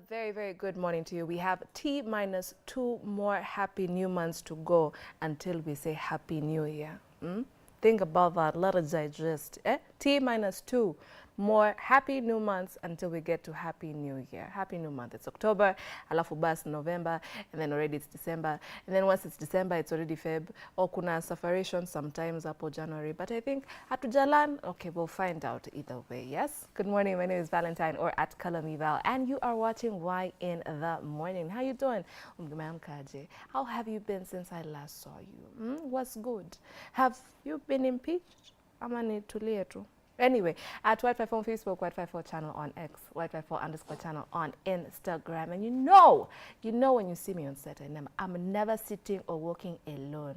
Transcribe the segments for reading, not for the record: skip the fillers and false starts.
very, very good morning to you. We have T-2 more happy new months to go until we say Happy New Year. Think about that. Let us digest. T-2 more happy new months until we get to Happy New Year. Happy New Month. It's October, alafu bas November, and then already it's December. And then once it's December, it's already Feb. Or kuna safaration sometimes up or January. But I think hatujalan. Okay, we'll find out either way. Yes? Good morning. My name is Valentine or at Kalamival. And you are watching Why in the Morning. How you doing? How have you been since I last saw you? What's good? Have you been impeached? Ama nitulie tu. Anyway, at White54 on Facebook, White54 channel on X, White54_ channel on Instagram. And you know when you see me on set, I'm never sitting or walking alone.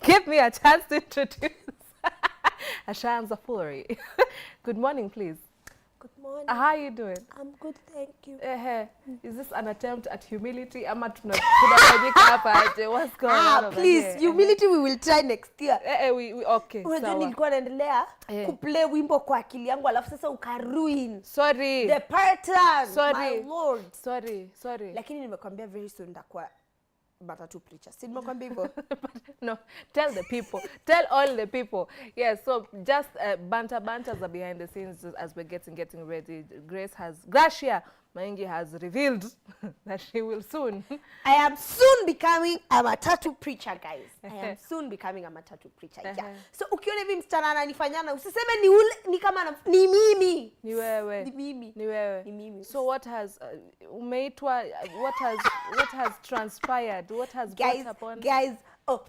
Give me a chance to introduce Ashanza Foolery. Good morning, please. Good morning. How are you doing? I'm good, thank you. Is this an attempt at humility? Ama tunafanyika hapa aje? What's going on over please, here? humility we will try next year. Okay, unajua nilikuwa naendelea kuplay wimbo kwa akili yangu alafu sasa ukaruin. Sorry. The pattern. Sorry. My lord. Sorry. Lakini nimekwambia very soon ndakuwa matatu preacher. Si nimekwambia hivyo? No, tell the people. Tell all the people. Yes, so just banters are behind the scenes as we're getting ready. Gracia Maingi has revealed that she will soon. I am soon becoming a matatu preacher, guys. I am soon becoming a matatu preacher. Yeah. So ukiona hivi msichana ananifanyana usiseme ni ule ni kama ni mimi. Ni wewe. Ni mimi. Ni wewe. Ni mimi. So what has umeitwa what has transpired? What has brought upon? Guys,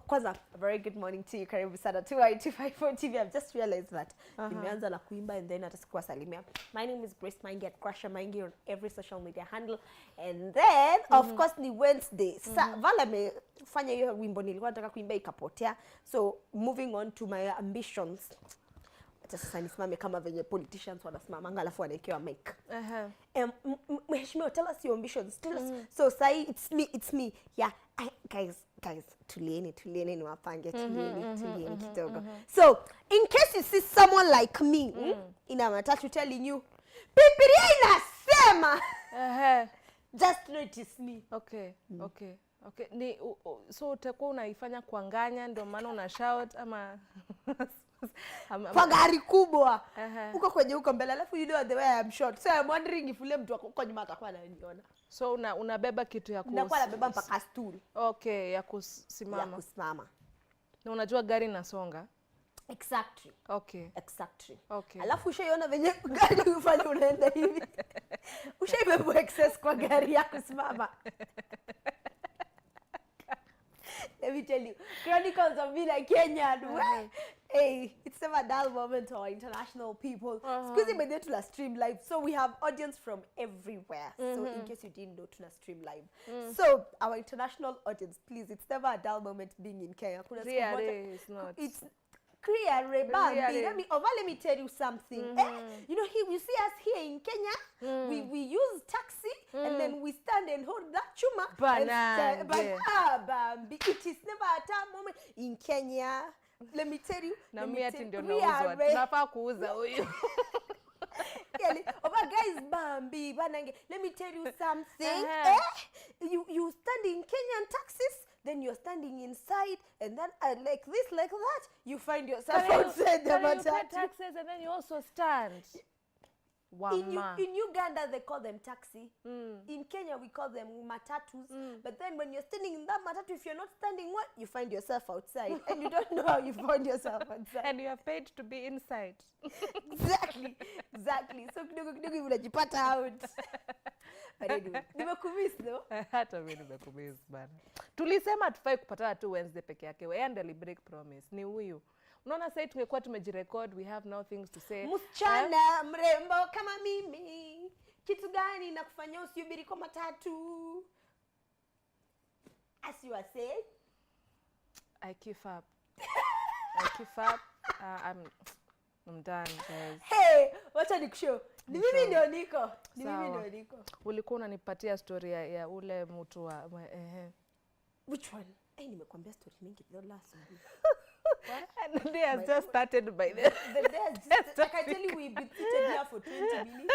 kwanza a very good morning to you. Karibu sana to Y254 TV. I've just realized that nimeanza na kuimba and then atasikuwa salimia. My name is Grace Maingi at Crusher Maingi on every social media handle. And then of course ni Wednesday. Sasa Vala amefanya hiyo wimbo nilikuwa nataka kuimba ikapotea. So moving on to my ambitions. Sasa nisimame kama venye politicians wanasimama alafu wanaekewa mic. Mheshimiwa, tell us your ambitions. Tell us. So say it's me. Yeah, guys, tulieni niwapange, tulieni kidogo. So, in case you see someone like me in a matatu telling you, Bibilia inasema. Just know it is me. Okay. So utakuwa unaifanya kuanganya ndio maana una shout ama kwa gari kubwa uko kwenye uko mbele alafu you know the way I'm short, so I'm wondering if ule mtu uko nyuma atakuwa ananiona. So unabeba kitu ya unakuwa nabeba mpaka stool. Okay, ya kusimama. Na unajua gari inasonga. Exactly. Okay. Alafu ushaiona venye gari ufanye unaenda hivi. Ushaibeba excess kwa gari ya kusimama. Let me tell you, Chronicles of Villa Kenya. Hey, it's never a dull moment to our international people. Squeezy by there to stream live. So we have audience from everywhere. So in case you didn't know, to stream live. So our international audience, please, it's never a dull moment being in Kenya. It's not. It's let me tell you something. You know, you see us here in Kenya, we use taxi and then we stand and hold that chuma. It is never a dull moment in Kenya. Let me tell you. Na mimi ati ndio nauzwa. Tunafaa kuuza huyu. Guys, Bambi, Banange, let me tell you something. You stand in Kenyan taxis, then you're standing inside, and then like this, like that, you find yourself outside the matatu. Taxis, and then you also stand. In Uganda, they call them taxi. In Kenya, we call them matatus. But then when you're standing in that matatu, if you're not standing what? You find yourself outside. And you don't know how you found yourself outside. And you are paid to be inside. Exactly. So kidogo unajipata out. But anyway, nimekumiss though. Hata mimi nimekumiss bana. Tulisema tufai kupatana tu Wednesday peke yake. Wewe ndio break promise. Ni huyu. Unaona sasa tungekuwa tumejirecord, we have now things to say. Msichana mrembo kama mimi, kitu gani na kufanya usihubiri kwa matatu? As you are saying, I give up. I'm done, guys. Hey, wacha nikushow. Ni mimi ndio niko. Ulikuwa unanipatia story ya ule mtu wa Which one? Nimekuambia story mingi leo last week. And the day has just started by then. The day has just, I can tell you we've been seated here for 20 minutes.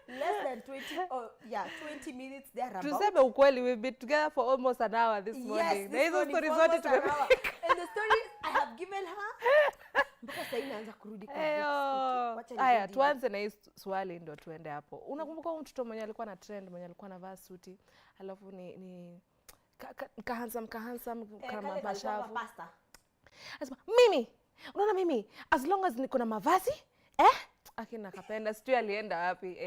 Less than 20 minutes there about. Tuseme ukweli, we've been together for almost an hour this morning. Yes, this morning for almost an hour. And the story I have given her, mpaka sasa inaanza kurudi kwa books. Haya, tuanze na hii swali ndo tuende hapo. Unakumbuka mtoto mwenye alikuwa na trend, mwenye alikuwa anavaa suti, alafu ni kahandsome kama mashavu. Asema, mimi, unaona mimi, as long as niko na mavazi, akina kapenda, sijui alienda wapi.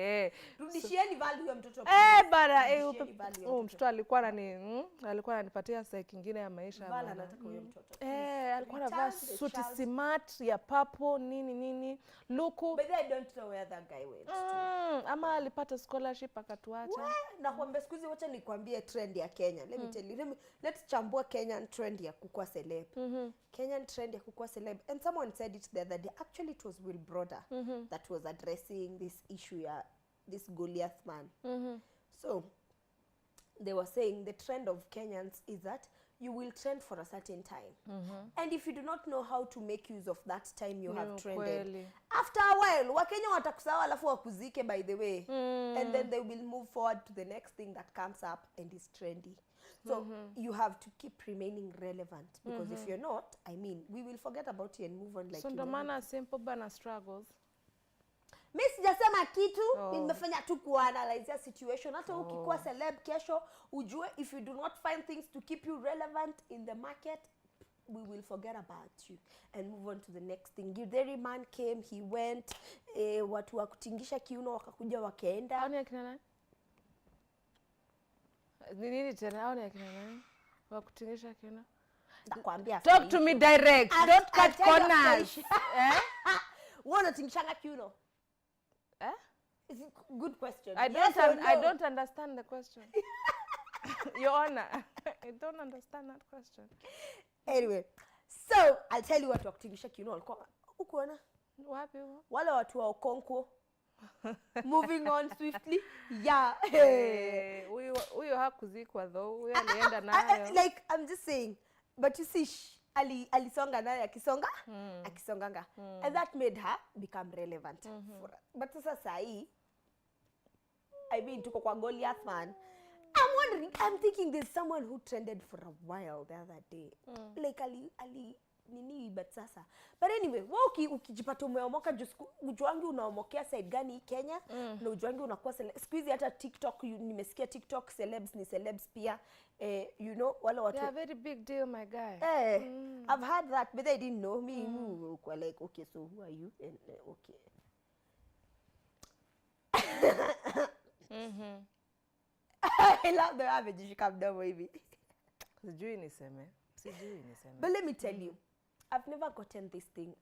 Rudishieni value ya mtoto. Bana, mtoto alikuwa ananipatia saa kingine ya maisha bana. Anataka huyo mtoto. Alikuwa anavaa suti smart ya purple nini luku. But I don't know where that guy went. Ama alipata scholarship akatuacha. Na kuambia siku hizi wacha nikwambie trend ya Kenya. Let me tell you. Let's chambua Kenyan trend ya kukua celeb. Kenyan trend ya kukua celeb. And someone said it the other day. Actually it was Will Broder that was addressing this issue ya this Goliath man. So they were saying the trend of Kenyans is that you will trend for a certain time. And if you do not know how to make use of that time you have trended, kweli. after a while Wakenya watakusawa alafu wakuzike by the way. And then they will move forward to the next thing that comes up and is trendy. So you have to keep remaining relevant, because if you're not, I mean, we will forget about you and move on like so ndo maana simple bana struggles. Mimi sijasema kitu, nimefanya tu kuanalyze situation. Hata ukikuwa celeb kesho, ujue if you do not find things to keep you relevant in the market, we will forget about you and move on to the next thing. Githeri man came, he went, watu wa kutingisha kiuno wakakuja wakaenda. Haoni akina nani? Nini tena haoni akina nani? Wa kutingisha kiuno? Nakwambia. Talk to me direct. Don't cut corners. Wewe unatingishanga kiuno? It's a good question. I don't understand the question. Your Honor, I don't understand that question. Anyway, so I'll tell you what wakutingisha kiuno walikuwa ukoona wapi huko? Wale watu wa Okonkwo. Moving on swiftly. Yeah. Huyo hakuzikwa though. Huyo alienda nayo. Like I'm just saying, but you see alisonga naye akisonganga. And that made her become relevant for us. But sasa sahi, I mean tuko kwa Goliath man. I'm thinking there's someone who trended for a while the other day. Like ali nini, but sasa. But anyway, wewe ukijipata umeomoka ujuangi unaomokea side gani Kenya, na ujuangi unakuwa siku hizi hata TikTok, nimesikia TikTok celebs ni celebs pia. You know, wale watu. They are very big deal, my guy. I've heard that, but they didn't know me. Like, okay, so who are you? And okay. I love the way amejishika mdomo hivi. Sijui niseme. But let me tell you, I've never gotten this thing.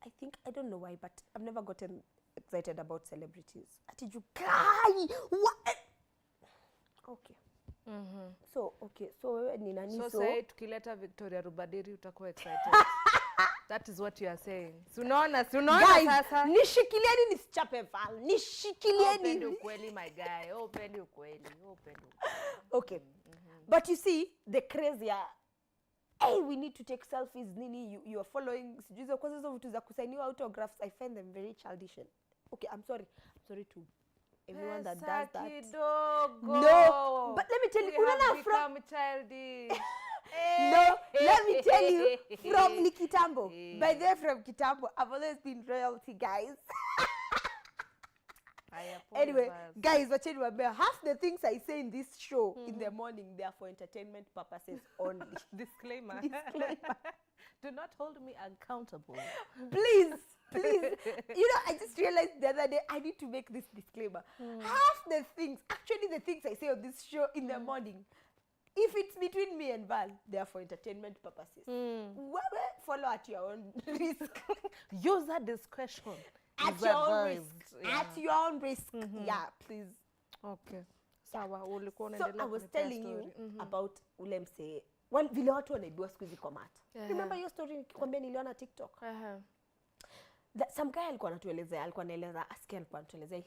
I don't know why, but I've never gotten excited about celebrities. Atiju kai. What? Okay. So wewe ni nani? So say tukileta Victoria Rubadiri utakuwa excited. That is what you are saying. Unaona sasa. Nishikilieni nisichape val. Nishikilieni. Open ukweli my guy. Open ukweli. Okay. But you see the crazy hey, we need to take selfies nini, you are following sijuzo kwa hizo vitu za kusainiwa autographs. I find them very childish. Okay, I'm sorry to everyone that does that. No, but let me tell you, unaona from childish. No, let me tell you, from Nikitambo. By the way, from Kitambo, I've always been royalty, guys. Anyway, guys, watching half the things I say in this show in the morning, they are for entertainment purposes only. Disclaimer. Do not hold me accountable. Please. You know, I just realized the other day I need to make this disclaimer. Half the things, actually the things I say on this show in the morning, if it's between me and Val, they are for entertainment purposes. Follow at your own risk. User discretion. At your own risk. Yeah. At your own risk. Yeah, please. Okay. Sawa, ulikuwa So I was telling you about ule mse. Vile watu wanaibiwa siku hizi kwa mat. Remember your story nikikwambia niliona TikTok? Some guy alikuwa anatuelezea,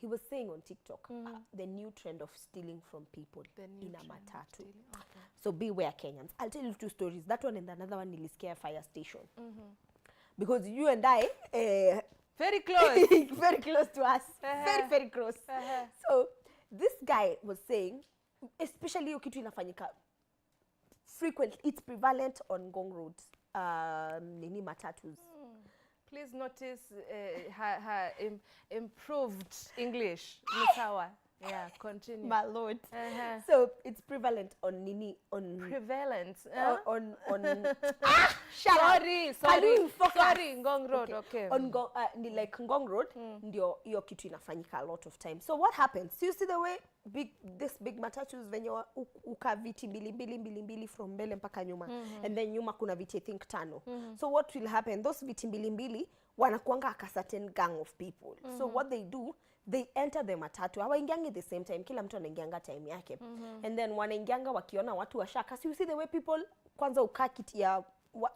he was saying on TikTok the new trend of stealing from people in a matatu. Okay. So beware Kenyans. I'll tell you two stories. That one and another one nilisikia fire station. because you and I very close. very close to us, very close. So this guy was saying, especially hiyo kitu inafanyika frequently, it's prevalent on Ngong Road, nini matatus. Please notice her improved English. Ni sawa. Yeah, continue. My lord. So it's prevalent on nini, on prevalent. on Sorry, sorry, Ngong Road, okay. On ni like Ngong Road, ndio hiyo kitu inafanyika a lot of time. So what happens? You see the way this big matatus venye uka viti mbili from mbele mpaka nyuma, and then nyuma kuna viti I think 5. So what will happen? Those viti mbili wanakuanga a certain gang of people. So what they do, they enter the matatu. Hawaingiangi the same time, kila mtu anaingianga time yake. And then wanaingianga wakiona watu washaka. So you see the way people kwanza ukaa kiti ya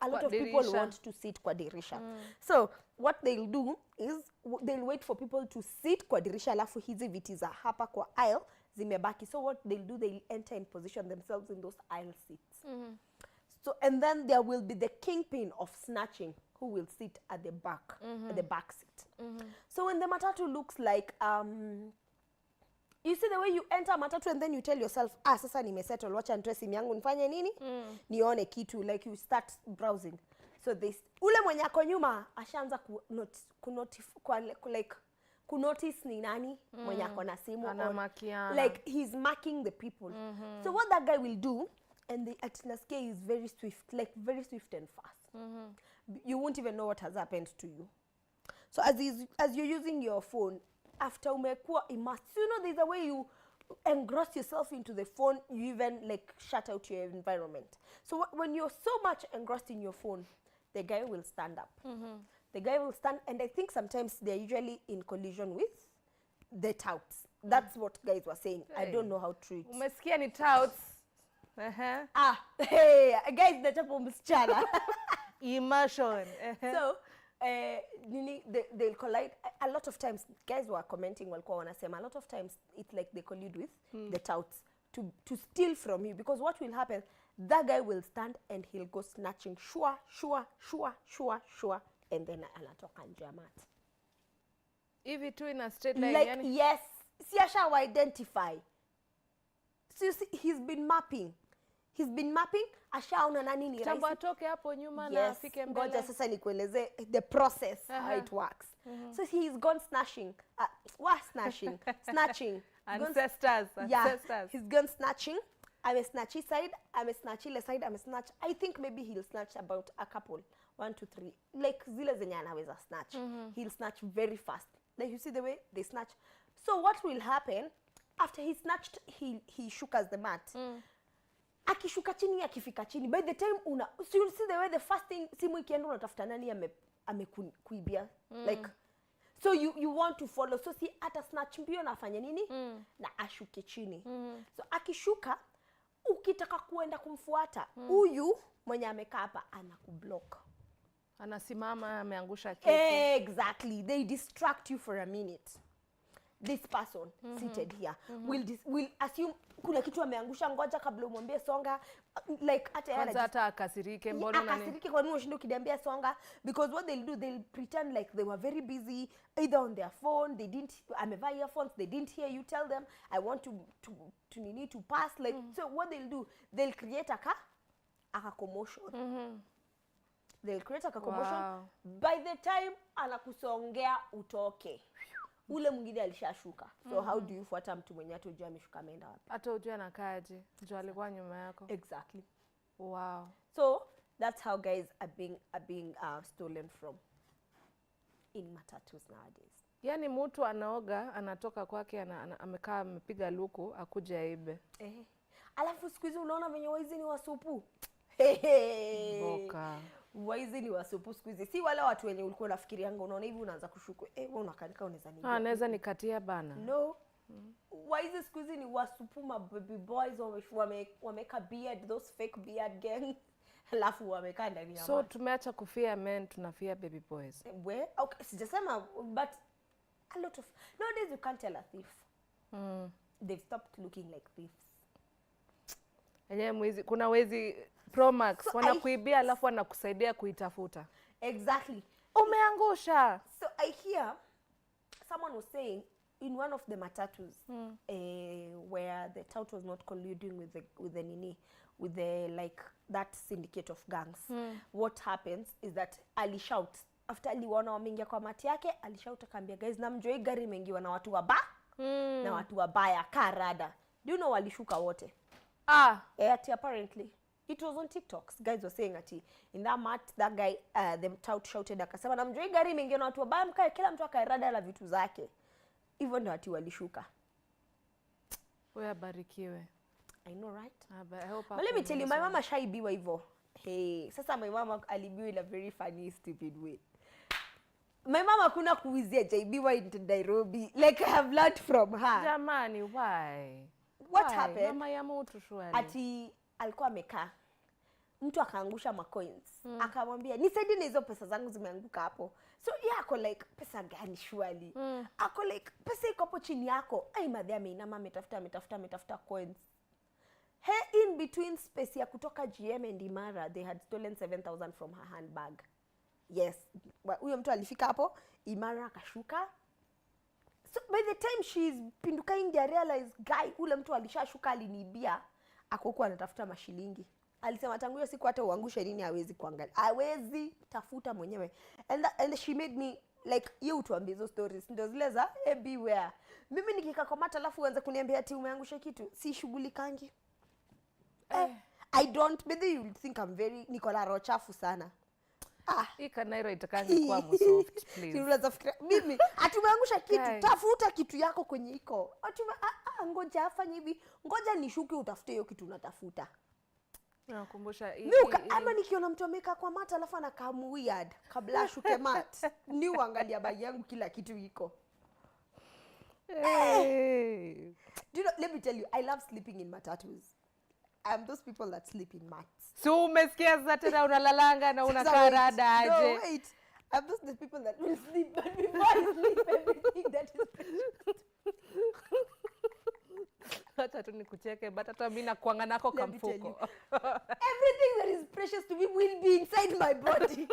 a lot of people want to sit kwa dirisha. So what they'll do is they'll wait for people to sit kwa dirisha, alafu hizi viti za hapa kwa aisle zimebaki. So what they'll do, they'll enter and position themselves in those aisle seats. So and then there will be the kingpin of snatching who will sit at the back, at the back seat. So when the matatu looks like you see the way you enter matatu and then you tell yourself, sasa nimesettle, wacha nitoe simu yangu nifanye nini? Nione kitu, like you start browsing. So this ule mwenye ako nyuma ashaanza kunotice ni nani mwenye ako na simu, like he's marking the people. So what that guy will do, and the Atinaskia is very swift, like very swift and fast. You won't even know what has happened to you. So as you're using your phone, after umekuwa immersed, you know there's a way you engross yourself into the phone, you even like shut out your environment. So when you're so much engrossed in your phone, the guy will stand up. The guy will stand, and I think sometimes they're usually in collision with the touts. That's what guys were saying. I don't know how true it is. Umesikia ni touts. Hey, guys, the type of msichana. Immersion. So they'll collide. A lot of times guys were commenting walikuwa wanasema a lot of times it's like they collude with the touts to steal from you, because what will happen, that guy will stand and he'll go snatching shua, and then anatoka nje ya mat. Hivi tu in a straight line, like, yani? Yes, si asha identify. So you see, he's been mapping, ashaona nani ni Tambo atoke hapo nyuma na afike mbele. Ngoja sasa nikueleze the process, how it works. So he's gone snatching. Snatching. Ancestors. He's gone snatching. Snatch his side, snatch ile side, snatch. I think maybe he'll snatch about a couple, 1 to 3. Like zile zenye anaweza snatch. He'll snatch very fast. Like you see the way they snatch. So what will happen, after he snatched, he shook as the mat. Akishuka chini, akifika chini, by the time so you see the way the first thing, simu ikienda unatafuta nani amekuibia. Like, so you want to follow. So si ata snatch mbio na afanye nini? Na ashuke chini. So akishuka, ukitaka kuenda kumfuata, huyu mwenye amekaa hapa anakublock. Anasimama ameangusha kitu. Exactly. They distract you for a minute. This person seated here will assume kuna kitu ameangusha, ngoja kabla umwambie songa, like hata akasirike, mbona nani akasirike, kwa nini unashinda ukiniambia songa? Because what they'll do, they'll pretend like they were very busy either on their phone, they didn't amevaa earphones, they didn't hear you tell them I want to need to pass, like so what they'll do, they'll create a commotion. They'll create a commotion. Wow. By the time anakusongea utoke, ule mwingine alishashuka. So how do you fuata mtu mwenye hata hujui ameshuka ameenda wapi? Hata hujui anakaaje, ndio alikuwa nyuma yako. Exactly. Wow. So that's how guys are being stolen from in matatus nowadays. Yani mtu anaoga, anatoka kwake, amekaa amepiga luku, akuje aibe. Alafu siku hizi unaona venye waizi ni wasupu. Boka. Waizi ni wasupu siku hizi. Si wale watu wenye ulikuwa unafikirianga, unaona hivi unaanza kushuku. Wewe unakanika unaweza nini? Anaweza nikatia bana. No. Waizi siku hizi ni wasupu, ma baby boys wameka beard, those fake beard gang. Alafu wamekaa ndani ya So tumeacha kufia men, tunafia baby boys. Where? Okay, sijasema, but a lot of nowadays you can't tell a thief. They've stopped looking like thieves. Yenyewe mwizi, kuna wezi Pro Max, so wanakuibia alafu wanakusaidia kuitafuta. Exactly. Umeangusha. So I hear someone was saying in one of the matatus where the tout was not colluding with the nini, with the like that syndicate of gangs. What happens is that ali shout after aliona wameingia kwa mati yake, alishout akaambia guys, namjoi gari imeingiwa na watu na watu wabaya karada. Do you know walishuka wote? Ati apparently it was on TikTok. Guys were saying ati in that mat that guy the tout shouted akasema namjoi gari imeingiwa na watu wabaya, mkae kila mtu akairada na vitu zake. Hivyo ndio ati walishuka. Wewe barikiwe. I know, right? I hope. But let me tell you, my mama shaibiwa hivyo. Hey, sasa my mama alibiwa in a very funny, stupid way. My mama kuna kuizia jaibiwa in Nairobi. Like I have learned from her. Jamani, why? What happened? Mama ya mtu shwari. Ati alikuwa amekaa. Mtu akaangusha ma coins. Akamwambia, "Nisaidie na hizo pesa zangu zimeanguka hapo." So yeah, ako like, "Pesa gani shwali?" Ako like, "Pesa iko hapo chini yako." Ai madhe ameinama ametafuta coins. Hey, in between space ya kutoka GM and Imara, they had stolen 7,000 from her handbag. Yes. Huyo mtu alifika hapo, Imara akashuka. So by the time she's pinduka ingia realize guy, ule mtu alishashuka aliniibia, akokuwa anatafuta mashilingi. Alisema tangu hiyo siku hata uangushe nini hawezi kuangalia. Hawezi tafuta mwenyewe. And she made me like you tuambie hizo stories ndio zile za beware. Mimi nikikakomata alafu uanze kuniambia ati umeangusha kitu, si shughulikangi. I don't, maybe you think I'm very Nicola Rochafu sana. Hii Kanairo itakangi kwa soft, please. Unaweza fikiria mimi atumeangusha kitu, tafuta kitu yako kwenye iko. Ngoja afanye hivi, ngoja nishuke utafute hiyo kitu unatafuta. Nakumbusha ama nikiona mtu amekaa kwa mat alafu anakaa weird kabla ashuke mat. Ni uangalia bagi yangu kila kitu iko. Hey. Do you know, let me tell you, I love sleeping in matatus. I'm those people that sleep in mats. So umesikia sasa tena unalalanga na unakaa rada aje. No, wait. I'm those people that will sleep, but before I sleep, everything that is precious. Hata tu nikucheke, but hata mimi nakuanga nako kamfuko. Everything that is precious to me will be inside my body.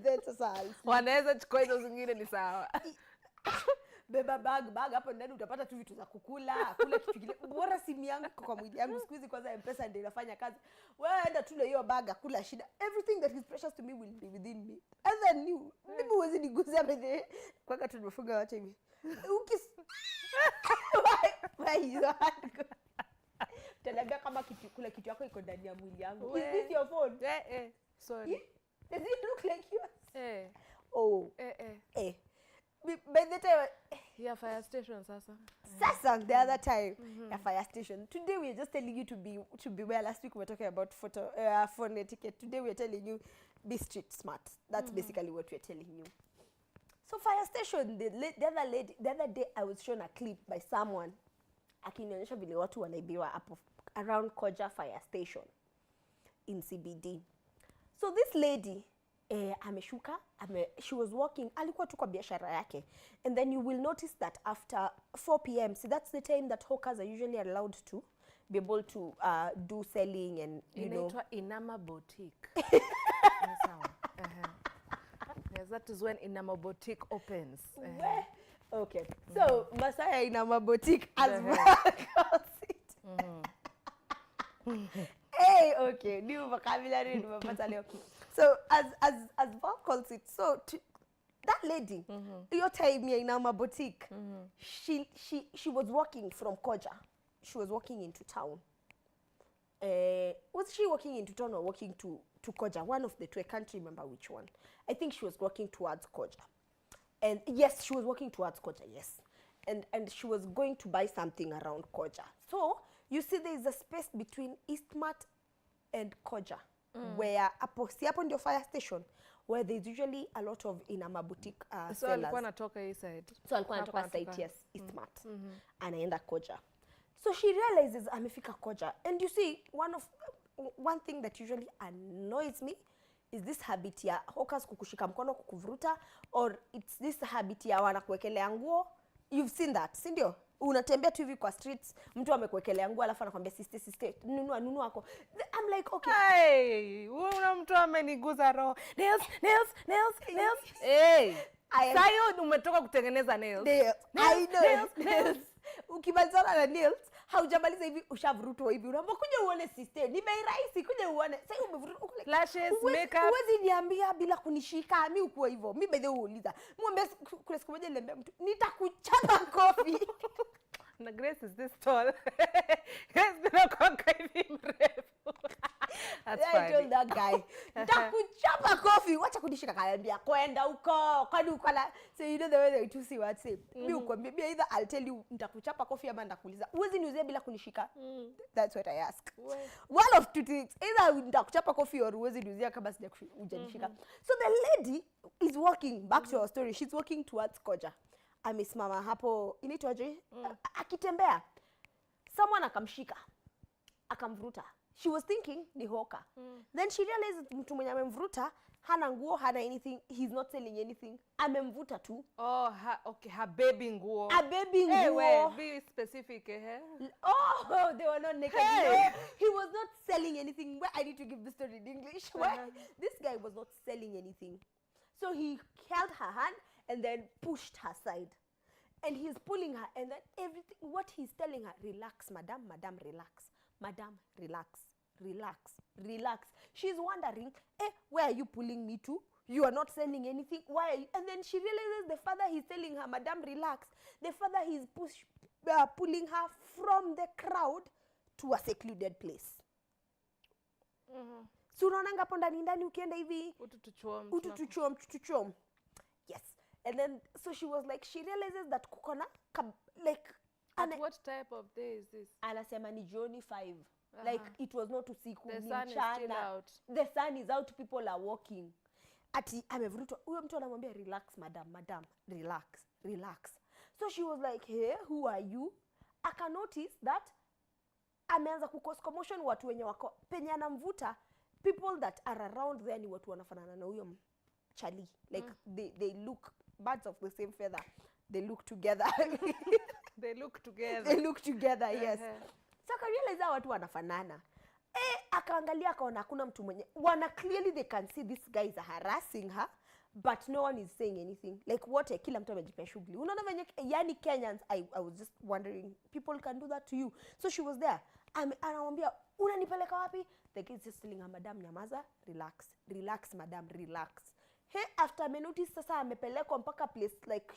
Then sasa wanaweza chukua hizo zingine ni sawa. Beba bag hapo ndani utapata tu vitu za kukula kitu kile. Bora simu yangu kwa mwili yangu siku hizi kwanza M-Pesa ndio inafanya kazi. Wewe enda tu na hiyo bag kula shida. Everything that is precious to me will be within me. As I knew, mimi huwezi niguza mbele. Kwaka tu nimefunga wacha hivi. Why you hard? Tanaambia kama kitu yako iko ndani ya mwili yangu. Is this your phone? Sorry. Does it look like yours? Oh. By the time yeah, fire station sasa. Sasa the other time a fire station. Today we are just telling you to beware. Last week we were talking about phone etiquette. Today we are telling you be street smart. That's basically what we are telling you. So fire station, the other day I was shown a clip by someone akinionyesha vile watu wanaibiwa hapo around Koja fire station in CBD. So this lady ameshuka, she was walking, alikuwa tu kwa biashara yake. And then you will notice that after 4 p.m, see that's the time that hawkers are usually allowed to be able to do selling and you know. Inaitwa Inama Boutique. Yes, that is when Inama Boutique opens. Okay, so Masaya Inama Boutique as well calls it. Hey, okay, new vocabulary nimepata leo. So as Val calls it, so that lady, your time ya Inama Boutique, she was walking from Koja. She was walking into town. Was she walking into town or walking to Koja? One of the two, I can't remember which one. I think she was walking towards Koja. And yes, she was walking towards Koja, yes. And she was going to buy something around Koja. So you see there is a space between Eastmart and Koja, where hapo ndio fire station, where there's usually a lot of Inama Boutique sellers. So alikuwa anatoka hii side. So alikuwa anatoka side, yes, Eastmart. Anaenda Koja. So she realizes amefika Koja. And you see, one thing that usually annoys me is this habit ya hawkers kukushika mkono kukuvuruta, or it's this habit ya wanakuwekelea nguo. You've seen that, si ndio? unatembea tu hivi kwa streets, mtu amekuwekelea nguo alafu anakuambia sister nunua ako. I'm like okay. Hey, una mtu ameniguza roho. Nails. Hey. Sasa umetoka kutengeneza nails. I know. Nails. Ukimalizana na nails, haujamaliza hivi ushavurutwa hivi. Unapokuja uone sister, ni bei rahisi kuja uone. Sasa umevurutwa uko like lashes, makeup. Huwezi niambia bila kunishika. Mimi uko hivyo. Mimi by the way uuliza. Mwambie kuna siku moja niliambia mtu, nitakuchapa kofi. Na Grace is this tall. Grace bila kwaka hivi mrefu. That's funny. I told that guy, nitakuchapa kofi. Wacha kunishika kaniambia kwenda huko. Kwani uko la. So you know the way they to see what say. Mimi uko maybe either I'll tell you nitakuchapa kofi ama nitakuuliza. Uwezi niuzie bila kunishika. That's what I ask. One of two things. Either nitakuchapa kofi or uwezi niuzia kama sijakujanishika. So the lady is walking back to our story. She's walking towards Koja. Amesimama hapo inaitwaje? Akitembea. Someone akamshika. Akamvuruta. She was thinking ni hoka. Then she realized mtu mwenye amemvuruta hana nguo, hana anything, he's not selling anything. Amemvuta tu. Oh, okay, her baby nguo. A baby nguo. Hey, wait, be specific, eh? Oh, they were not naked. Hey. No, he was not selling anything. Well, I need to give the story in English. This guy was not selling anything. So he held her hand and then pushed her side. And he's pulling her, and then everything, what he's telling her, relax, madam, relax. Madam, relax. She's wondering, where are you pulling me to? You are not selling anything. Why are you? And then she realizes the father he's telling her, madam, relax. The father he's pulling her from the crowd to a secluded place. So unaona hapo ndani ukienda hivi ututuchom. Yes. And then so she was like, she realizes that kukona like what type of day is this? Anasema ni jioni 5. Like it was not usiku, the ni sun mchana. is still out. The sun is out, people are walking. Ati amevurutwa. Huyo mtu anamwambia relax madam, relax. So she was like, hey, who are you? Aka notice that ameanza kukos commotion, watu wenye wako penye anamvuta, people that are around there ni watu wanafanana na huyo chali. Like they look birds of the same feather. They look together. They look together, yes. So I realize watu wanafanana. Akaangalia akaona hakuna mtu mwenye. Clearly they can see this guy is harassing her, but no one is saying anything. Like what? Kila mtu amejipea shughuli. Unaona venye yani Kenyans, I was just wondering, people can do that to you. So she was there. Anamwambia, unanipeleka wapi? The kid is just telling her, madam, nyamaza, relax madam, relax. After me notice sasa amepelekwa mpaka place like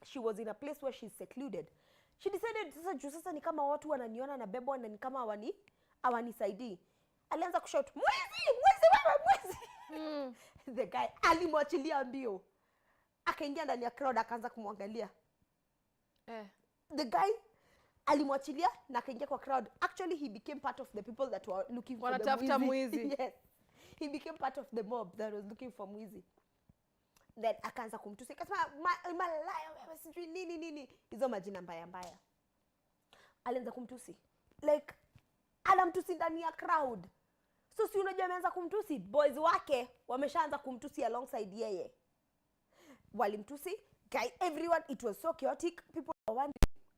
she was in a place where she's secluded. She decided sasa ni kama watu wananiona na bebo na ni kama hawanisaidii. Alianza kushout, mwizi. The guy alimwachilia mbio. Akaingia ndani ya crowd akaanza kumwangalia. The guy alimwachilia na akaingia kwa crowd. Actually he became part of the people that were looking for the mwizi. Yes. He became part of the mob that was looking for mwizi. Then akaanza kumtusi. Akasema malaya wewe sijui nini. Hizo majina mbaya. Alianza kumtusi. Like anamtusi ndani ya crowd. So si unajua ameanza kumtusi, boys wake wameshaanza kumtusi alongside yeye. Walimtusi, guy, everyone, it was so chaotic. People were wondering,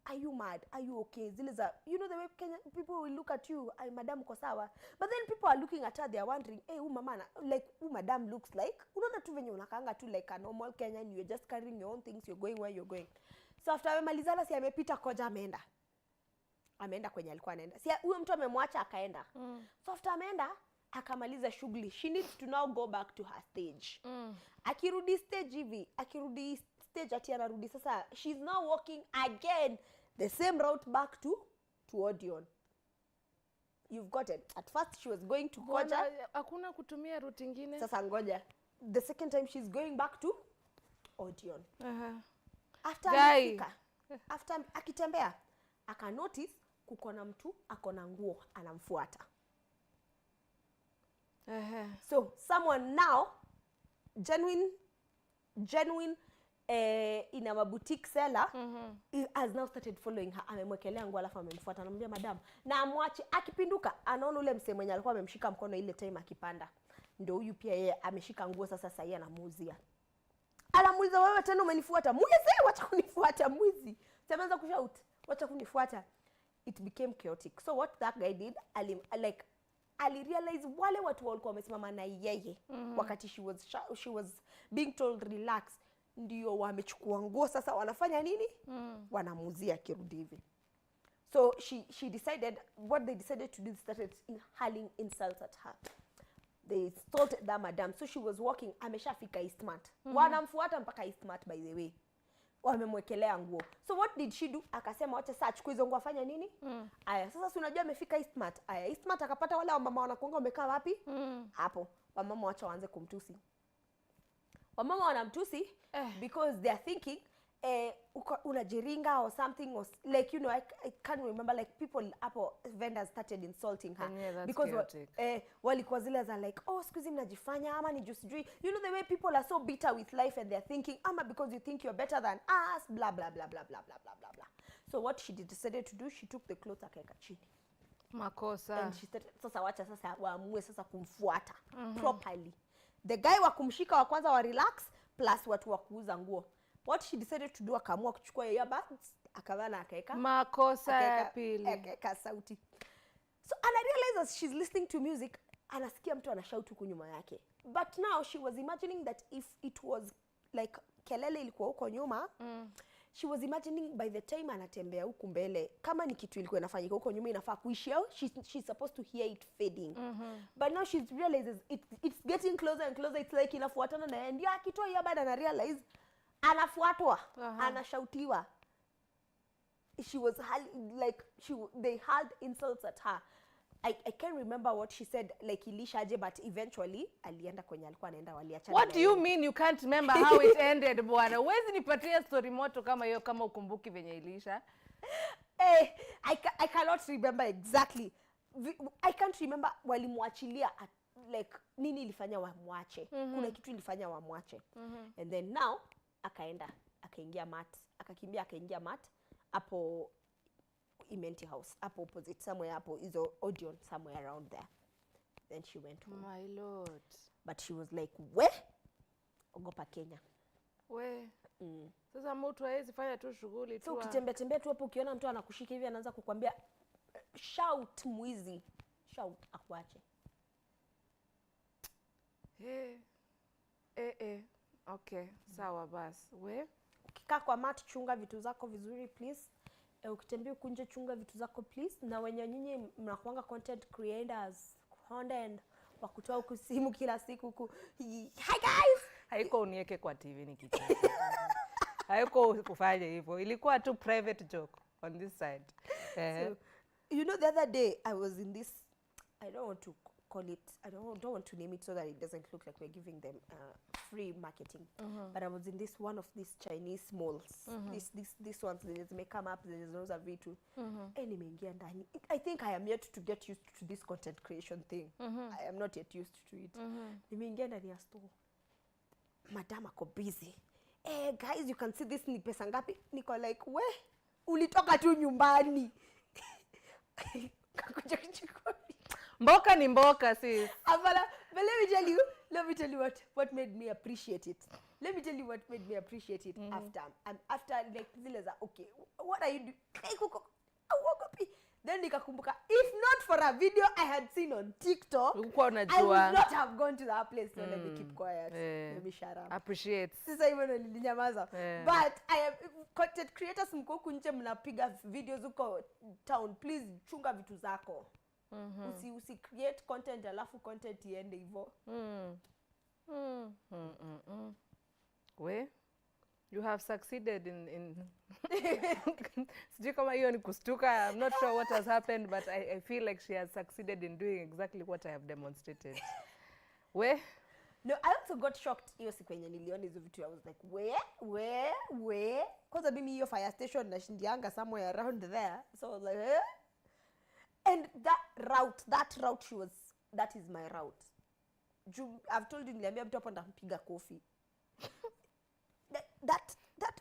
are you mad? Are you okay? Ziliza, you know the way people will look at you, madam uko sawa. But then people are looking at her, they are wondering, mama, like, madam looks like, unaona tu venye unakaanga tu like a normal Kenyan, you're just carrying your own things, you're going where you're going. So after amemalizana, si amepita Koja ameenda kwenye alikuwa anaenda. Si huyo mtu amemwacha akaenda. So after ameenda, akamaliza shughuli. She needs to now go back to her stage. Akirudi stage ati anarudi sasa. She's now walking again the same route back to Odeon. You've got it. At first she was going to Koja. Hakuna kutumia route nyingine. Sasa ngoja. The second time she's going back to Odeon. After akitembea, aka notice kuko na mtu akona nguo anamfuata. So someone now genuine in a boutique seller has now started following her. Amemwekelea nguo alafu amemfuata, anamwambia madam na amwache. Akipinduka anaona ule msee mwenye alikuwa amemshika mkono ile time akipanda. Ndio huyu pia yeye ameshika nguo sasa yeye anamuuzia. Anamuuliza, wewe tena umenifuata? Mwizi, wacha kunifuata mwizi. Siameanza kushout, wacha kunifuata. It became chaotic. So what that guy did, ali realize wale watu walikuwa wamesimama na yeye wakati she was being told relax, ndio wamechukua nguo sasa wanafanya nini? Wanamuzia kirudi hivi. So she decided, what they decided to do, they started hurling insults at her. They insulted that madam. So she was walking, ameshafika Eastmart. Wanamfuata mpaka Eastmart, by the way. Wamemwekelea nguo. So what did she do? Akasema wacha sasa achukue hizo nguo afanya nini? Aya, sasa si unajua amefika Eastmart. Aya, Eastmart akapata wale wamama wanakuanga wamekaa wapi? Hapo. Wamama wacha waanze kumtusi. Wamama wanamtusi because they are thinking unajiringa or something, or like, you know, I can't remember, like people hapo vendors started insulting her. Yeah, because walikuwa zile za like, oh squeeze mnajifanya ama ni juice jui, you know, the way people are so bitter with life and they're thinking ama because you think you're better than us, blah blah blah blah blah blah blah blah. So what she decided to do, she took the clothes akaeka chini. Makosa. And she started, sasa wacha sasa waamue sasa kumfuata properly. The guy wa kumshika wa kwanza wa relax plus watu wa kuuza nguo. What she decided to do, akaamua kuchukua earbuds, akavaa na akaeka makosa ya pili, akaeka sauti. So ana realize as she's listening to music, anasikia mtu anashout huko nyuma yake. But now she was imagining that if it was like kelele ilikuwa huko nyuma, she was imagining by the time anatembea huku mbele, kama ni kitu ilikuwa inafanyika huko nyuma inafaa kuishia, she's supposed to hear it fading. But now she realizes it's getting closer and closer. It's like inafuatana na yeye, ndio akitoa hiyo baada na realize anafuatwa, anashautiwa. She was like they hurled insults at her. I can't remember what she said, like ilishaje, but eventually alienda kwenye alikuwa anaenda, waliachana. What do you mean you can't remember how it ended bwana? Huwezi nipatia story moto kama hiyo kama ukumbuki venye ilisha? I cannot remember exactly. I can't remember walimwachilia like nini ilifanya wamwache. Kuna kitu ilifanya wamwache. And then now akaingia mat, akakimbia akaingia mat hapo Imenti House, hapo opposite somewhere, hapo hizo Odeon somewhere around there. Then she went home. My lord. But she was like, we ogopa Kenya. We sasa mtu hawezi fanya tu shughuli tu. So ukitembea tu hapo ukiona mtu anakushika hivi anaanza kukwambia shout mwizi, shout akuache. Okay, sawa basi. We ukikaa kwa mat chunga vitu zako vizuri please. Ukitembea ukunje chunga vitu zako please. Na wenye nyinyi mnakuanga content creators, content wa kutoa kusimu kila siku huku, hi guys, haiko unieke kwa TV nikicheka. Haiko kufanya hivyo, ilikuwa tu private joke on this side. So, you know, the other day I was in this, I don't want to call it, I don't want to name it so that it doesn't look like we're giving them free marketing. But I was in this one of these Chinese malls. This ones that may come up, there's a vitu. Nimeingia ndani. I think I am yet to get used to this content creation thing. I am not yet used to it. Nimeingia ndani ya store. Madam ako busy. Guys, you can see this, ni pesa ngapi? Niko like, we ulitoka tu nyumbani. Kakuja kuchukua. Mboka ni mboka sis. But let me tell you what made me appreciate it. Let me tell you what made me appreciate it after like zile za okay, what are you doing? Like then nikakumbuka, if not for a video I had seen on TikTok, I would not have gone to that place. So let me keep quiet. Let me shut up. Appreciate. Sasa hivyo nilinyamaza. But I am content creators mko huku nje mnapiga videos huko town, please chunga vitu zako. Usi create content alafu content iende hivyo. We you have succeeded in sijui kama hiyo ni kustuka. I'm not sure what has happened, but I feel like she has succeeded in doing exactly what I have demonstrated. We no, I also got shocked hiyo siku yenye niliona hizo vitu. I was like, we kwanza mimi hiyo fire station nashindianga somewhere around there, so I was like and that route she was, that is my route. I've told you, niliambia mtu hapo ndampiga kofi. that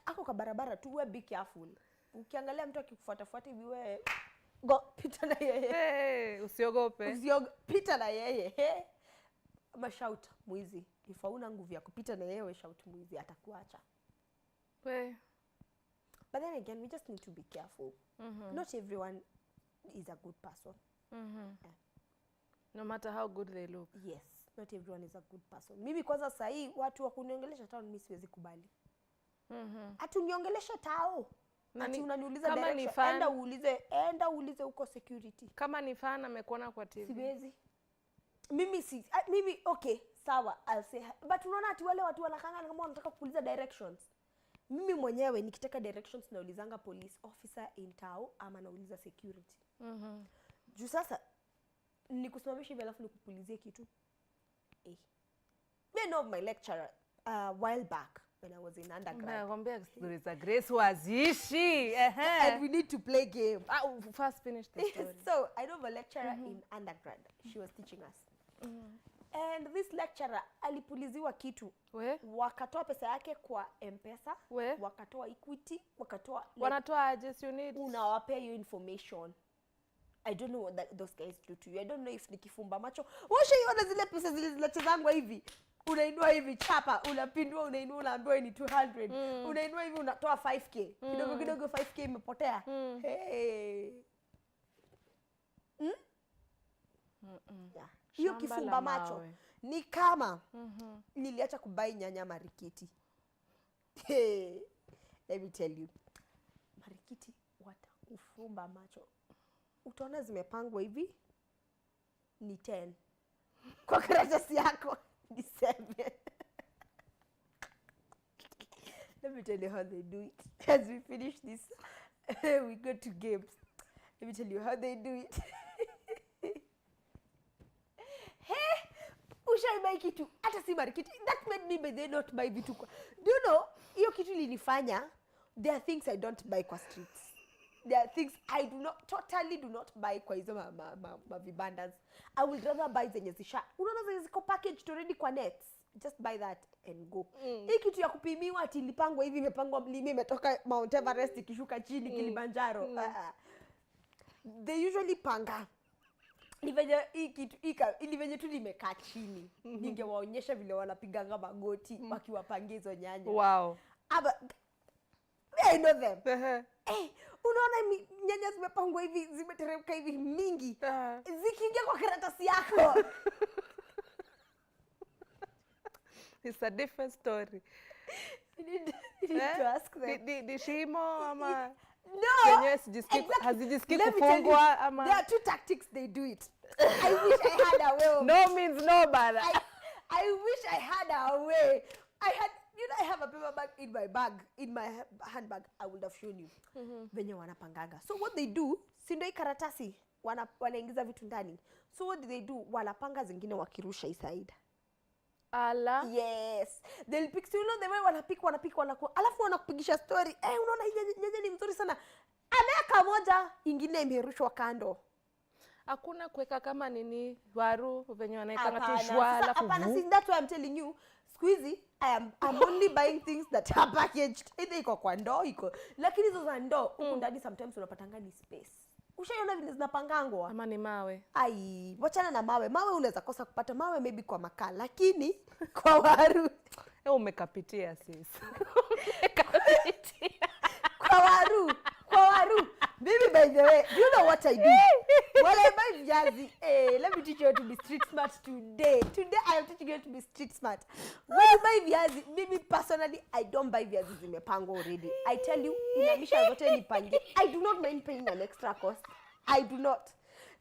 ako kwa barabara tu, we be careful. Ukiangalia mtu akikufuata hivi, we go pita na yeye. Usiogope. Pita na yeye. Ama shout mwizi. If hauna nguvu ya kupita na yeye, shout mwizi, atakuacha. We But then again, we just need to be careful. Not everyone is a good person. Yeah. No matter how good they look. Yes, not everyone is a good person. Mimi kwanza sahi watu wa kuniongelesha town mimi siwezi kubali. Atuniongeleshe tao. Ati unaniuliza kama direction, enda uulize uko security. Kama ni fan amekuona kwa TV. Siwezi. Mimi okay, sawa, I'll say. But unaona ati wale watu wanakanga kama wanataka kuuliza directions. Mimi mwenyewe nikitaka directions naulizanga police officer in town ama nauliza security. Juu sasa nikusimamisha hivi alafu nikupulizie kitu. Me know my lecturer while back when I was in undergrad. Nakwambia stories za Grace wazishi. And we need to play game. First finish the story. So I know my lecturer in undergrad. She was teaching us. And this lecturer alipuliziwa kitu. Wakatoa pesa yake kwa M-Pesa, wakatoa Equity, wakatoa wanatoa aje you need. Unawapea you information. I don't know what those guys do to you. I don't know if nikifumba macho. Washiona zile pesa zile zinachezangwa hivi. Unainua hivi chapa, unapindua, unainua, unaambiwa ni 200. Unainua hivi unatoa 5k. Kidogo kidogo 5k imepotea. Hey. Yeah. Hiyo kifumba macho ni kama niliacha kubai nyanya Marikiti. Hey. Let me tell you. Marikiti watakufumba macho. Utaona zimepangwa hivi ni 10. Kwa karatasi yako ni 7. Let me tell you how they do it. As we finish this, we go to games. Let me tell you how they do it. Hey, ushaibai kitu hata si Marikiti. That made me by they not buy vitu kwa. Do you know, hiyo kitu linifanya, there are things I don't buy kwa streets. There are things I totally do not buy kwa hizo vibandas. I would rather buy zenye zisha. Unaona zenye ziko packaged already kwa nets. Just buy that and go. Hii kitu ya kupimiwa ati ilipangwa hivi, imepangwa mlima, imetoka Mount Everest ikishuka chini Kilimanjaro. They usually panga. Nivenye hii kitu ilivenye tu limekaa chini. Ningewaonyesha vile wanapiganga magoti wakiwapangia hizo nyanya. Wow. Aba I know them. Unaona nyanya zimepangwa hivi, zimeteremka hivi mingi. Zikiingia kwa karatasi yako. It's a different story. You need to ask them. Di shimo ama no. Hazijisikii kufungwa ama. There are 2 tactics they do it. I wish I had a way. No means no, but I wish I had a way. I have a paper bag in my handbag. I would have shown you. Venye wanapanganga. So what they do, si ndio karatasi wanaingiza vitu ndani. So what do they do? Wanapanga zingine wakirusha inside. Ala. Yes. They'll pick, you know the way wanapika alafu wanakupigisha story. Unaona hii nyanya ni mzuri sana. Ameka moja, ingine imerushwa kando. Hakuna kuweka kama nini waru venye wanaeka ngatishwa alafu. Hapana, see, that's why I'm telling you. Squeezy, I'm only buying things that are packaged. Either iko kwa ndoo iko. Lakini hizo za ndoo huko ndani sometimes unapatanga ni space. Ushaiona vile zinapangangwa? Ama ni mawe. Ai, wachana na mawe. Mawe unaweza kosa kupata mawe maybe kwa makaa, lakini kwa waru. Umekapitia sis. Umekapitia. Kwa waru. Baby, by the way, do you know what I do? When I buy viazi, let me teach you how to be street smart today. Today I am teaching you how to be street smart. When you buy viazi, maybe personally, I don't buy viazi zimepangwa already. I tell you, inamisha zote nipange. I do not mind paying an extra cost. I do not.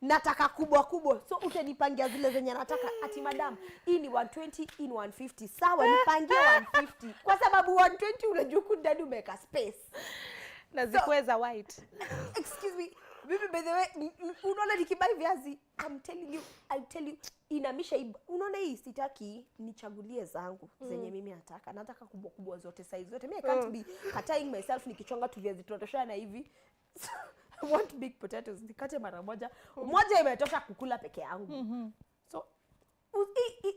Nataka kubwa. So utanipangia zile zenye nataka. Ati madam, hii ni 120, hii ni 150. Sawa, nipangie 150. Kwa sababu 120 unajua ndani umeka space. Na zikweza white. Excuse me. Baby, by the way, unaona nikibai viazi, I'll tell you, inamisha unaona hii sitaki nichagulie zangu zenye mimi nataka. Nataka kubwa zote, size zote. Me I can't be cutting myself nikichonga tu viazi tunatoshana hivi. So, I want big potatoes. Nikate mara moja. Moja imetosha kukula peke yangu. So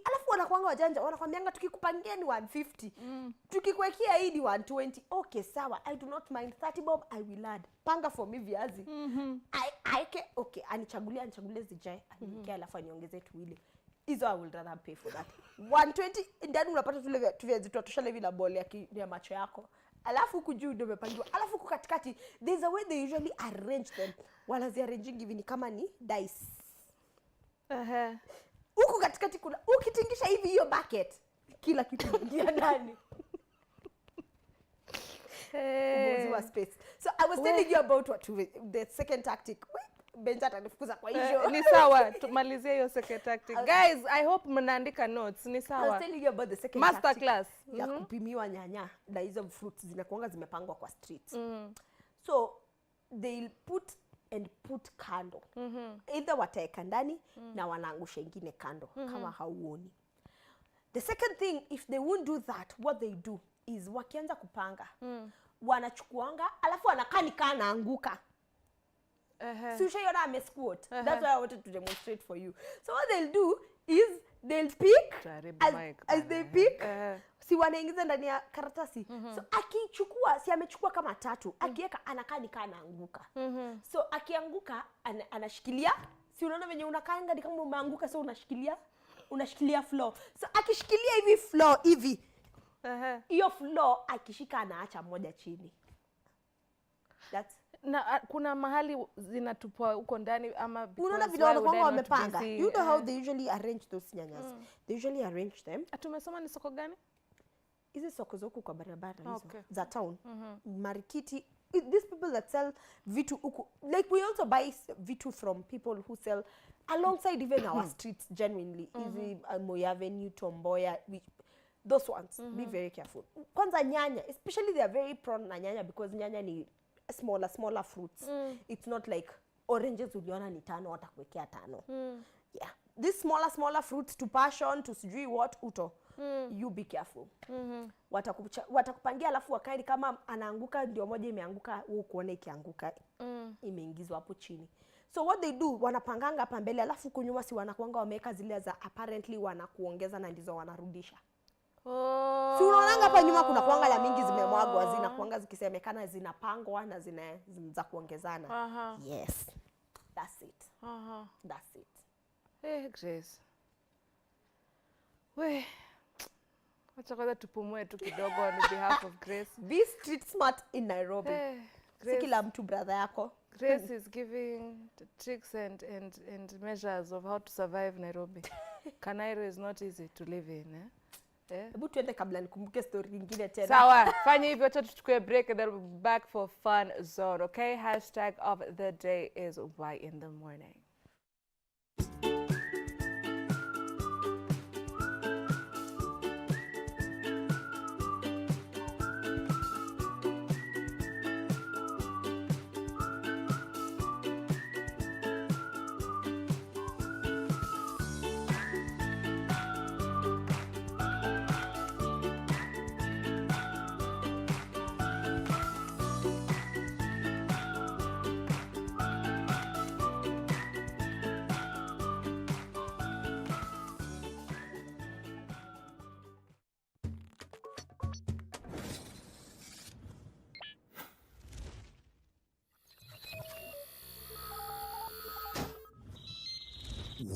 alafu wanakuanga wajanja, wanakwambianga tukikupangia ni 150. Tukikuwekea hii ni 120. Okay, sawa. I do not mind 30 bob, I will add. Panga for me viazi. Okay, anichagulie zijae, aniwekea alafu niongezee tu ile. Hizo I will rather pay for that. 120 ndani unapata tule viazi tutatoshana hivi na bole ya macho yako. alafu huku juu ndio umepangiwa, alafu huku katikati there's a way they usually arrange them. Wanaziarranging hivi ni kama ni dice. Huku katikati kuna ukitingisha hivi hiyo bucket, kila kitu inaingia ndani. Hey. Space. So I was telling you about the second tactic. Benja atanifukuza kwa hiyo. Ni sawa, tumalizie hiyo second tactic. Guys, I hope mnaandika notes. Ni sawa. I was telling you about the second master tactic. Class. Ya kupimiwa nyanya na hizo fruits zinakuanga zimepangwa kwa streets. So they'll put kando. Either wataeka ndani na wanaangusha ingine kando kama hauoni. The second thing, if they won't do that, what they do is wakianza kupanga, wanachukuanga, alafu anakaa naanguka. So ushaiona amesquat. That's why I wanted to demonstrate for you. So what they'll do is they'll pick, as they pick, si wanaingiza ndani ya karatasi. So akichukua, si amechukua kama 3, akiweka anakaa naanguka. So akianguka, anashikilia, si unaona venye unakaanga ni kama umeanguka, so unashikilia floor. So akishikilia hivi floor hivi, hiyo floor akishika anaacha moja chini. That's na kuna mahali zinatupwa huko ndani ama unaona vile wanakuwa wamepanga. You know how they usually arrange those nyanyas. They usually arrange them. Tumesoma ni soko gani? Hizi soko zoko kwa barabara hizo za town. Marikiti, these people that sell vitu huko, like we also buy vitu from people who sell alongside even our streets genuinely. Easy Moi Avenue, Tomboya, those ones. Be very careful. Kwanza nyanya, especially they are very prone na nyanya because nyanya ni smaller fruits. It's not like oranges uliona ni 5 watakuwekea 5. Yeah, these smaller fruits, to passion, to sijui what uto, you be careful. Watakupangia alafu wakati kama anaanguka ndio moja imeanguka, wewe kuone ikianguka imeingizwa hapo chini. So what they do, wanapanganga hapa mbele alafu kunyuma si wanakuanga wameweka zile za apparently wanakuongeza na ndizo wanarudisha. Si unaonanga hapa nyuma kuna kuanga ya mingi zimemwagwa, zinakuanga zikisemekana zinapangwa na za kuongezana. Yes. That's it. That's it. Hey, Grace. We, wacha kwanza tupumue tu kidogo on behalf of Grace. Be street smart in Nairobi. Hey, si kila mtu brother yako. Grace is giving tricks and measures of how to survive Nairobi. Kanairo is not easy to live in, eh? Hebu tuende kabla nikumbuke story nyingine tena. Sawa, fanya hivyo, acha tuchukue break and then we'll be back for fun zone, okay? Hashtag of the day is why in the morning.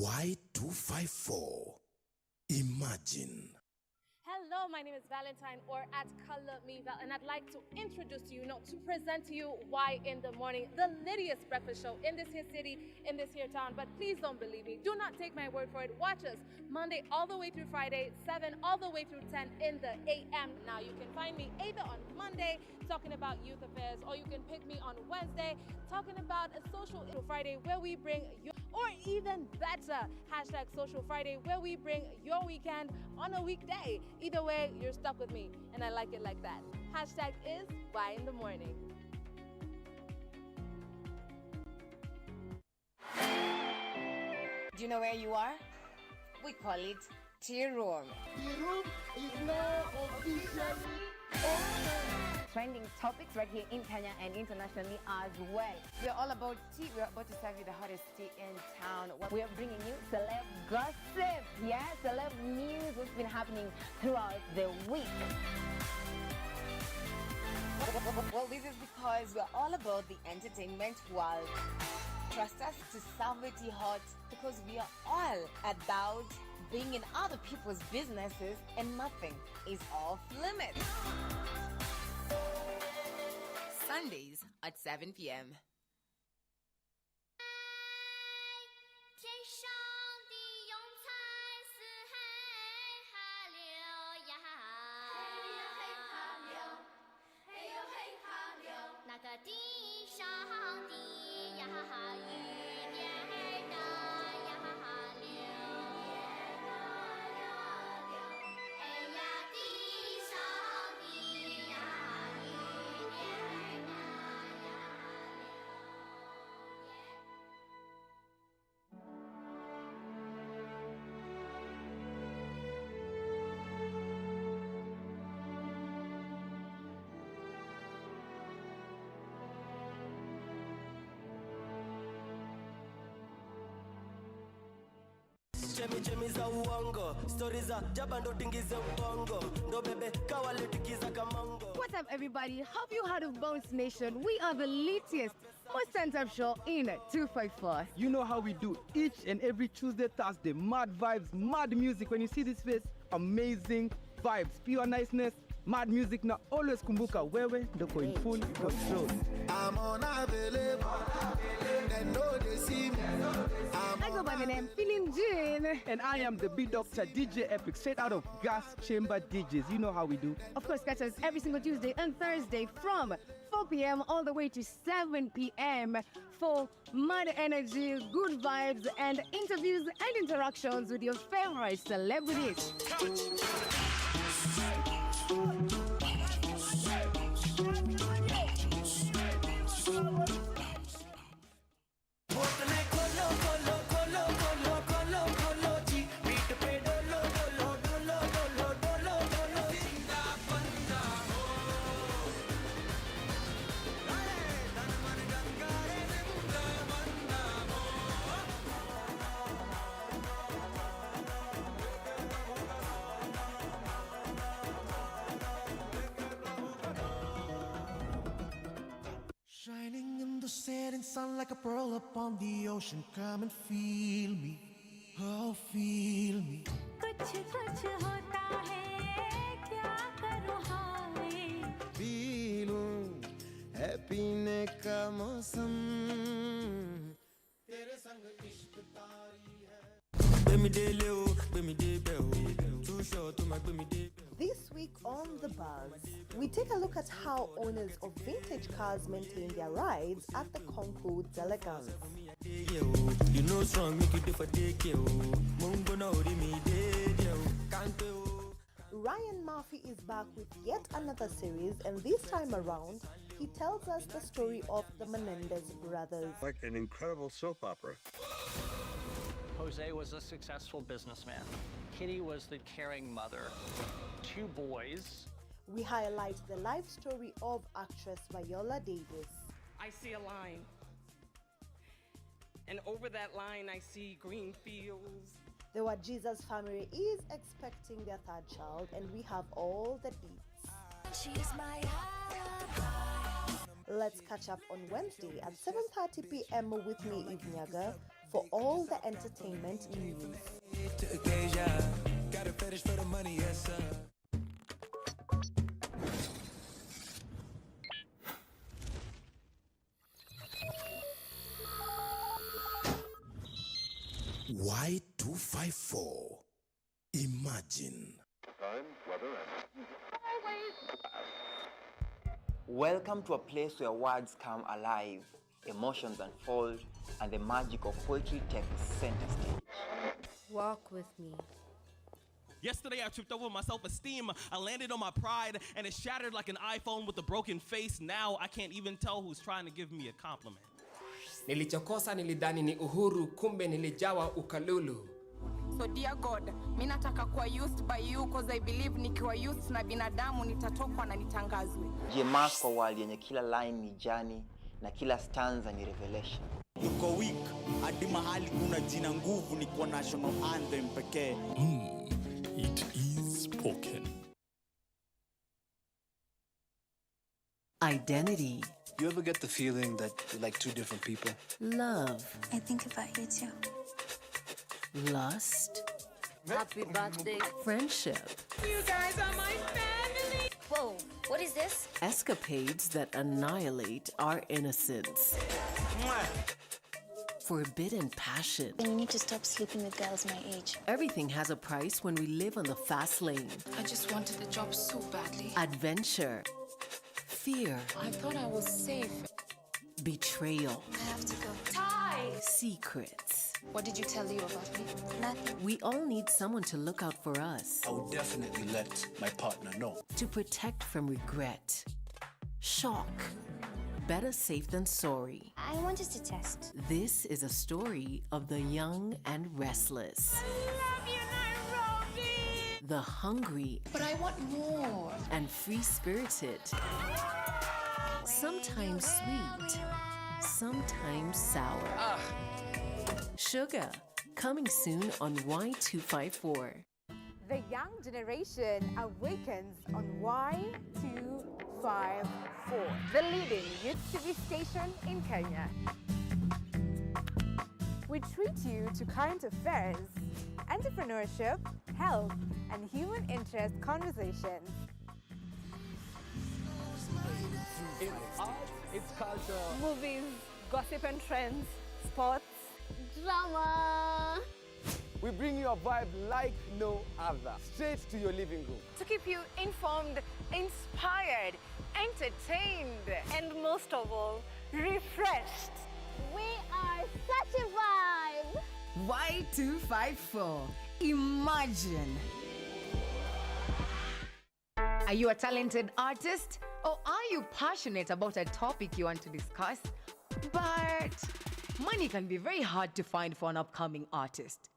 Y254. Imagine. Hello, my name is Valentine, or at Color Me Val, and I'd like to introduce you, to present to you Why in the Morning, the littiest breakfast show in this here city, in this here town. But please don't believe me. Do not take my word for it. Watch us Monday all the way through Friday, 7 all the way through 10 in the AM. Now you can find me either on Monday talking about youth affairs, or you can pick me on Wednesday talking about a social Friday where we bring your, or even better, hashtag Social Friday, where we bring your weekend on a weekday. Either way, you're stuck with me, and I like it like that. Hashtag is Why in the Morning. Do you know where you are? We call it Tea Room. Tea Room is now officially open. Trending topics right here in Kenya and internationally as well. We're all about tea. We're about to serve you the hottest tea in town. We are bringing you celeb gossip. Yeah, celeb news, what's been happening throughout the week. Well, this is because we're all about the entertainment world. Trust us to serve it hot because we are all about being in other people's businesses and nothing is off limits. Sundays at 7 p.m. 天上的云彩似海河流呀，嘿呀嘿河流，嘿呦嘿河流。那个地上的呀雨点儿呐呀流，哎呀地上的呀雨点儿呐呀Chemi za uongo, stories za jaba ndo tingize ubongo, ndo bebe kawaletikiza kamongo. What's up, everybody? Have you heard of Bounce Nation? We are the latest, most stand-up show in 254. You know how we do each and every Tuesday, Thursday. Mad vibes, mad music. When you see this face, amazing vibes, pure niceness, mad music. Now always kumbuka wewe ndoko in full control. I'm unavailable. They know they see me. I go by the name Feeling Jean. And I am the beat doctor, DJ Epic, straight out of Gas Chamber DJs. You know how we do. Of course, catch us every single Tuesday and Thursday from 4 p.m. all the way to 7 p.m. for mad energy, good vibes, and interviews and interactions with your favorite celebrities. Shining in the setting sun like a pearl upon the ocean. Come and feel me, oh feel me. कुछ कुछ होता है क्या करूँ हाय Feelूं है पीने का मौसम तेरे संग इश्क तारी है. This week on The Buzz, we take a look at how owners of vintage cars maintain their rides at the Concours d'Elegance. You know strong, make you differ take you. Mungo no me dead yo. Ryan Murphy is back with yet another series, and this time around, he tells us the story of the Menendez brothers. Like an incredible soap opera. Jose was a successful businessman. Kitty was the caring mother. 2 boys. We highlight the life story of actress Viola Davis. I see a line. And over that line, I see green fields. The What Jesus family is expecting their 3rd child, and we have all the deets. She's my Let's catch up on Wednesday at 7:30 p.m. with me, Eve Nyaga, for all the entertainment news. Got a fetish for the money, yes sir. Y254. Imagine. Time, weather, and Welcome to a place where words come alive, emotions unfold, and the magic of poetry takes center stage. Walk with me. Yesterday I tripped over my self-esteem. I landed on my pride and it shattered like an iPhone with a broken face. Now I can't even tell who's trying to give me a compliment. Nilichokosa nilidhani ni uhuru, kumbe nilijawa ukalulu. So dear God, mimi nataka kuwa used by you because I believe nikiwa used na binadamu nitatokwa na nitangazwe. Jemas kwa world yenye kila line ni jani na kila stanza ni revelation. Uko weak, hadi mahali kuna jina nguvu ni kwa national anthem pekee. It is spoken. Identity. You ever get the feeling that you're like 2 different people? Love. I think about you too. Lust. Happy birthday. Friendship. You guys are my family. Whoa, what is this? Escapades that annihilate our innocence. Forbidden passion. You need to stop sleeping with girls my age. Everything has a price when we live on the fast lane. I just wanted the job so badly. Adventure. Fear. I thought I was safe. Betrayal. I have to go. Ty! Secrets. What did you tell you about me? Nothing. We all need someone to look out for us. I would definitely let my partner know. To protect from regret. Shock. Better safe than sorry. I want us to test. This is a story of the young and restless. I love you, Nairobi! The hungry. But I want more. And free-spirited. Sometimes sweet. Sometimes sour. Sugar. Coming soon on Y254. The young generation awakens on Y254, the leading youth TV station in Kenya. We treat you to current affairs, entrepreneurship, health, and human interest conversations. It's art, it's culture. Movies, gossip and trends, sports, Drama! We bring you a vibe like no other, straight to your living room. to keep you informed, inspired, entertained, and most of all, refreshed. We are such a vibe! Y254. Imagine. Are you a talented artist? Or are you passionate about a topic you want to discuss? But money can be very hard to find for an upcoming artist.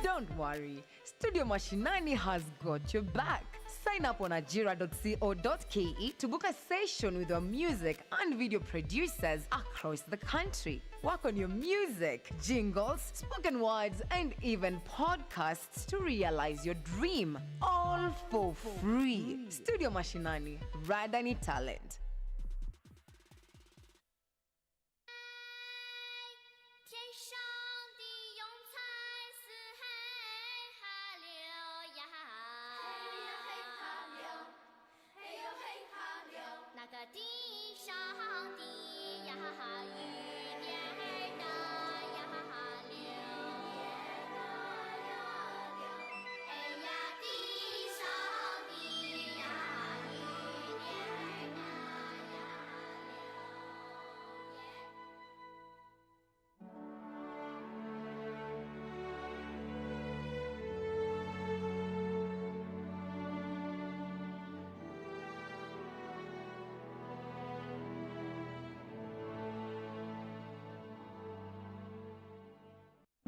Don't worry, Studio Mashinani has got your back. Sign up on ajira.co.ke to book a session with your music and video producers across the country. Work on your music, jingles, spoken words, and even podcasts to realize your dream. All for free. Studio Mashinani, Radani Talent.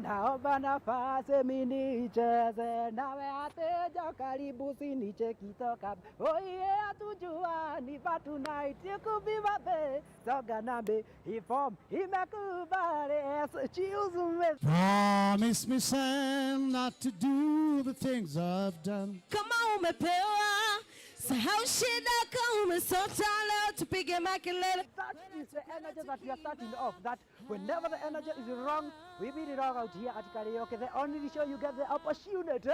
Naomba nafasi mimi nicheze nawe, ateja karibu sinicheki toka. Oh yeah, hatujuani but tonight you could be my babe. Soga nambe, inform, imekubali, excuse me. Promise me, Sam, not to do the things I've done. Kama umepewa sahau shida, kama umesota leo tupige makelele. That is the energy that we are starting off. That whenever the energy is wrong, we beat it wrong out here at karaoke. The only show you get the opportunity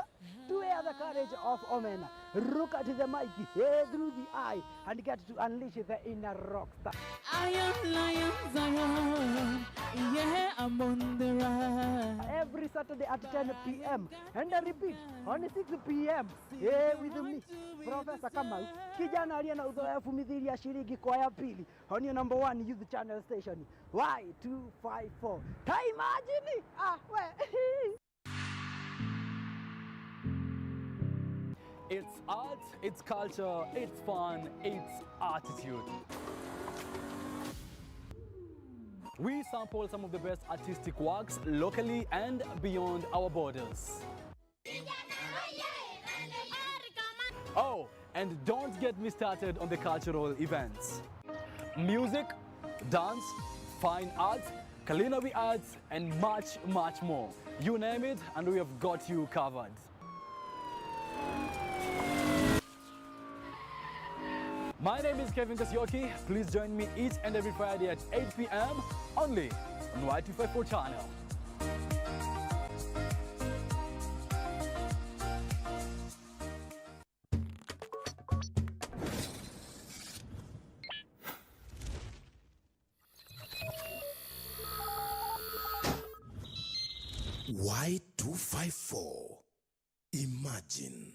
to wear the courage of Omena. Look at the mic, hear through the eye, and get to unleash the inner rock star. I am Lion Zion, yeah, I'm on the rise. Every Saturday at 10 p.m. And I repeat, on 6 p.m. Hey, with me, Professor Kamau, kijana aliye na uzoefu mithili ya shilingi kwa ya pili, on your number one youth channel station, Y254. Imagine! It's art, it's culture, it's fun, it's attitude. We sample some of the best artistic works locally and beyond our borders. Oh, and don't get me started on the cultural events. Music, dance, fine art, culinary arts, and much, much more. You name it, and we have got you covered. My name is Kevin Kasioki. Please join me each and every Friday at 8 p.m. only on Y254 channel. Y254. Imagine.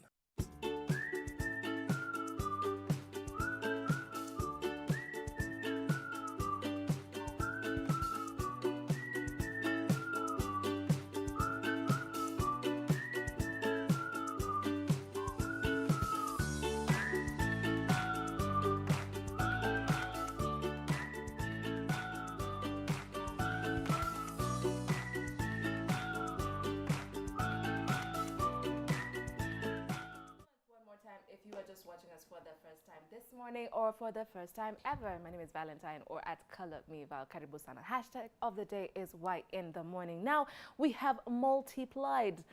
If you are just watching us for the first time this morning or for the first time ever, my name is Valentine, or at Color Me Val. Karibu sana. Hashtag of the day is Why in the Morning. Now we have multiplied.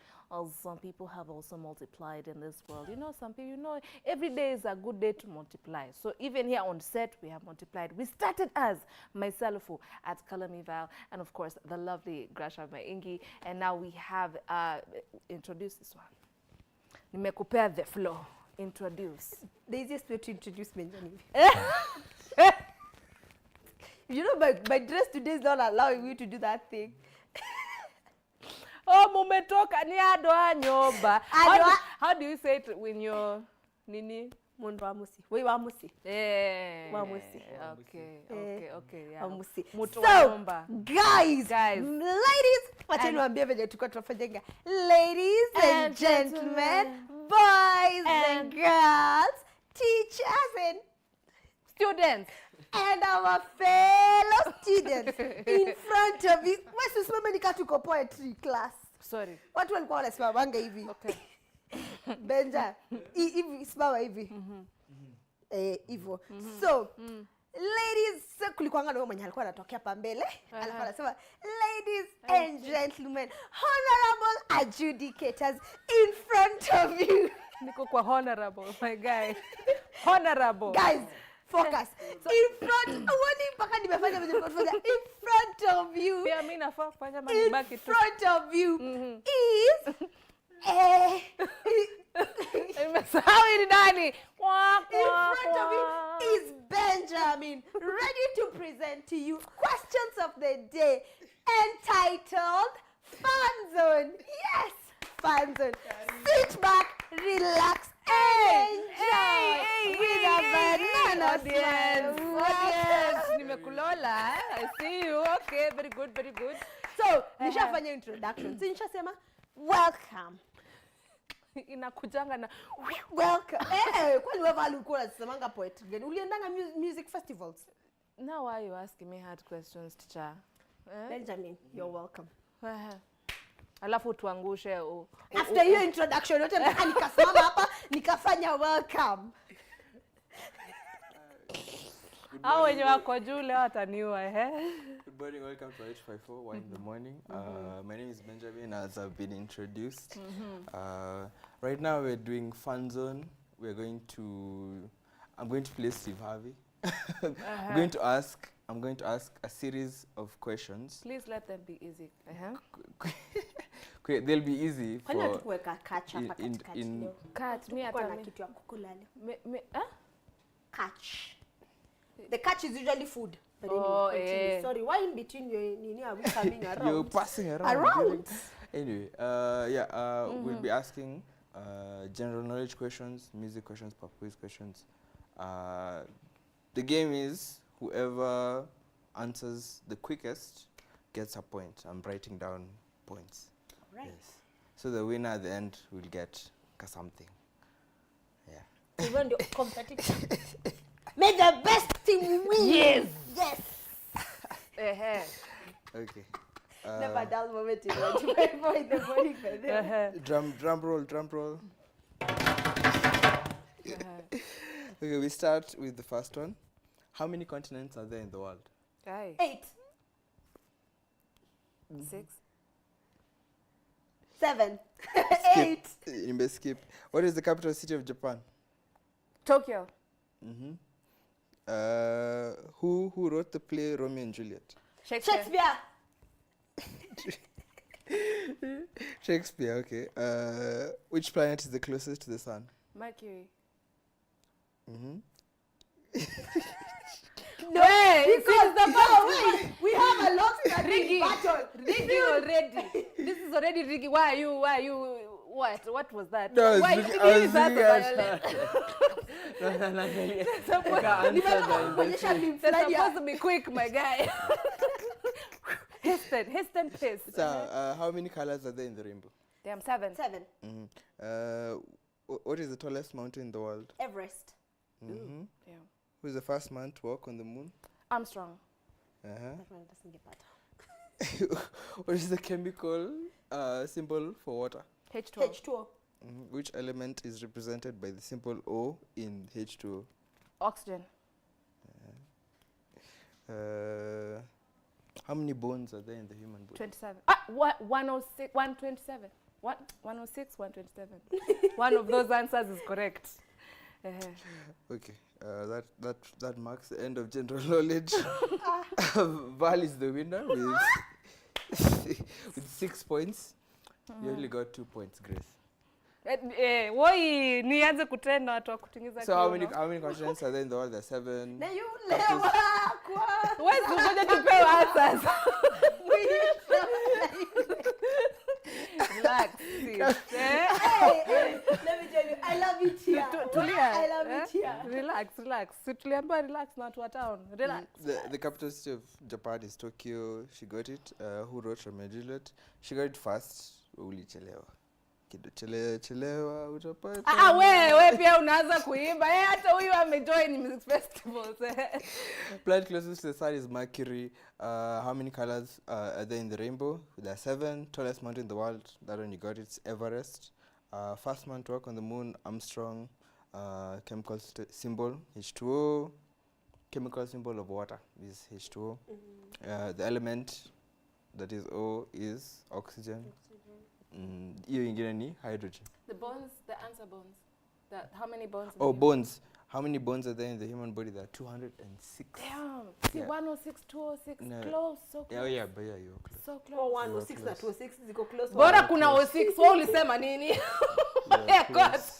Some people have also multiplied in this world. You know, some people, you know, every day is a good day to multiply. So even here on set, we have multiplied. We started as myself at Color Me Val, and of course the lovely Grasha Maingi, and now we have introduced this one. Nimekupea the floor. Introduce. The easiest way to introduce Benjamin. You know, my dress today is not allowing me to do that thing. Oh, mumetoka ni adoa nyoba. How do you say it when you're nini? Mundu wa musi. Wewe wa musi. Wa musi. Okay, yeah. Wa musi. Mutu So, wa guys, ladies, wacha niwaambie venye tulikuwa tunafanyanga. Ladies and gentlemen, boys and girls, teachers and students, and our fellow students in front of you. Wewe usimame nika tuko poetry class. Sorry. Watu walikuwa wanasimamanga hivi. Okay. Benja, hivi simama hivi. Hivyo. So, ladies, kulikuanga na mwenye alikuwa anatokea hapa mbele. Alikuwa anasema, ladies and gentlemen, honorable adjudicators in front of you. Niko kwa honorable, my guy. Honorable. Guys, focus. So, in front, wani mpaka nimefanya vile nilifanya. In front of you. Pia mimi nafaa kufanya manibaki tu. In front of you is Nimesahau ni nani? In front of you is Benjamin, ready to present to you questions of the day entitled Fun Zone. Yes, Fun Zone. Sit back, relax, and enjoy with a banana audience. smile. Audience, nimekulola. I see you. Okay, very good, very good. So, nishafanya introduction. So, nishasema, welcome. Inakujanga na welcome. Kwani wewe ulikuwa unasemanga poetry gani? Uliendanga music festivals? Now why are you asking me hard questions, teacher? Benjamin, you're welcome. Alafu tuangushe. After your introduction, yote mpaka nikasimama hapa nikafanya welcome. Hao wenye wako juu leo wataniua Good morning, welcome to H54 Why in the Morning. My name is Benjamin, as I've been introduced. Right now we're doing Fun Zone. I'm going to play Steve Harvey. I'm going to ask a series of questions. Please let them be easy. They'll be easy for Kwani tukuweka catch hapa katikati leo? Catch me hata na kitu ya kukula leo. Catch. The catch is usually food. But anyway, sorry, why in between you are we coming around? You're passing around. Anyway, we'll be asking general knowledge questions, music questions, pop quiz questions. The game is whoever answers the quickest gets a point. I'm writing down points. Right. Yes. So the winner at the end will get something. Yeah. Even the competition. May the best team win. Yes. Yes. Okay. Never dull moment in the morning. Drum roll. Okay, we start with the first one. How many continents are there in the world? 8. 6. 7. 8. You may skip. What is the capital city of Japan? Tokyo. Who wrote the play Romeo and Juliet? Shakespeare. Shakespeare, okay. Which planet is the closest to the sun? Mercury. No, Hey, because since the no, we have a lot of rigging battle. rigging already. This is already rigging. Why are you what was that? No, I was Why looking- you I was use that looking at Violet? Kuonyesha mimi They're fulani ya- supposed to be quick, my guy. Hasten pace. So, how many colors are there in the rainbow? Damn, 7. What is the tallest mountain in the world? Everest. Mhm. Yeah. Who's the first man to walk on the moon? Armstrong. Uh-huh. That one doesn't get better. What is the chemical symbol for water? H2O. H2O. Which element is represented by the symbol O in H2O? Oxygen. How many bones are there in the human body? 27. 106, 127. What? 106, 127. One of those answers is correct. Okay, that marks the end of general knowledge. Val is the winner with 6 points. You only got 2 points, Grace. Woi, nianze kutrain na watu wa kutingiza So how kiuno. many continents are there in the world? There are 7. Na yule wako. Wewe ngoja tupewe answers. Relax. Hey, let me tell you, I love it here. Tulia. I love it here. Relax. Si tuliambiwa relax na watu wa town. Relax. The capital city of Japan is Tokyo. She got it. Who wrote Romeo and Juliet? She got it first. Ulichelewa. Chelewa utapata. Wewe pia unaanza kuimba. Hata huyu amejoin music festivals. Planet closest to the sun is Mercury. How many colors are there in the rainbow? There are 7. Tallest mountain in the world. That one you got it. It's Everest. First man to walk on the moon, Armstrong. Chemical symbol H2O. Chemical symbol of water is H2O. The element that is O is oxygen. Hiyo ingine ni hydrogen. The bones, the answer bones. How many bones? Oh, bones. How many bones are there in the human body? There are 206. Damn. See, Yeah. 106, 206. No. Close, so close. Yeah, but yeah, you're close. So close. Oh, 106 na 206 ziko close. Bora kuna 06. Wewe ulisema nini? You're close.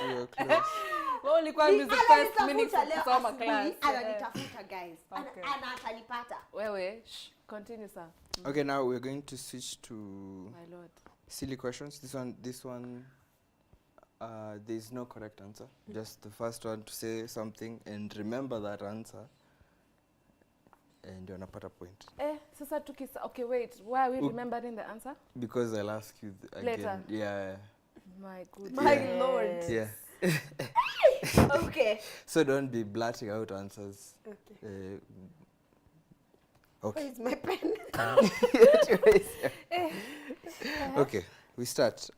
You're close. Wewe ulikuwa music test mimi kusoma class. Ananitafuta guys. Okay. Ana atanipata. Wewe, continue sir. Okay, now we're going to switch to My lord. silly questions. This one, there's no correct answer. Just the first one to say something and remember that answer, and you're gonna put a point. Sasa tukisa. Okay, wait. Why are we remembering the answer? Because I'll ask you again. Later. Yeah. My goodness. My lord. Yeah. Okay. So don't be blurting out answers. Okay. Okay. Where's my pen? Okay, we start.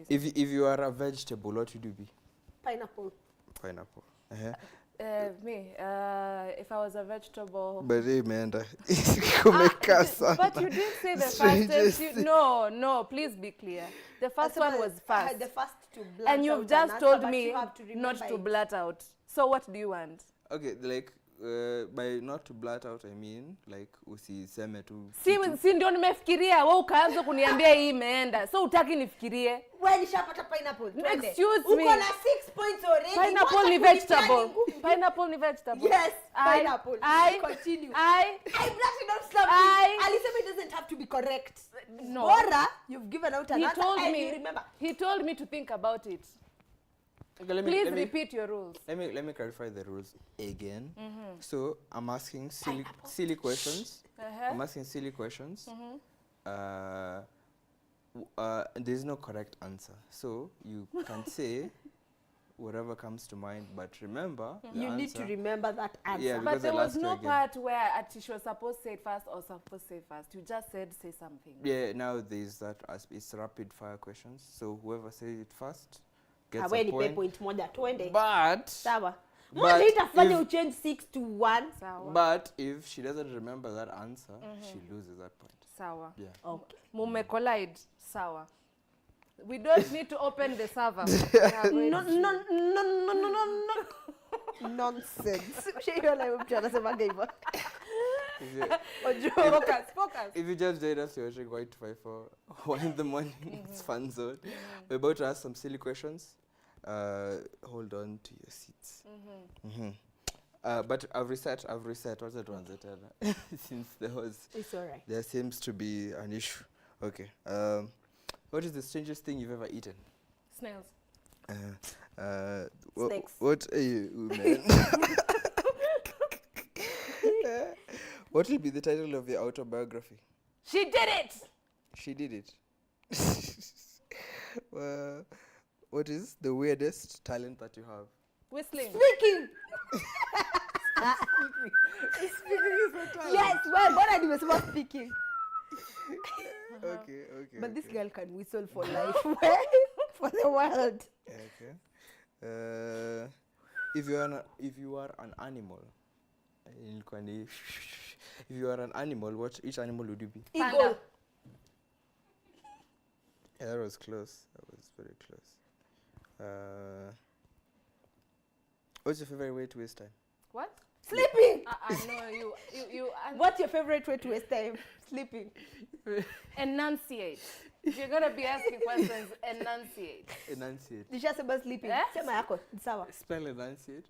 If you are a vegetable, what would you be? Pineapple. Pineapple. Me, if I was a vegetable. But imeenda kumekasa. But you did say the fastest. No, please be clear. The first one was fast. The first to blurt And you've out just an told answer, but me you have to not remember to it. blurt out. So what do you want? Okay, like by not to blurt out, I mean like usiseme tu. Si ndio nimefikiria, wewe ukaanza kuniambia hii imeenda. So utaki nifikirie. Wewe nishapata pineapple. Twende. Excuse me. Uko na 6 points already. Pineapple Wacha ni kunipea vegetable. nguvu. Pineapple ni vegetable. Yes, pineapple. Continue. I bloody don't stop me. Alisema it doesn't have to be correct. No. Bora, you've given out an He answer told and me. you remember. He told me to think about it. Okay, Please repeat your rules. Let me clarify the rules again. So I'm asking silly questions. I'm asking silly questions. There's no correct answer, so you can say whatever comes to mind. But remember, the You need answer. to remember that answer. Yeah, But because there I'll was ask you no again. part where she was supposed to say it first or supposed to say first. You just said say something. Yeah, now there's that it's rapid fire questions. So whoever says it first gets Awe a nipe point. point moja twende. But Sawa. but Moja itafanya if- uchange 6 to 1. Sawa. But if she doesn't remember that answer, she loses that point. Sawa. Yeah. Okay. Mume collide. Sawa. We don't need to open the server. No. Nonsense. Ushaona huyo mtu anasemanga hivyo. If you- Focus. If you just joined us, you're watching White 54 1 in the morning. It's fun zone. We're about to ask some silly questions. hold on to your seats. But I've reset. What's that one? Since It's alright. there seems to be an issue. Okay. What is the strangest thing you've ever eaten? Snails. Snakes. What are you, man? What will be the title of your autobiography? She did it! She did it. What is the weirdest talent that you have? Whistling. Speaking. Speaking is a talent. Yes, well, what I do is about speaking. Okay. But this girl can whistle for life. For the world. Okay. If you are an animal, which animal would you be? Eagle. Yeah, that was close. That was very close. What's your favorite way to waste time? What? Sleeping. No, you. What's your favorite way to waste time? Sleeping. Enunciate. If you're gonna be asking questions, enunciate. Enunciate. Nishasema sleeping. Sema yako. Sawa. Spell enunciate.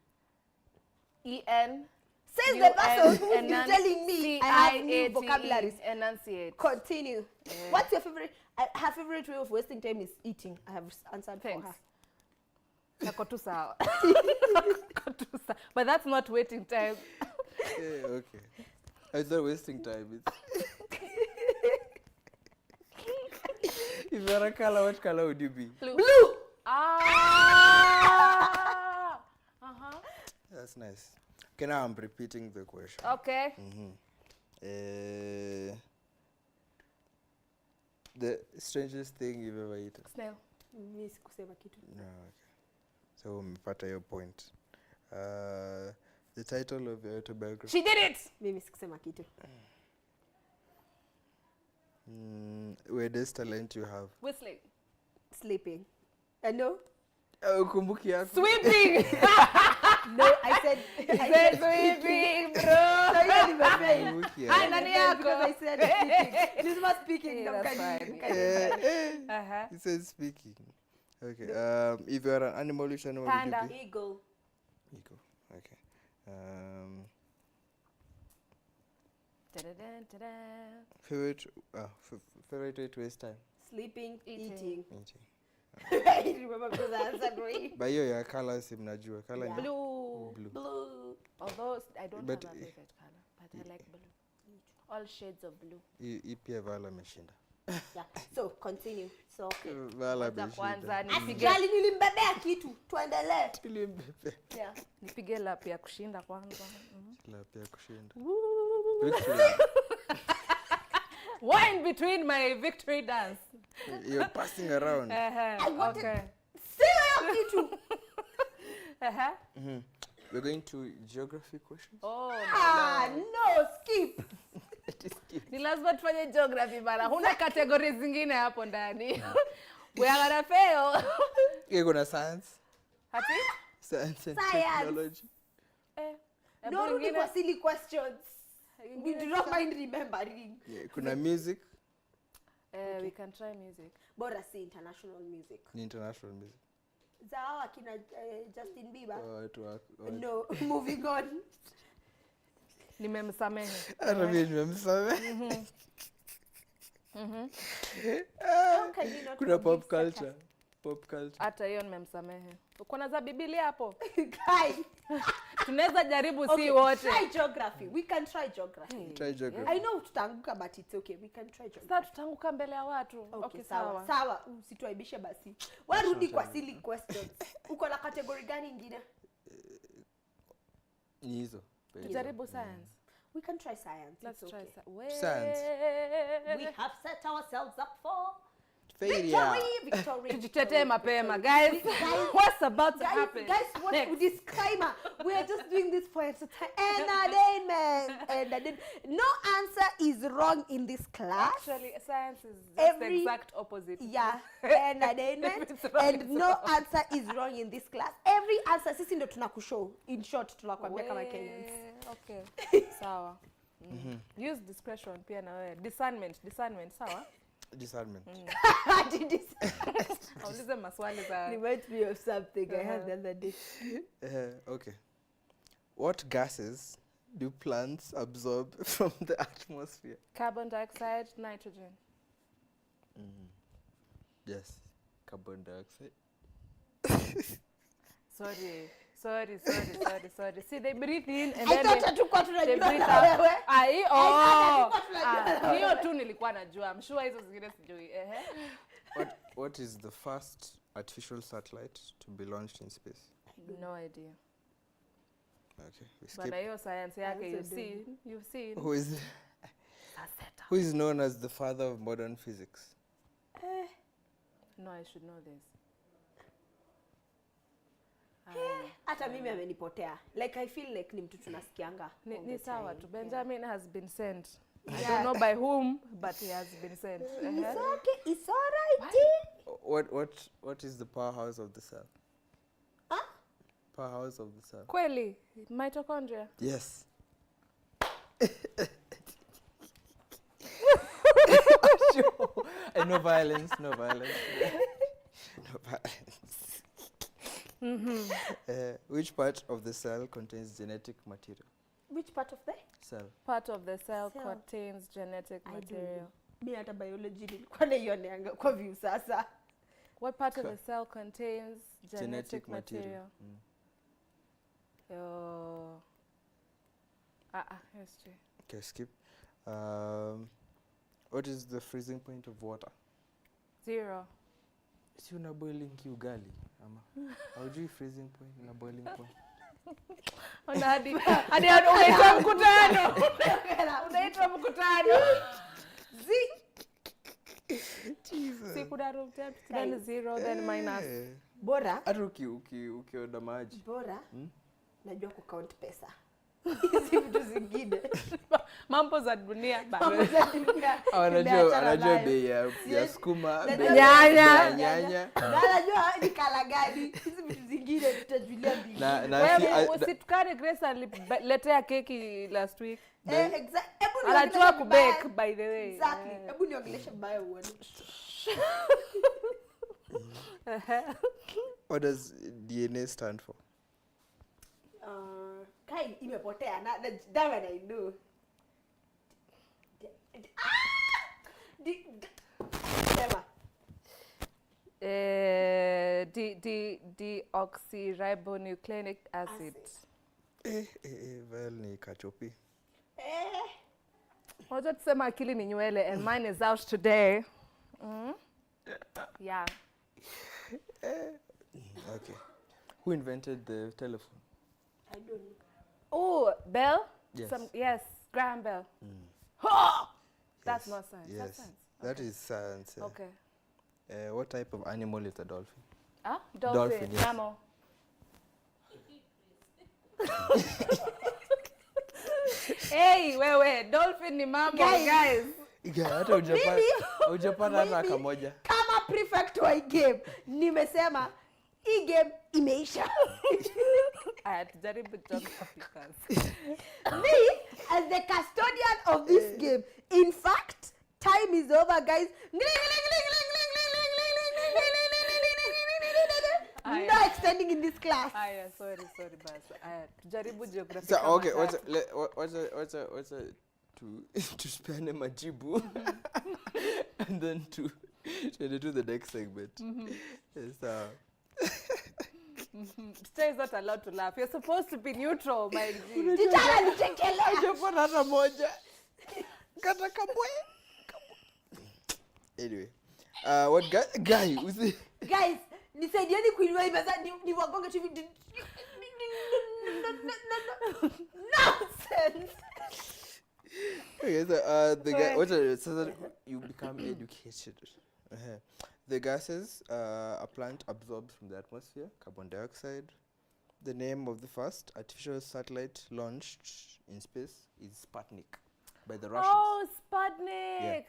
E-N. Says the person who's been telling me I have new vocabularies. Enunciate. Continue. What's your favorite? Her favorite way of wasting time is eating. I have answered for her. Nako tu sawa. But that's not waiting time. Yeah, okay. It's not wasting time. It's if you're a color, what color would you be? Blue. That's nice. Okay, now I'm repeating the question. Okay. The strangest thing you've ever eaten? Snail. Mimi sikusema kitu. No, okay. So umepata your point. The title of your autobiography? She did it! Mimi sikusema kitu. Weirdest talent you have? Whistling. Sleeping. No? Kumbuki yako. Sweeping! No, I said sweeping, bro. So you didn't even say it. Hi, nani yako? Because I said speaking. It is not speaking. Yeah, that's fine. He says speaking. Okay. If you are an animal, which animal would you be? Eagle. Eagle. Okay. Favorite way to waste time? Sleeping, eating. I remember because I answered right. By your colors, mnajua color. Yeah. Blue. Although I don't have a favorite color, but I like blue. All shades of blue. Pia Vala ameshinda. Yeah. So continue. So okay. Vala ameshinda. Asijali nilimbebea kitu. Tuendelee. Tulimbebe. Yeah. Nipige lap ya kushinda kwanza. Lap ya kushinda. Wine between my victory dance. You're passing around. Okay. We're going to geography questions. Oh, no, skip. Ni lazima tufanye geography bana. Huna categories zingine hapo ndani. We are gonna fail. You're gonna science. Hati? Science and technology. No, rudi kwa silly questions. We do not mind remembering. Yeah, kuna music. We can try music. Bora si international music. International music. Zawa kina Justin Bieber. No, moving on. Nimemsamehe. Nimemsamehe. Kuna pop culture. Hata hiyo nimemsamehe. Uko na za Biblia hapo? Kai. Tunaweza jaribu si wote. Try geography. We can try geography. Try geography. I know tutaanguka but it's okay. We can try geography. Sasa tutaanguka mbele ya watu. Okay, sawa. Sawa, usituaibishe basi. Warudi kwa silly questions. Uko na category gani nyingine? Ni hizo. Jaribu science. We can try science. Let's try science. We have set ourselves up for failure. Victory. Tujitetee mapema, guys. What's about to happen? Guys, what disclaimer? We are just doing this for entertainment. No answer is wrong in this class. Actually, science is just the exact opposite. Yeah, entertainment. And no answer is wrong in this class. Every answer sisi ndo tunakushow. In short, tunakwambia kama Kenyans. Okay. Sawa. Use discretion pia na wewe. Discernment, sawa? Discernment. Aulize maswali za. Reminds me of something I had the other day. Okay. What gases do plants absorb from the atmosphere? Carbon dioxide, nitrogen. Yes, carbon dioxide. Sorry. See, they breathe in and I then thought hatukuwa they tunajua breathe na out. wewe. Ai, hatukuwa tunajua. hiyo tu nilikuwa najua. I'm sure hizo zingine sijui. What is the first artificial satellite to be launched in space? No idea. Okay, we But skip. hiyo science yake, you've seen. Who is known as the father of modern physics? No, I should know this. Hata mimi amenipotea. Like I feel like ni mtu tunasikianga. Ni sawa tu. Benjamin has been sent. I don't know by whom, but he has been sent. It's okay. It's all right. What is the powerhouse of the cell? Powerhouse of the cell. Kweli, mitochondria. Yes. No violence. No violence. Which part of the cell contains genetic material? Which part of the Cell. Part of the cell contains genetic material. Mimi hata biology nilikuwa naioneanga kwa view sasa. What part of the cell contains genetic material? History. Okay, skip. What is the freezing point of water? 0. Si una boiling ugali ama haujui freezing point na boiling point? Hadi unaitwa mkutano. Unaitwa mkutano. Si kuna room temperature then 0 then minus. Bora hata ukioda maji. Bora najua ku count pesa. Hizi vitu zingine. Mambo za dunia. Anajua bei ya sukuma, nyanya. Anajua ni kala gani. Hizi vitu zingine tutajulia mbili. Wewe usitukane Grace aliletea keki last week. Exactly. Anajua ku bake by the way. Exactly. Hebu niongeleshe mbaya uone. What does DNA stand for? Kai imepotea na dawa na inu. Sema. Deoxyribonucleic acid. Well ni kachopi. Wacha tusema akili ni nywele and mine is out today. Yeah. Okay. Who invented the telephone? I don't know. Oh, Bell? Yes. Yes, Graham Bell. That's not science. Yes. That's science. That is science. Okay. What type of animal is a dolphin? Dolphin. Yes. Mammal. Hey, wewe, dolphin ni mammal, guys. Hata hujapata hata kamoja. Kama prefect wa hii game, nimesema hii game imeisha. Tujaribu geography first. Me, as the custodian of this game, in fact, time is over, guys. No extending in this class. Sorry, bas. Tujaribu geography. So, okay, what's to spend majibu and then to do the next segment. Yes, Stay is not allowed to laugh. You're supposed to be neutral, my G. Titala nichekelea. Hujapata hata moja. Kata kabwe. Anyway, what guy usi Guys, nisaidieni kuinua hii meza ni wagonge tu hivi. Nonsense. Okay, so the guy so that you become educated. The gases a plant absorbs from the atmosphere, carbon dioxide. The name of the first artificial satellite launched in space is Sputnik by the Russians. Oh, Sputnik! Yeah.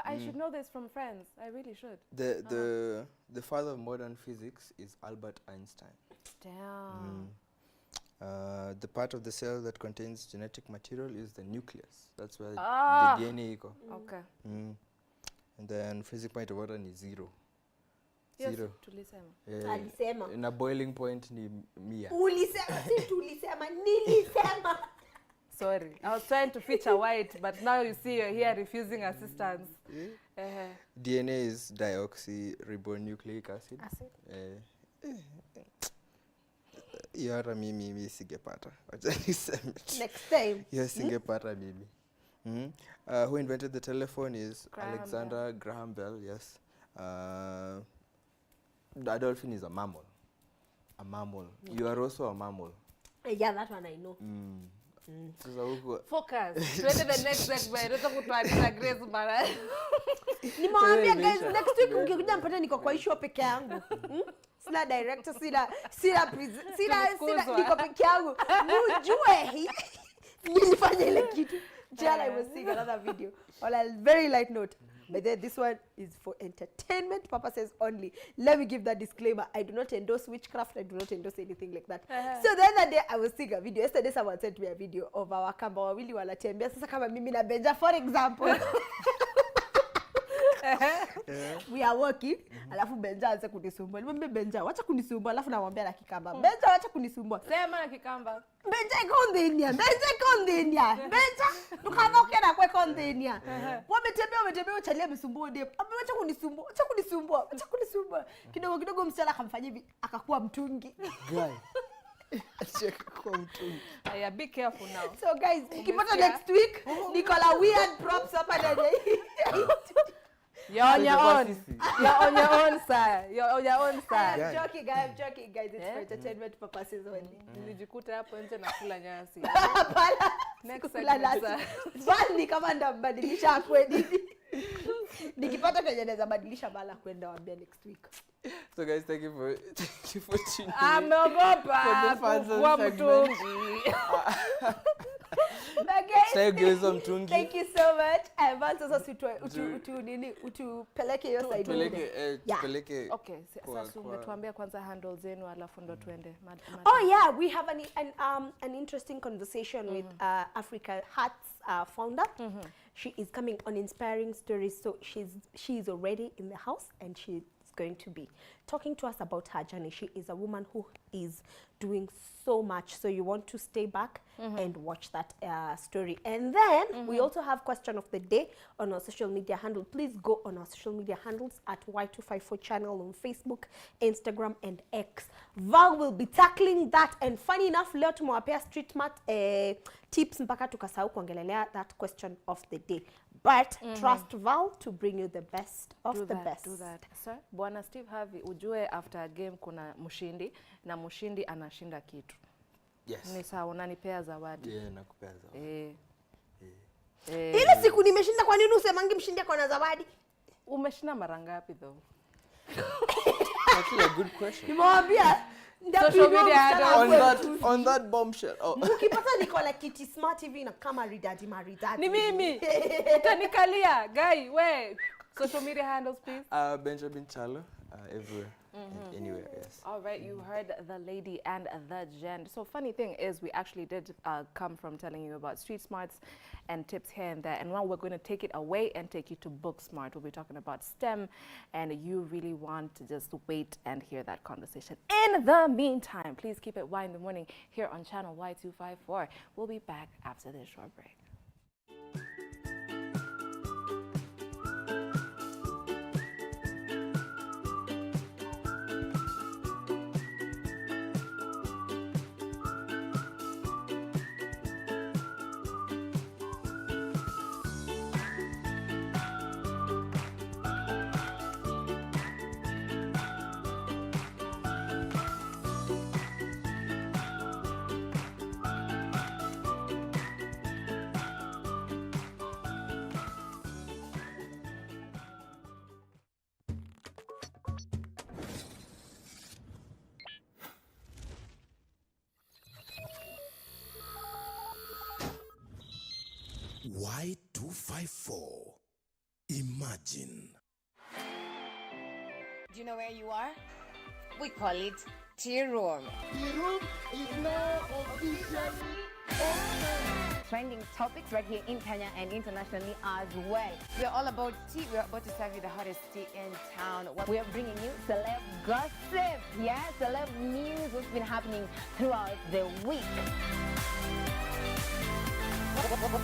I should know this from friends. I really should. The father of modern physics is Albert Einstein. Damn. The part of the cell that contains genetic material is the nucleus. That's where the DNA iko. Okay. And then freezing point of water ni 0. Yes, 0. tulisema. Alisema. Na boiling point ni 100. Ulisema, si tulisema, nilisema. Sorry, I was trying to feature white, but now you see you're here refusing assistance. DNA is deoxyribonucleic acid. Yara mimi singepata. Next time. Yes, singepata mimi. Who invented the telephone is Alexander Graham Bell, yes. The dolphin is a mammal. A mammal. You are also a mammal. Yeah, that one I know. Focus. Twende the next segment. Ndio kutuanisha Grace bana. Nimwambia guys, next week mkikuja mpata niko kwa show peke yangu. Sina director, sina niko peke yangu. Mjue nilifanya ile kitu. Jana I was seeing another video on a very light note. But then this one is for entertainment purposes only. Let me give that disclaimer. I do not endorse witchcraft. I do not endorse anything like that. So the other day I was seeing a video. Yesterday someone sent me a video of our kamba wawili wanatembea. Sasa kama mimi na Benja for example. We are walking. Alafu Benja anza kunisumbua. Nimwambia Benja, wacha kunisumbua. Alafu namwambia na Kikamba, Benja wacha kunisumbua. Sema na Kikamba. Benja iko ndenia. Benja tukavoke na kwa ndenia. Wametembea uchalia msumbua ndio. Amewacha kunisumbua. Kidogo msichana akamfanyia hivi akakuwa mtungi. Guy. Check kwa mtungi. Yeah, be careful now. So guys, ukipata next week, Nicola weird props hapa ndani. You're on your own. You're on your own, sir. You're on your own, sir. I'm joking, guys. It's for entertainment purposes only. Nilijikuta hapo nje na kula nyasi. Hapana. Next segment. Bali kama ndabadilisha kweli. Nikipata penye naweza badilisha bala kwenda waambia next week. So guys, thank you for tuning in. Ameogopa kwa mtungi. Thank you so much. Advance sasa utupeleke hiyo side. Okay, sasa umetuambia kwanza handle zenu alafu ndo tuende. Oh yeah, we have an interesting conversation with Africa Hearts founder. She is coming on Inspiring Stories, so she is already in the house and she's going to be talking to us about her journey. She is a woman who is doing so much, so you want to stay back and watch that story. And then we also have question of the day on our social media handle. Please go on our social media handles at Y254 channel on Facebook, Instagram and X. Val will be tackling that, and funny enough leo tumewapea street mat tips mpaka tukasahau kuongelelea that question of the day. But trust Val to bring you the best of the best. Do that. Sir, Bwana Steve Harvey, ujue after a game kuna mshindi na mshindi anashinda kitu. Yes. Ni sawa, unanipea zawadi. Yeah, nakupea zawadi. Ile siku nimeshinda, kwa nini usemangi mshindi akona zawadi? Umeshinda mara ngapi though? Actually a good question. Nimwambia social media on that bombshell. Ukipata Nicola Kitty Smart TV na kama maridadi. Ni mimi. Utanikalia, guy, we. Social media handles, please. Benjamin Chalo, everywhere. Anywhere, yes. All right, you heard the lady and the gent. So funny thing is we actually did come from telling you about street smarts and tips here and there. And now we're going to take it away and take you to book smart. We'll be talking about STEM, and you really want to just wait and hear that conversation. In the meantime, please keep it Y in the morning here on channel Y254. We'll be back after this short break. Y254. Imagine. Do you know where you are? We call it tea room. The room is now officially Trending topics right here in Kenya and internationally as well. We're all about tea. We're about to serve you the hottest tea in town. We are bringing you celeb gossip. Yeah, celeb news, what's been happening throughout the week.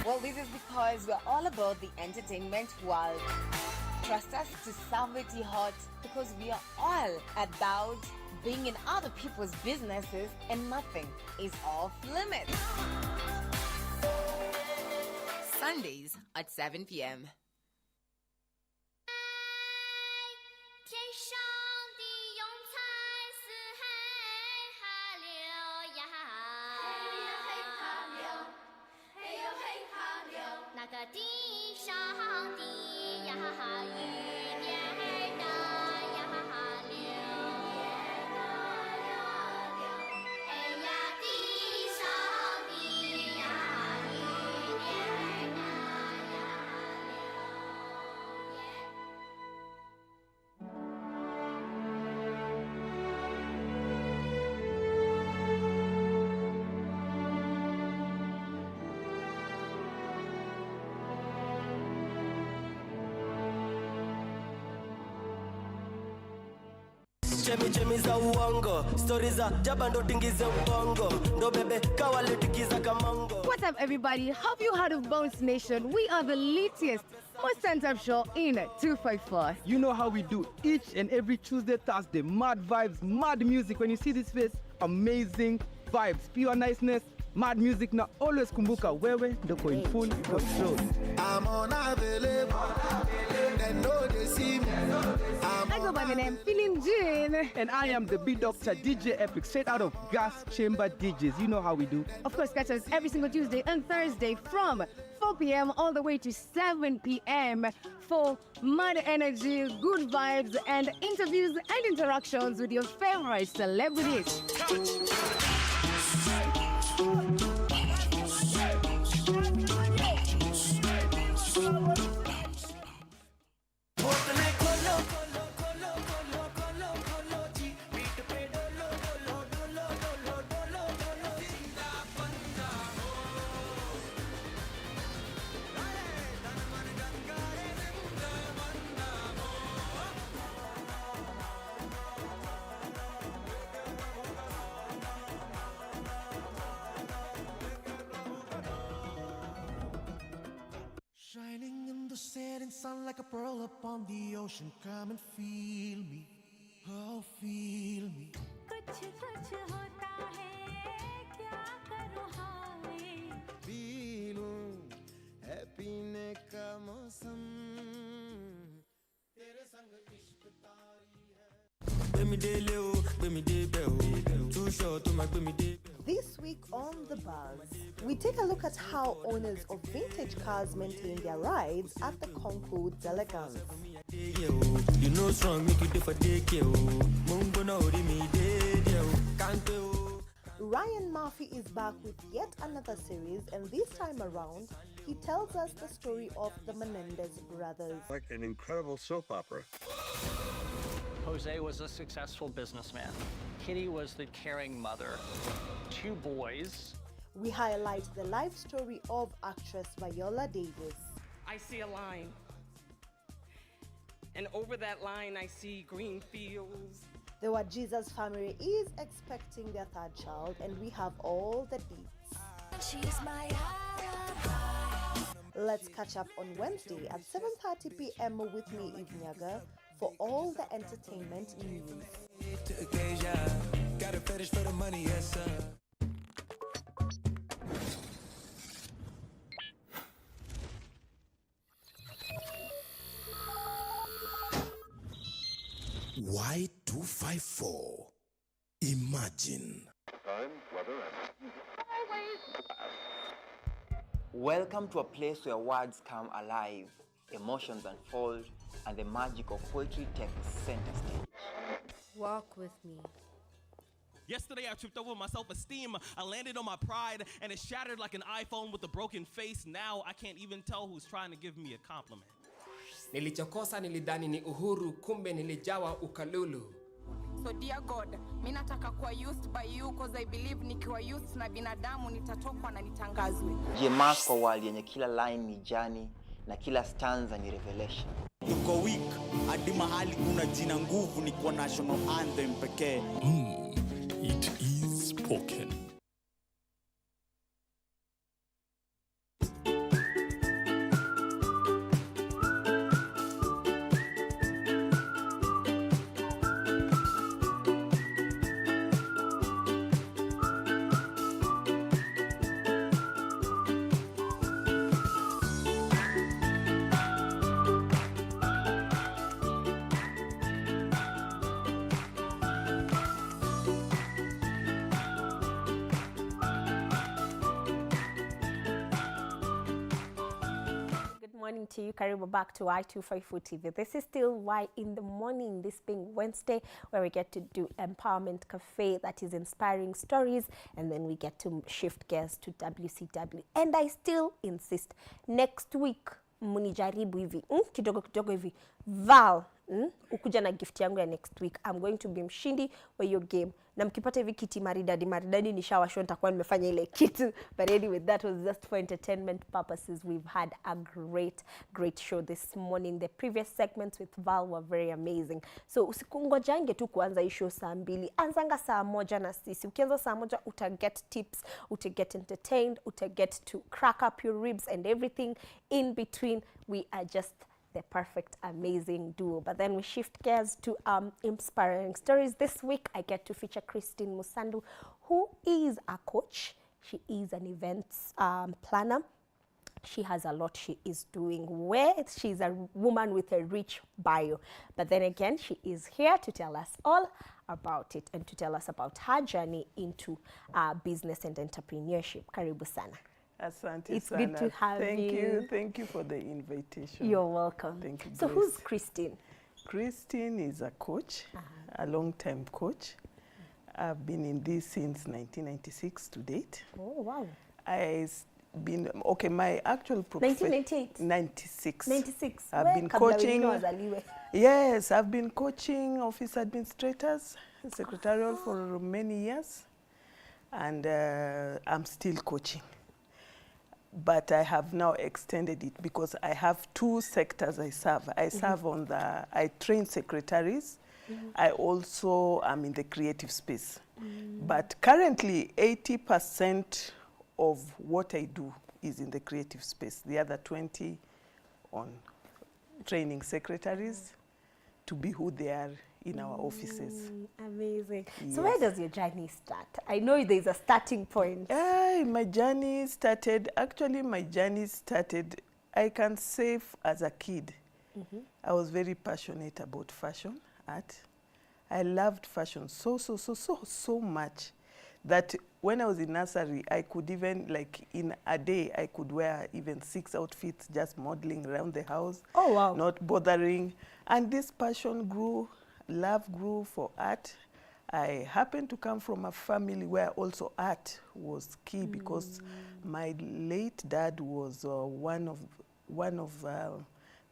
Well, this is because we're all about the entertainment world. Trust us to serve it hot because we are all about being in other people's businesses and nothing is off limits. Sundays at 7 p.m. 天上的云彩似海河流呀，嘿呀嘿河流，嘿呦嘿河流，那个地上的呀雨点儿的呀流，哎呀地上的呀雨点儿的呀Chemi za uongo, stories za jaba ndo tingize ubongo, ndo bebe kawalitikiza kamongo. What's up, everybody? Have you heard of Bounce Nation? We are the latest, most stand-up show in 254. You know how we do each and every Tuesday, Thursday. Mad vibes, mad music. When you see this face, amazing vibes, pure niceness, mad music. Now always kumbuka wewe ndoko in full control. I'm unavailable. They know they see me. I go by the name Feeling Jean. And I am the beat doctor, DJ Epic, straight out of Gas Chamber DJs. You know how we do. Of course, catch us every single Tuesday and Thursday from 4 p.m. all the way to 7 p.m. for mad energy, good vibes, and interviews and interactions with your favorite celebrities. Shining in the setting sun like a pearl upon the ocean. Come and feel me, oh feel me. कुछ कुछ होता है क्या करूँ हाय पी लूं है पीने का मौसम तेरे संग इश्क तारी है बेमी दे ले ओ बेमी दे बे ओ too short to my बेमी दे. This week on The Buzz, we take a look at how owners of vintage cars maintain their rides at the Concours d'Elegance. You know strong make you differ take you. Mungo no ori mi de can't you. Ryan Murphy is back with yet another series, and this time around, he tells us the story of the Menendez brothers. Like an incredible soap opera. Jose was a successful businessman. Kitty was the caring mother. 2 boys. We highlight the life story of actress Viola Davis. I see a line. And over that line, I see green fields. The What Jesus family is expecting their 3rd child, and we have all the deets. She's my Let's catch up on Wednesday at 7:30 p.m. with me, Eve Nyaga, for all the entertainment news. Got a fetish for the money, yes sir. Y254. Imagine. Time, weather, and welcome to a place where words come alive, emotions unfold, and the magic of poetry takes center stage. Walk with me. Yesterday I tripped over my self-esteem. I landed on my pride and it shattered like an iPhone with a broken face. Now I can't even tell who's trying to give me a compliment. Nilichokosa nilidhani ni uhuru, kumbe nilijawa ukalulu. So dear God, mi nataka kuwa used by you cause I believe nikiwa used na binadamu nitatokwa na nitangazwe. Jemas kwa world yenye kila line ni jani na kila stanza ni revelation. Tuko weak hadi mahali kuna jina nguvu ni kwa national anthem pekee. It is spoken. Morning to you. Karibu back to I254 TV. This is still Why in the Morning, this being Wednesday, where we get to do Empowerment Cafe, that is inspiring stories, and then we get to shift gears to WCW. And I still insist, next week, munijaribu hivi, kidogo kidogo hivi, Val, ukuja na gift yangu ya next week. I'm going to be mshindi wa your game. Na mkipata hivi kiti maridadi nishawashwa nitakuwa nimefanya ile kitu. But anyway, that was just for entertainment purposes. We've had a great show this morning. The previous segments with Val were very amazing. So usikungojange tu kuanza hii show saa 2. Anzanga saa 1 na sisi. Ukianza saa 1 utaget tips, utaget entertained, utaget to crack up your ribs and everything in between. We are just the perfect, amazing duo. But then we shift gears to inspiring stories. This week, I get to feature Christine Musandu, who is a coach. She is an events planner. She has a lot she is doing. She's a woman with a rich bio. But then again, she is here to tell us all about it and to tell us about her journey into business and entrepreneurship. Karibu sana. Asante It's sana. good to have you. Thank you for the invitation. You're welcome. Thank you. So Grace. who's Christine? Christine is a coach, a long-time coach. I've been in this since 1996 to date. Oh, wow. My actual profession... 1998? 96. 96. I've been coaching... Yes, I've been coaching office administrators, secretarial for many years. And I'm still coaching. But I have now extended it because I have 2 sectors I serve. I serve on I train secretaries. I also am in the creative space. But currently, 80% of what I do is in the creative space. The other 20 on training secretaries to be who they are in our offices. Amazing. Yes. So where does your journey start? I know there's a starting point. My journey started, I can say as a kid. I was very passionate about fashion, art. I loved fashion so much that when I was in nursery, I could even, like in a day, I could wear even 6 outfits just modeling around the house. Oh, wow. Not bothering. And this passion grew. Love grew for art. I happened to come from a family where also art was key because my late dad was one of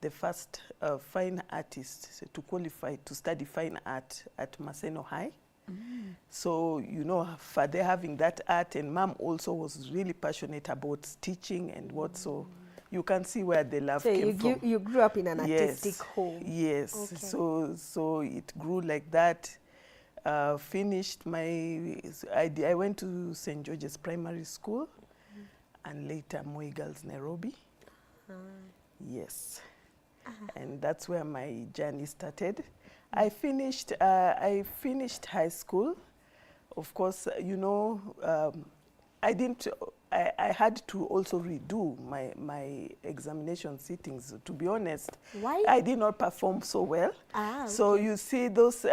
the first fine artists to qualify to study fine art at Maseno High. So, you know, father having that art, and mom also was really passionate about stitching and what, so you can see where the love came from. So you grew up in an artistic home. Yes, Okay. so it grew like that. Finished my, I went to St. George's Primary School and later Moi Girls Nairobi. Yes, and that's where my journey started. I finished high school. Of course, you know, I had to also redo my examination sittings. To be honest, why? I did not perform so well. Okay. So you see those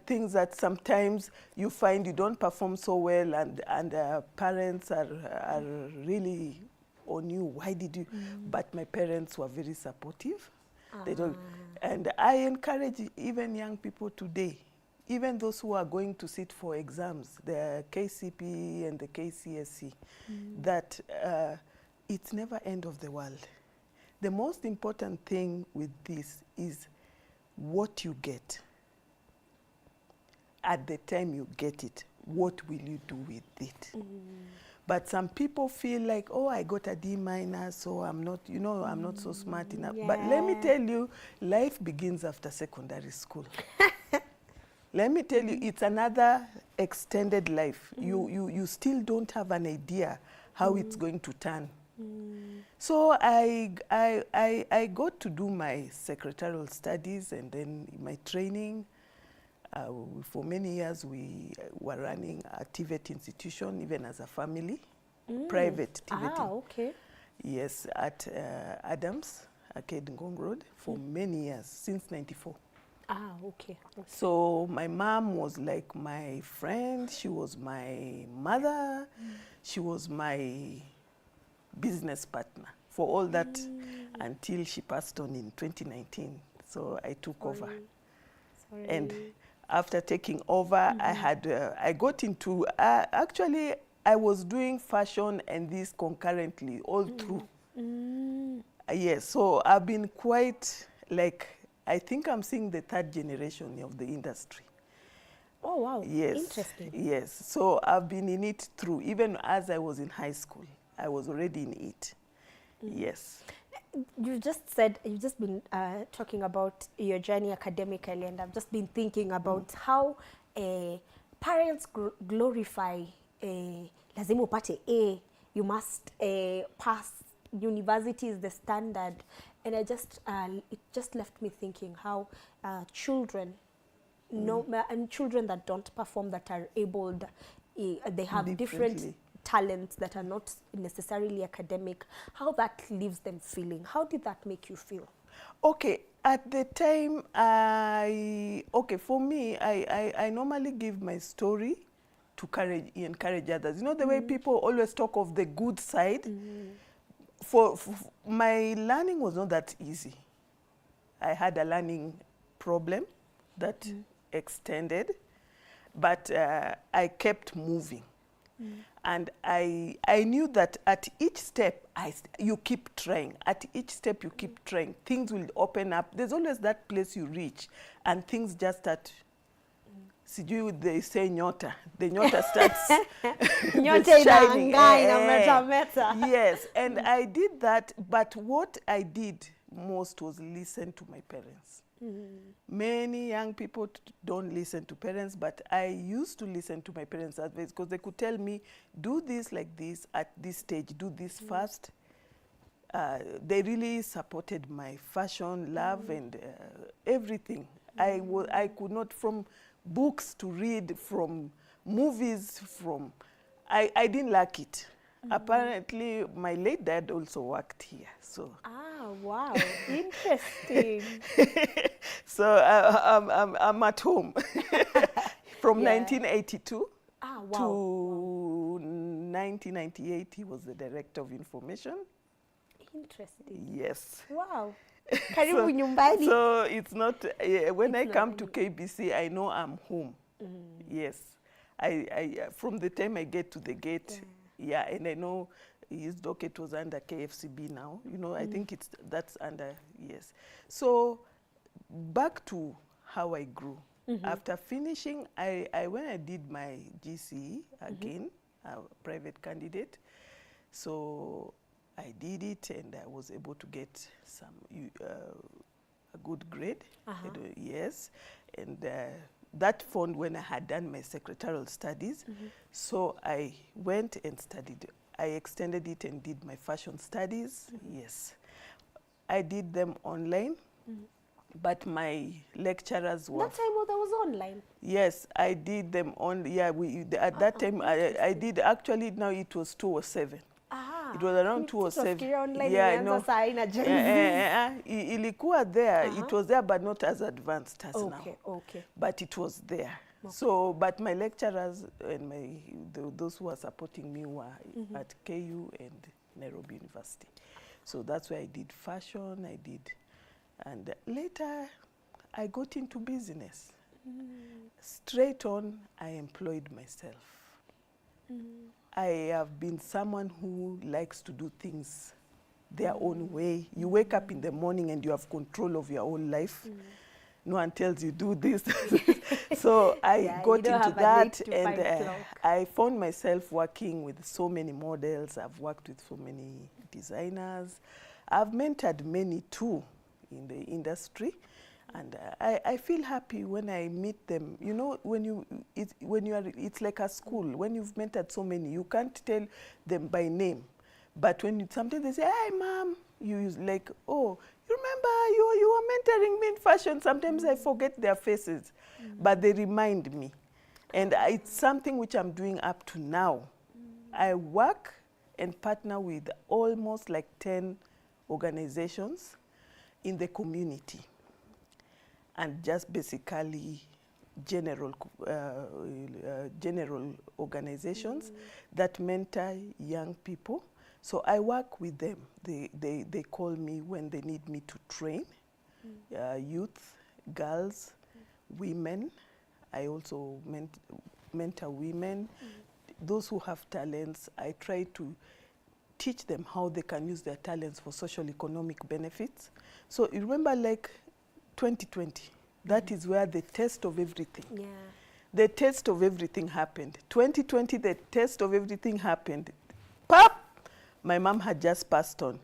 things that sometimes you find you don't perform so well, and parents are really on you. Why did you? But my parents were very supportive. They don't, and I encourage even young people today, even those who are going to sit for exams, the KCPE and the KCSE, that it's never end of the world. The most important thing with this is what you get. at the time you get it, what will you do with it? But some people feel like, oh, I got a D minus, so I'm not, you know, I'm not so smart enough. But let me tell you, life begins after secondary school. Let me tell you, it's another extended life. You still don't have an idea how it's going to turn. So I got to do my secretarial studies and then my training. For many years, we were running a TVET institution, even as a family, private TVET. Ah, okay. Yes, at Adams, Arcade Ngong Road, for many years, since '94. Ah, okay. So my mom was like my friend. She was my mother. She was my business partner for all that until she passed on in 2019. So I took over. And after taking over, I got into, actually, I was doing fashion and this concurrently all through. Yes, so I've been quite, like, I think I'm seeing the third generation of the industry. Oh, wow. Yes. Interesting. Yes, so I've been in it through, even as I was in high school, I was already in it. Yes. You've just been talking about your journey academically, and I've just been thinking about how parents glorify lazima upate A, you must pass, university is the standard, and it just left me thinking how children, and children that don't perform, that are abled, they have different talents that are not necessarily academic, how that leaves them feeling. How did that make you feel? Okay, at the time, for me, I normally give my story to encourage others. You know the way people always talk of the good side? For my learning was not that easy. I had a learning problem that extended, but I kept moving. And I knew that at each step, you keep trying. At each step, you keep trying. Things will open up. There's always that place you reach, and things just start. Sijui they say nyota. The nyota starts Nyota shining. meta. Yes, and I did that, but what I did most was listen to my parents. Many young people don't listen to parents, but I used to listen to my parents' advice because they could tell me, do this like this at this stage, do this first. They really supported my fashion, love, and everything. I could not, from books to read, from movies, I didn't like it. Apparently, my late dad also worked here, so. Ah, wow, interesting. So I'm at home from 1982 to 1998. He was the director of information. Interesting. Yes. Wow. Karibu nyumbani. So it's not, when I come to KBC, I know I'm home. Yes. I from the time I get to the gate, and I know his docket was under KFCB now. You know, I think that's under, yes. So back to how I grew. After finishing, when I did my GCE again, a private candidate, so I did it and I was able to get a good grade. Yes, and that fund when I had done my secretarial studies, so I went and studied. I extended it and did my fashion studies. Yes, I did them online, but my lecturers were. That time that was online. Yes, I did them on. Yeah, at that time I did actually. Now it was 207. It was around 207. Yeah, no. Ilikuwa there. It was there, but not as advanced as now. Okay. But it was there. So, but my lecturers and those who were supporting me were at KU and Nairobi University. So that's where I did fashion. And later I got into business. Straight on, I employed myself. I have been someone who likes to do things their own way. You wake up in the morning and you have control of your own life. no one tells you do this. So I Yeah, got you don't into have a that, 8 to 5 and clock. I found myself working with so many models. I've worked with so many designers. I've mentored many too in the industry. And I feel happy when I meet them. You know, it's like a school. When you've mentored so many, you can't tell them by name. But when sometimes they say, "Hey, mom," you like, "Oh, you remember you were mentoring me in fashion." Sometimes I forget their faces, but they remind me. And it's something which I'm doing up to now. I work and partner with almost like 10 organizations in the community. And just basically general organizations that mentor young people. So I work with them. They call me when they need me to train youth, girls, women. I also mentor women. Those who have talents, I try to teach them how they can use their talents for social economic benefits. So you remember, like 2020, that is where the test of everything. Yeah. The test of everything happened. 2020, the test of everything happened. Pop! My mom had just passed on.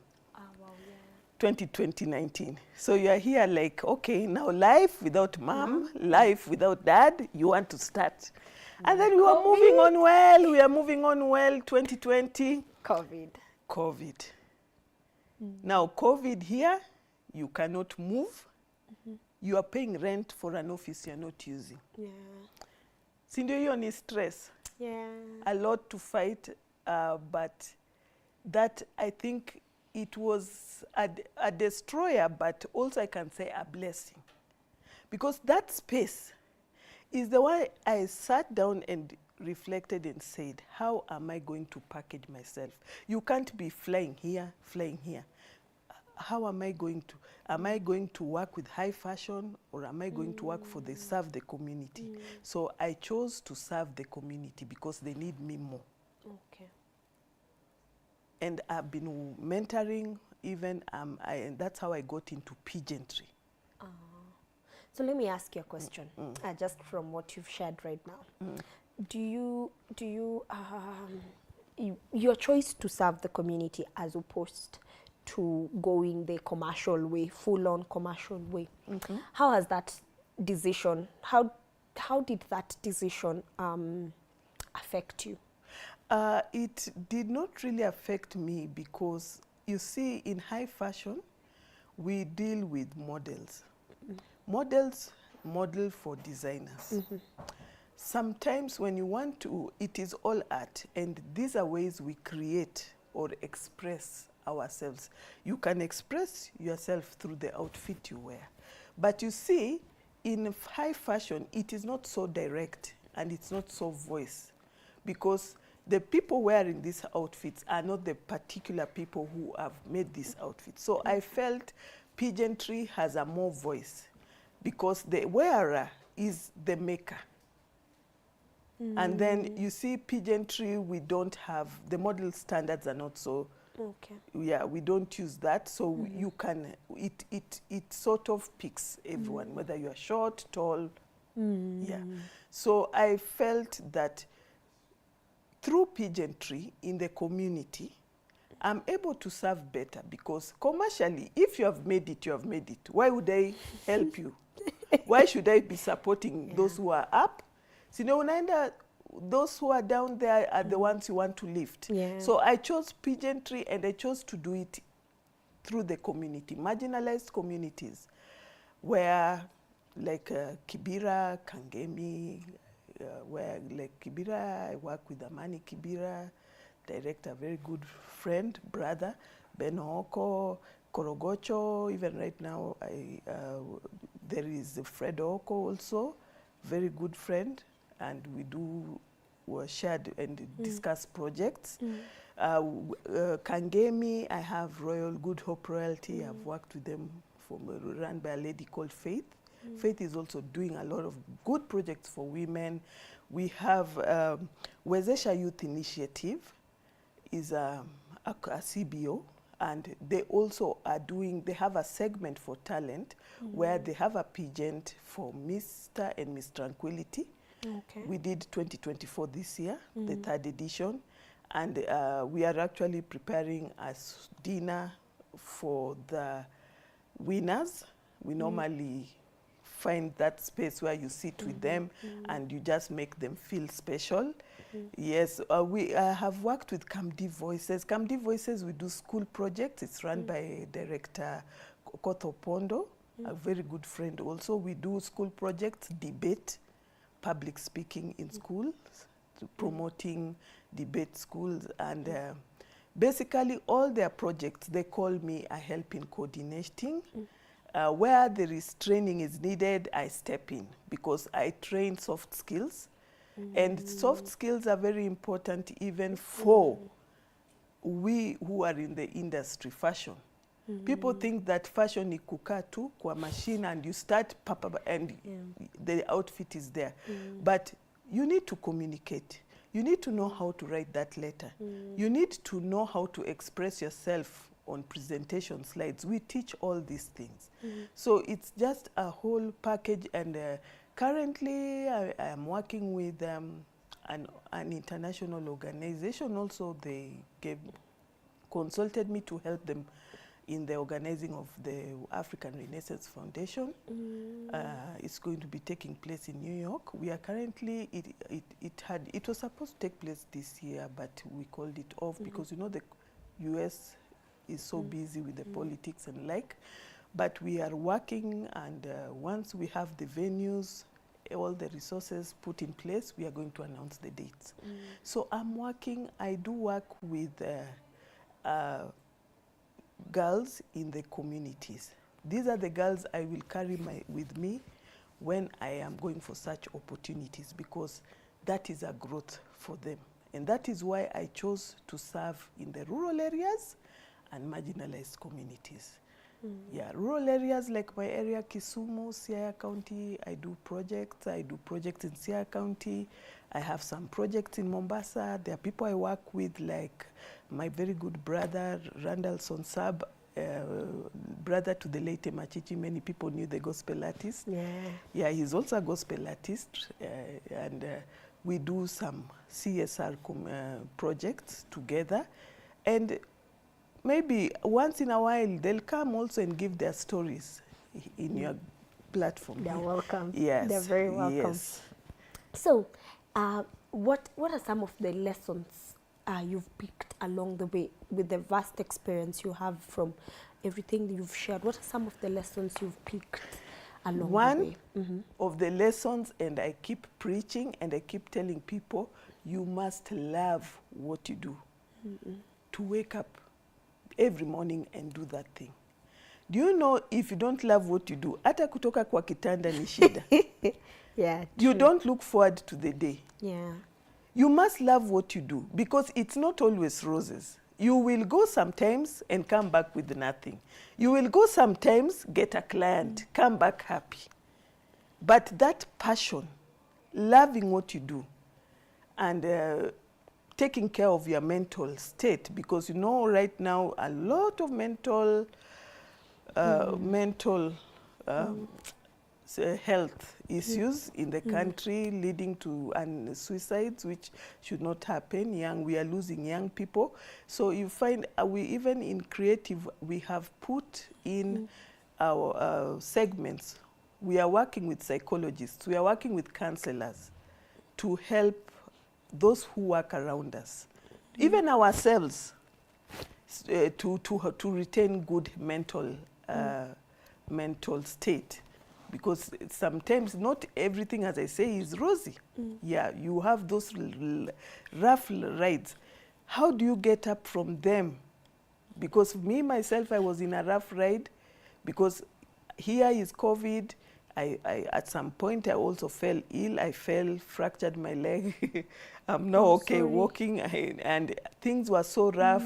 2019. So you are here like, okay, now life without mom, life without dad, you want to start. And then we were moving on well, 2020. COVID. Now COVID here, you cannot move. You are paying rent for an office you're not using. Yeah. Si ndio hiyo ni stress. Yeah. A lot to fight, but that, I think, it was a destroyer, but also I can say a blessing. Because that space is the one I sat down and reflected and said, how am I going to package myself? You can't be flying here, flying here. How am I going to work with high fashion, or am I going to work for serve the community? So I chose to serve the community because they need me more. Okay. And I've been mentoring even, and that's how I got into pageantry. So let me ask you a question, just from what you've shared right now. Your choice to serve the community as opposed to going the commercial way, full-on commercial way, how has that decision, how did that decision affect you? It did not really affect me because, you see, in high fashion, we deal with models. Models model for designers. Sometimes when you want to, it is all art, and these are ways we create or express ourselves. You can express yourself through the outfit you wear. But you see, in high fashion, it is not so direct and it's not so voice, because the people wearing these outfits are not the particular people who have made these outfits. So I felt pageantry has a more voice because the wearer is the maker. And then you see pageantry, we don't have, the model standards are not so, yeah, we don't use that. So you can, it sort of picks everyone, whether you are short, tall, yeah. So I felt that through pageantry in the community, I'm able to serve better, because commercially, if you have made it, you have made it. Why would I help you? Why should I be supporting those who are up? So, you know, those who are down there are the ones you want to lift. So I chose pageantry, and I chose to do it through the community, marginalized communities, where like Kibera, Kangemi, where like Kibera, I work with Amani Kibera, director, very good friend, brother, Ben Oko, Korogocho. Even right now, there is Fred Oko also, very good friend, and we do shared and discuss projects. Kangemi, I have Royal Good Hope Royalty. I've worked with them, run by a lady called Faith. Faith is also doing a lot of good projects for women. We have Wezesha Youth Initiative, is a CBO, And they also are doing, they have a segment for talent where they have a pageant for Mr. and Miss Tranquility. Okay. We did 2024 this year, the 3rd edition. And we are actually preparing a dinner for the winners. We normally find that space where you sit with them and you just make them feel special. Yes, we have worked with Kamdi Voices. Kamdi Voices, we do school projects. It's run by Director Kotho Pondo, a very good friend also. We do school projects, debate, public speaking in schools, promoting debate schools, and basically all their projects, they call me a help in coordinating. Where there is training is needed, I step in because I train soft skills. And soft skills are very important even for we who are in the industry, fashion. People think that fashion ni kukaa tu kwa machine and you start and the outfit is there. But you need to communicate. You need to know how to write that letter. You need to know how to express yourself on presentation slides. We teach all these things. So it's just a whole package, and currently I am working with an international organization also. They consulted me to help them in the organizing of the African Renaissance Foundation. It's going to be taking place in New York. We are currently, it was supposed to take place this year, but we called it off because you know the US is so busy with the politics and like. But we are working, and once we have the venues, all the resources put in place, we are going to announce the dates. So I'm working, I do work with girls in the communities. These are the girls I will carry with me when I am going for such opportunities, because that is a growth for them. And that is why I chose to serve in the rural areas and marginalized communities. Yeah, rural areas like my area, Kisumu, Siaya County, I do projects. I do projects in Siaya County. I have some projects in Mombasa. There are people I work with, like my very good brother, Randall Sonsab, brother to the late Machichi. Many people knew the gospel artist. Yeah, he's also a gospel artist. And we do some CSR projects together. And maybe once in a while, they'll come also and give their stories in your platform. They're welcome. Yes. They're very welcome. Yes. So, what are some of the lessons you've picked along the way with the vast experience you have from everything you've shared? What are some of the lessons you've picked along the way? One of the lessons, and I keep preaching and I keep telling people, you must love what you do. To wake up every morning and do that thing. Do you know, if you don't love what you do, hata kutoka kwa kitanda ni shida. Yeah, you don't look forward to the day. Yeah. You must love what you do, because it's not always roses. You will go sometimes and come back with nothing. You will go sometimes, get a client, come back happy. But that passion, loving what you do, and taking care of your mental state, because you know right now a lot of mental health issues in the country, leading to suicides, which should not happen. We are losing young people. So you find we even in creative, we have put in our segments. We are working with psychologists, we are working with counselors to help those who work around us, even ourselves, to retain good mental state, because sometimes not everything, as I say, is rosy. Yeah, you have those rough rides. How do you get up from them? Because me myself, I was in a rough ride, because here is COVID. At some point, I also fell ill. I fractured my leg. I'm now okay walking, and things were so rough,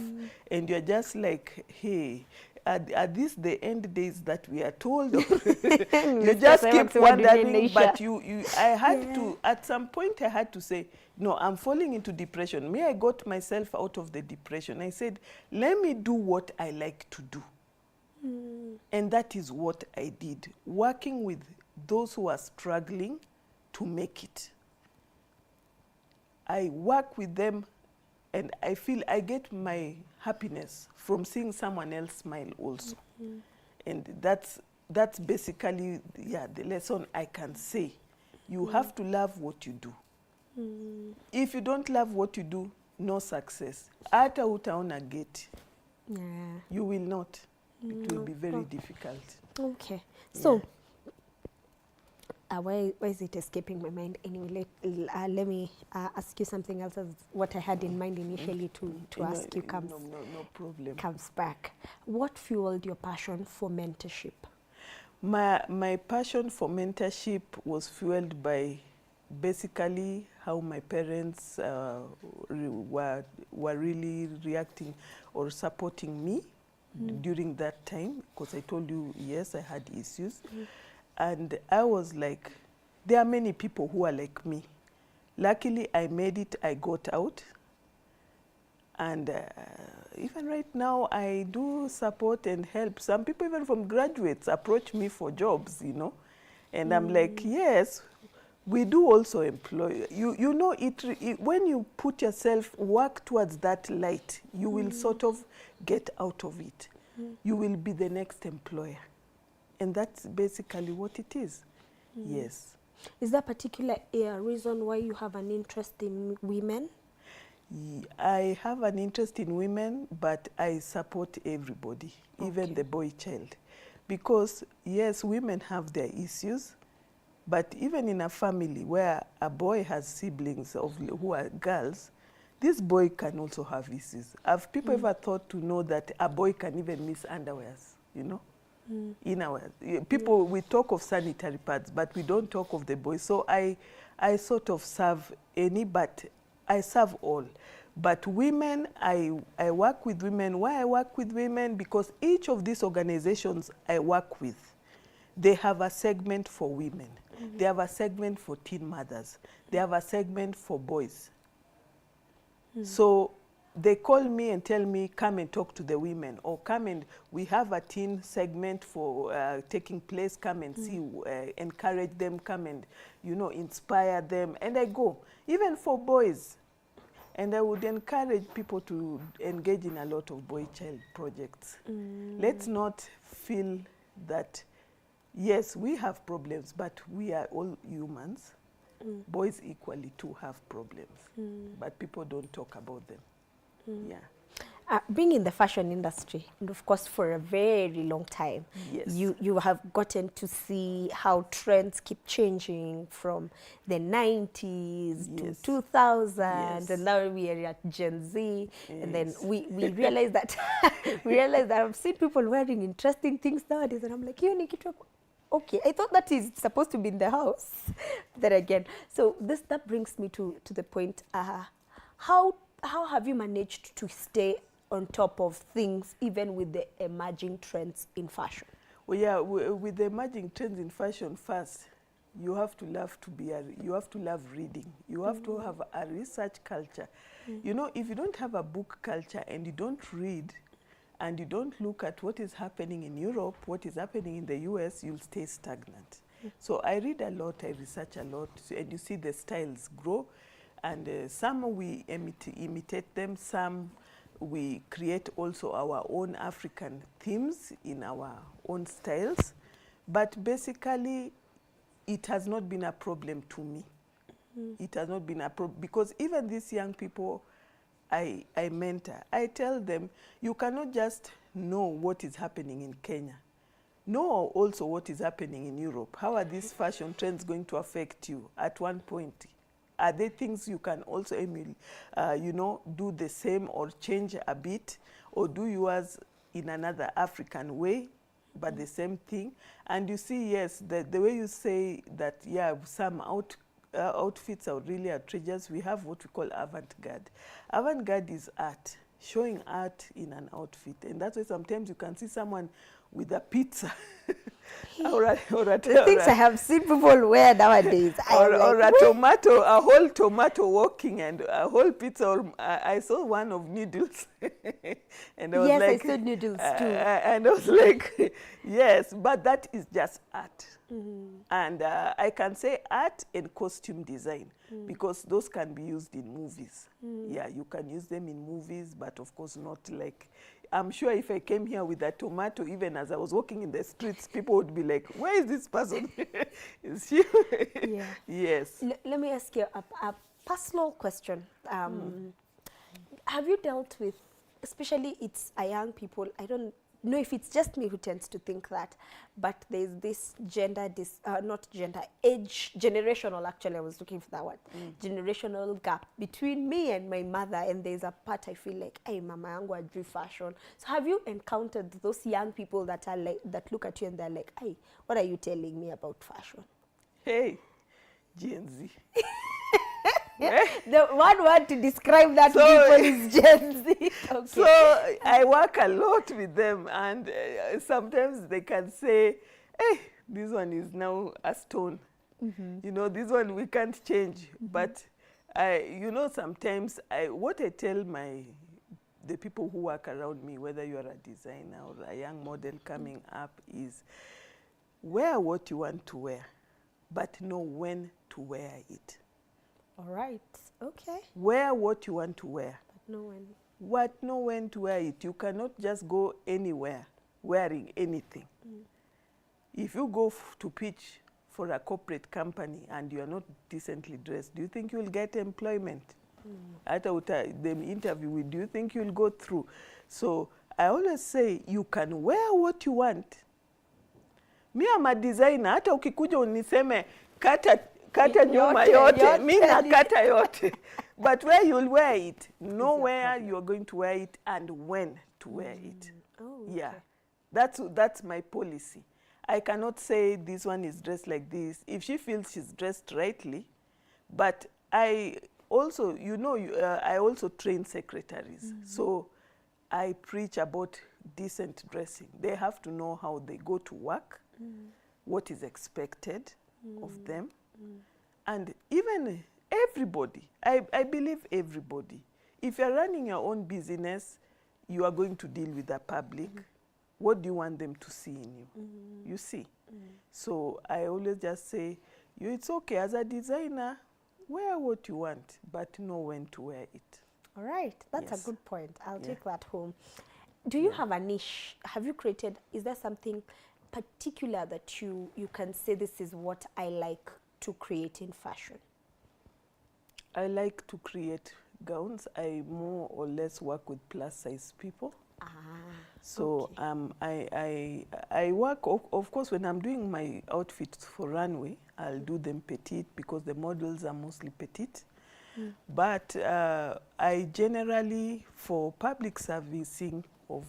and you're just like, hey. are these the end days that we are told? You Mr. just Simon, keep so what do you wondering, mean, but Nisha? I had to, at some point I had to say, no, I'm falling into depression. Me, I got myself out of the depression. I said, let me do what I like to do. And that is what I did, working with those who are struggling to make it. I work with them, and I feel I get my happiness from seeing someone else smile also. And that's basically, yeah, the lesson I can say. You have to love what you do. If you don't love what you do, no success. Hata utaona gate. You will not. It will be very difficult. Okay. So, why is it escaping my mind? Anyway, let me ask you something else. As what I had in mind initially to ask you comes, no problem. Comes back. What fueled your passion for mentorship? My passion for mentorship was fueled by basically how my parents were really reacting or supporting me during that time, because I told you, yes, I had issues. And I was like, there are many people who are like me. Luckily, I made it, I got out. And even right now, I do support and help. Some people, even from graduates, approach me for jobs, you know. And I'm like, yes, we do also employ. You know, when you put yourself, work towards that light, you will sort of get out of it. You will be the next employer. And that's basically what it is. Yes. Is there a particular reason why you have an interest in women? I have an interest in women, but I support everybody, even the boy child. Because, yes, women have their issues, but even in a family where a boy has siblings who are girls, this boy can also have issues. Have people ever thought to know that a boy can even miss underwears, you know? In our people, we talk of sanitary pads, but we don't talk of the boys. So I sort of serve but I serve all. But women, I work with women. Why I work with women? Because each of these organizations I work with, they have a segment for women. They have a segment for teen mothers. They have a segment for boys. So they call me and tell me, come and talk to the women, or come and, we have a teen segment for taking place, come and see, encourage them, come and, you know, inspire them. And I go, even for boys. And I would encourage people to engage in a lot of boy-child projects. Let's not feel that, yes, we have problems, but we are all humans. Boys equally too have problems, but people don't talk about them. Yeah. Being in the fashion industry, and of course for a very long time, you have gotten to see how trends keep changing from the 90s to 2000, and now we are at Gen Z, and then we realize that I've seen people wearing interesting things nowadays, and I'm like, okay, I thought that is supposed to be in the house. Then again, so that brings me to the point, how have you managed to stay on top of things, even with the emerging trends in fashion? Well, yeah, with the emerging trends in fashion, first, you have to love you have to love reading. You have to have a research culture. You know, if you don't have a book culture and you don't read, and you don't look at what is happening in Europe, what is happening in the US, you'll stay stagnant. So I read a lot, I research a lot, and you see the styles grow. And some we imitate them, some we create also our own African themes in our own styles. But basically, it has not been a problem to me. It has not been a problem, because even these young people I mentor, I tell them, you cannot just know what is happening in Kenya. Know also what is happening in Europe. How are these fashion trends going to affect you at one point? Are there things you can also, you know, do the same or change a bit, or do yours in another African way, but the same thing? And you see, yes, the way you say that, yeah, some outfits are really outrageous. We have what we call avant-garde. Avant-garde is art. showing art in an outfit. And that's why sometimes you can see someone with a pizza The things I have seen people wear nowadays. or a tomato, a whole tomato walking and a whole pizza. Or, I saw one of noodles. And I was Yes, like, I saw noodles too. And I was like, yes, but that is just art. And I can say art and costume design because those can be used in movies. Yeah, you can use them in movies, but of course not like, I'm sure if I came here with a tomato, even as I was walking in the streets, people would be like, where is this person? Is she? Yeah. Yes. Let me ask you a personal question. Have you dealt with, especially it's a young people, I don't know if it's just me who tends to think that, but there's this generational, actually, I was looking for that word, generational gap between me and my mother, and there's a part I feel like, hey, mama yangu ajui fashion. So have you encountered those young people that are like, that look at you and they're like, hey, what are you telling me about fashion? Hey, Gen Z. The one word to describe that people is Gen Z. Okay. So I work a lot with them, and sometimes they can say, hey, this one is now a stone. You know, this one we can't change. But you know, sometimes what I tell the people who work around me, whether you're a designer or a young model coming up, is wear what you want to wear, but know when to wear it. All right. Okay. Wear what you want to wear. But know when. Know when to wear it. You cannot just go anywhere wearing anything. If you go to pitch for a corporate company and you are not decently dressed, do you think you will get employment? After them interview with, do you think you'll go through? So I always say you can wear what you want. Me, I'm a designer. Hata ukikuja uniseme kata nyuma yote, mi nakata yote. But where you'll wear it, know where you're going to wear it and when to wear it. Oh, yeah, that's my policy. I cannot say this one is dressed like this if she feels she's dressed rightly. But I also, you know, I also train secretaries. So I preach about decent dressing. They have to know how they go to work, what is expected of them. And even everybody, I believe everybody. If you're running your own business, you are going to deal with the public. What do you want them to see in you? You see. So I always just say, it's okay as a designer, wear what you want, but know when to wear it. All right, that's Yes. a good point. I'll take that home. Do you have a niche? Have you created, is there something particular that you can say this is what I like to create in fashion? I like to create gowns. I more or less work with plus size people. So I work, of course, when I'm doing my outfits for runway, I'll do them petite because the models are mostly petite. But I generally, for public servicing of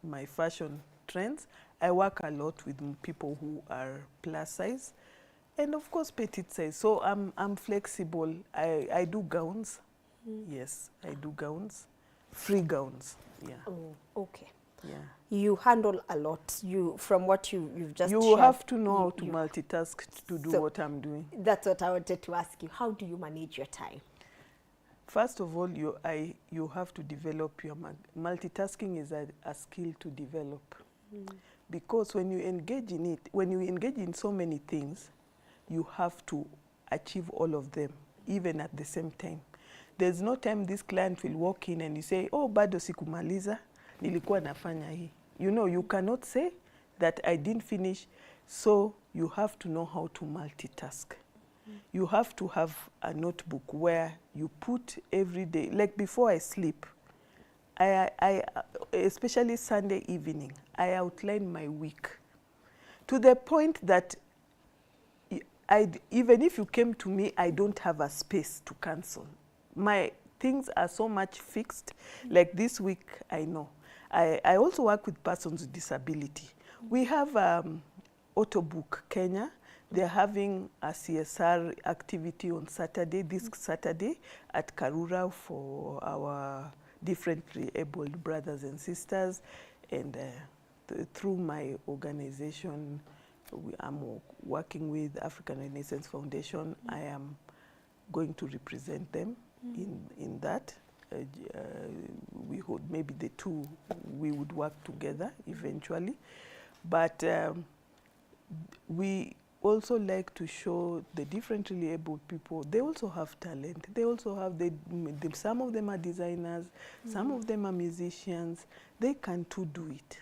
my fashion trends, I work a lot with people who are plus size and of course petite size. So I'm flexible. I do gowns. Yes, I do gowns. Free gowns. Yeah. Oh, okay. Yeah. You handle a lot. From what you've just You shared, have to know how to multitask to do what I'm doing. That's what I wanted to ask you. How do you manage your time? First of all, you have to develop your multitasking is a skill to develop. Because when you engage in it, when you engage in so many things, you have to achieve all of them, even at the same time. There's no time this client will walk in and you say, oh, bado sikumaliza, nilikuwa nafanya hii. You know, you cannot say that I didn't finish. So you have to know how to multitask. You have to have a notebook where you put every day, like before I sleep, I especially Sunday evening, I outline my week to the point that even if you came to me, I don't have a space to cancel. My things are so much fixed. Like this week, I know. I also work with persons with disability. We have Autobook Kenya. They're having a CSR activity on Saturday, this Saturday, at Karura for our differently abled brothers and sisters. And through my organization, I'm working with African Renaissance Foundation. I am going to represent them in that. We hope maybe the two, we would work together eventually. But we also like to show the differently abled people, they also have talent. They also have, some of them are designers, some of them are musicians. They can too do it.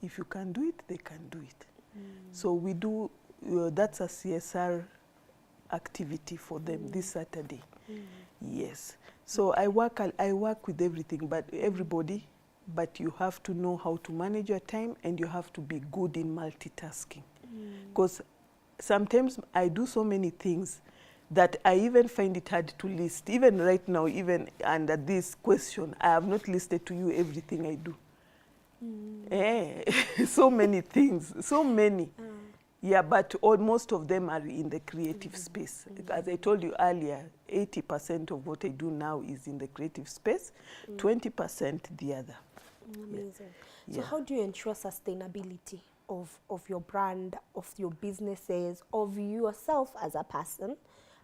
If you can do it, they can do it. So we do, that's a CSR activity for them this Saturday. Yes. So I work with everything, but everybody, but you have to know how to manage your time, and you have to be good in multitasking. Because sometimes I do so many things that I even find it hard to list. Even right now, even under this question, I have not listed to you everything I do. So many things, so many. Yeah, but most of them are in the creative space. As I told you earlier, 80% of what I do now is in the creative space, 20% the other. Amazing. So how do you ensure sustainability of your brand, of your businesses, of yourself as a person?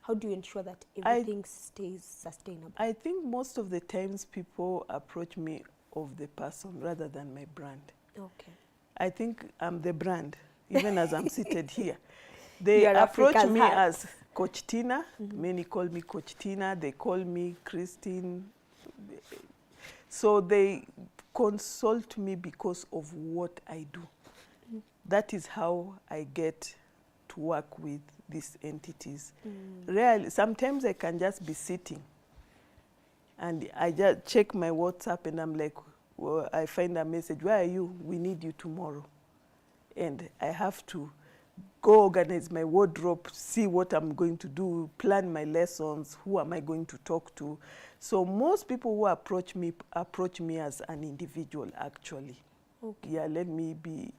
How do you ensure that everything stays sustainable? I think most of the times people approach me of the person rather than my brand. Okay. I think I'm the brand, even as I'm seated here. They approach me as Coach Tina. Many call me Coach Tina. They call me Christine. So they consult me because of what I do. That is how I get to work with these entities. Rarely, sometimes I can just be sitting and I just check my WhatsApp and I'm like, well, I find a message, where are you? We need you tomorrow. And I have to go organize my wardrobe, see what I'm going to do, plan my lessons, who am I going to talk to. So most people who approach me as an individual, actually. Okay. Yeah, let me be,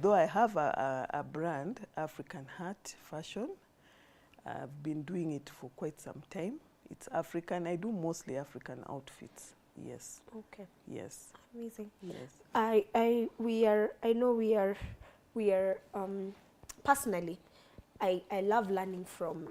though I have a brand, African Heart Fashion, I've been doing it for quite some time. It's African, I do mostly African outfits, yes. Okay. Yes. Amazing. Yes. I know we are personally, I love learning from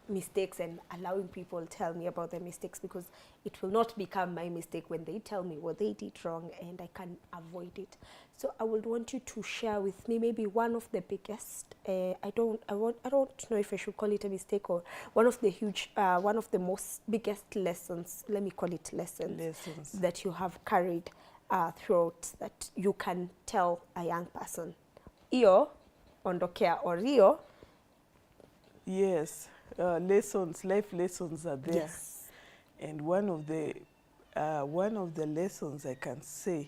mistakes and allowing people tell me about their mistakes, because it will not become my mistake when they tell me what they did wrong and I can avoid it. So I would want you to share with me maybe one of the biggest, I don't know if I should call it a mistake, or one of the most biggest lessons, let me call it lessons that you have carried throughout, that you can tell a young person. Iyo ondokea or iyo. Yes. Lessons, life lessons are there. Yes. And one of the lessons I can say,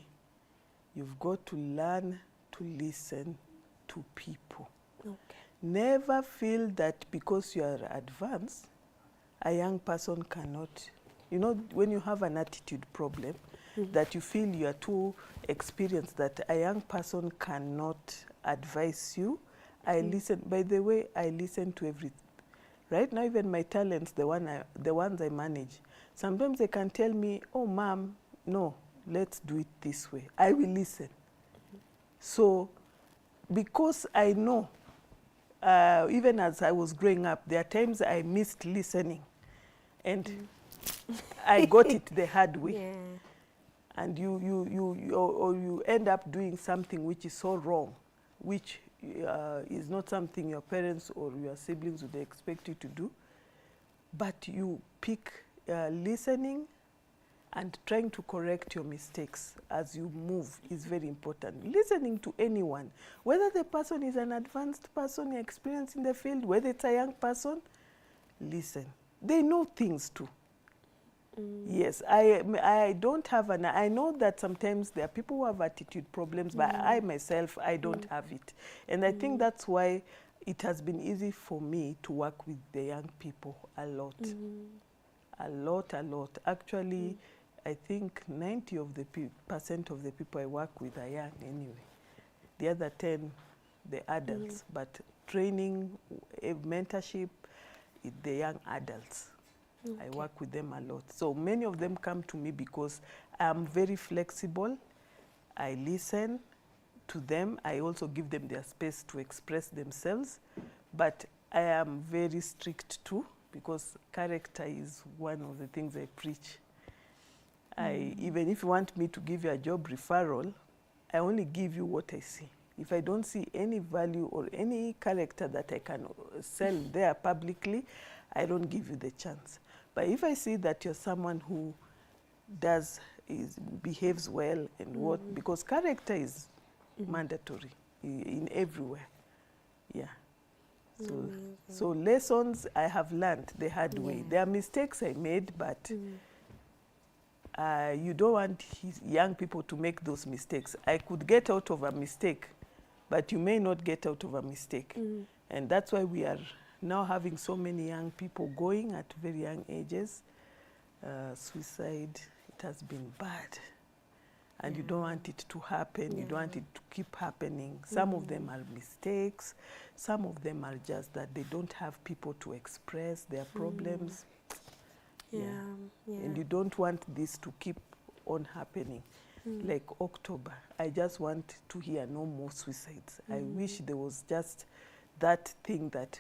you've got to learn to listen to people. Okay. Never feel that because you are advanced, a young person cannot. You know, when you have an attitude problem, that you feel you are too experienced, that a young person cannot advise you. I listen. By the way, I listen to everything. Right now, even my talents, the ones I manage, sometimes they can tell me, oh, ma'am, no, let's do it this way. I will listen. So, because I know, even as I was growing up, there are times I missed listening. And I got it the hard way. Yeah. And you end up doing something which is so wrong, which is not something your parents or your siblings would expect you to do, but you pick listening and trying to correct your mistakes as you move is very important. Listening to anyone, whether the person is an advanced person, experienced in the field, whether it's a young person, listen. They know things too. Yes, I don't have I know that sometimes there are people who have attitude problems, but I myself, I don't have it. And I think that's why it has been easy for me to work with the young people a lot. A lot. Actually, I think 90% of the people I work with are young anyway. The other 10, the adults. But training, mentorship, the young adults. I work with them a lot. So many of them come to me because I'm very flexible. I listen to them. I also give them their space to express themselves. But I am very strict too, because character is one of the things I preach. Even if you want me to give you a job referral, I only give you what I see. If I don't see any value or any character that I can sell there publicly, I don't give you the chance. But if I see that you're someone who behaves well and because character is mandatory in everywhere. Yeah. So lessons I have learned the hard way. There are mistakes I made, but you don't want young people to make those mistakes. I could get out of a mistake, but you may not get out of a mistake. And that's why we are now having so many young people going at very young ages. Suicide, it has been bad. And you don't want it to happen. You don't want it to keep happening. Some of them are mistakes. Some of them are just that they don't have people to express their problems. And you don't want this to keep on happening. Like October, I just want to hear no more suicides. I wish there was just that thing that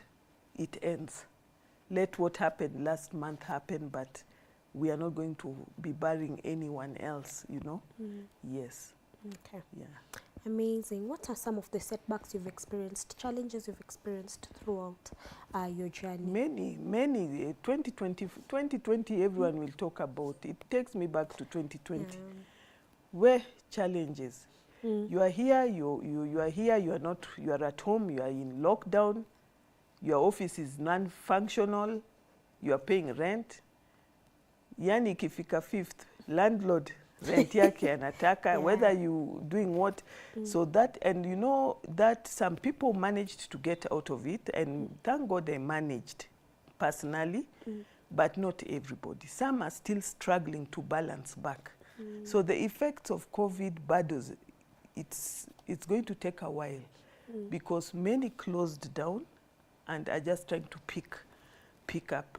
it ends. Let what happened last month happen, but we are not going to be burying anyone else, you know? Yes. Okay. Yeah. Amazing. What are some of the setbacks you've experienced, challenges you've experienced throughout your journey? Many. 2020, everyone will talk about. It takes me back to 2020. Where challenges. You are here, you are here, you are at home, you are in lockdown, your office is non-functional, you are paying rent. Yani ikifika 5th, landlord rent yake anataka, whether you doing what. So that, and you know that some people managed to get out of it, and thank God I managed personally, but not everybody. Some are still struggling to balance back. So the effects of COVID battles, it's going to take a while because many closed down and are just trying to pick up.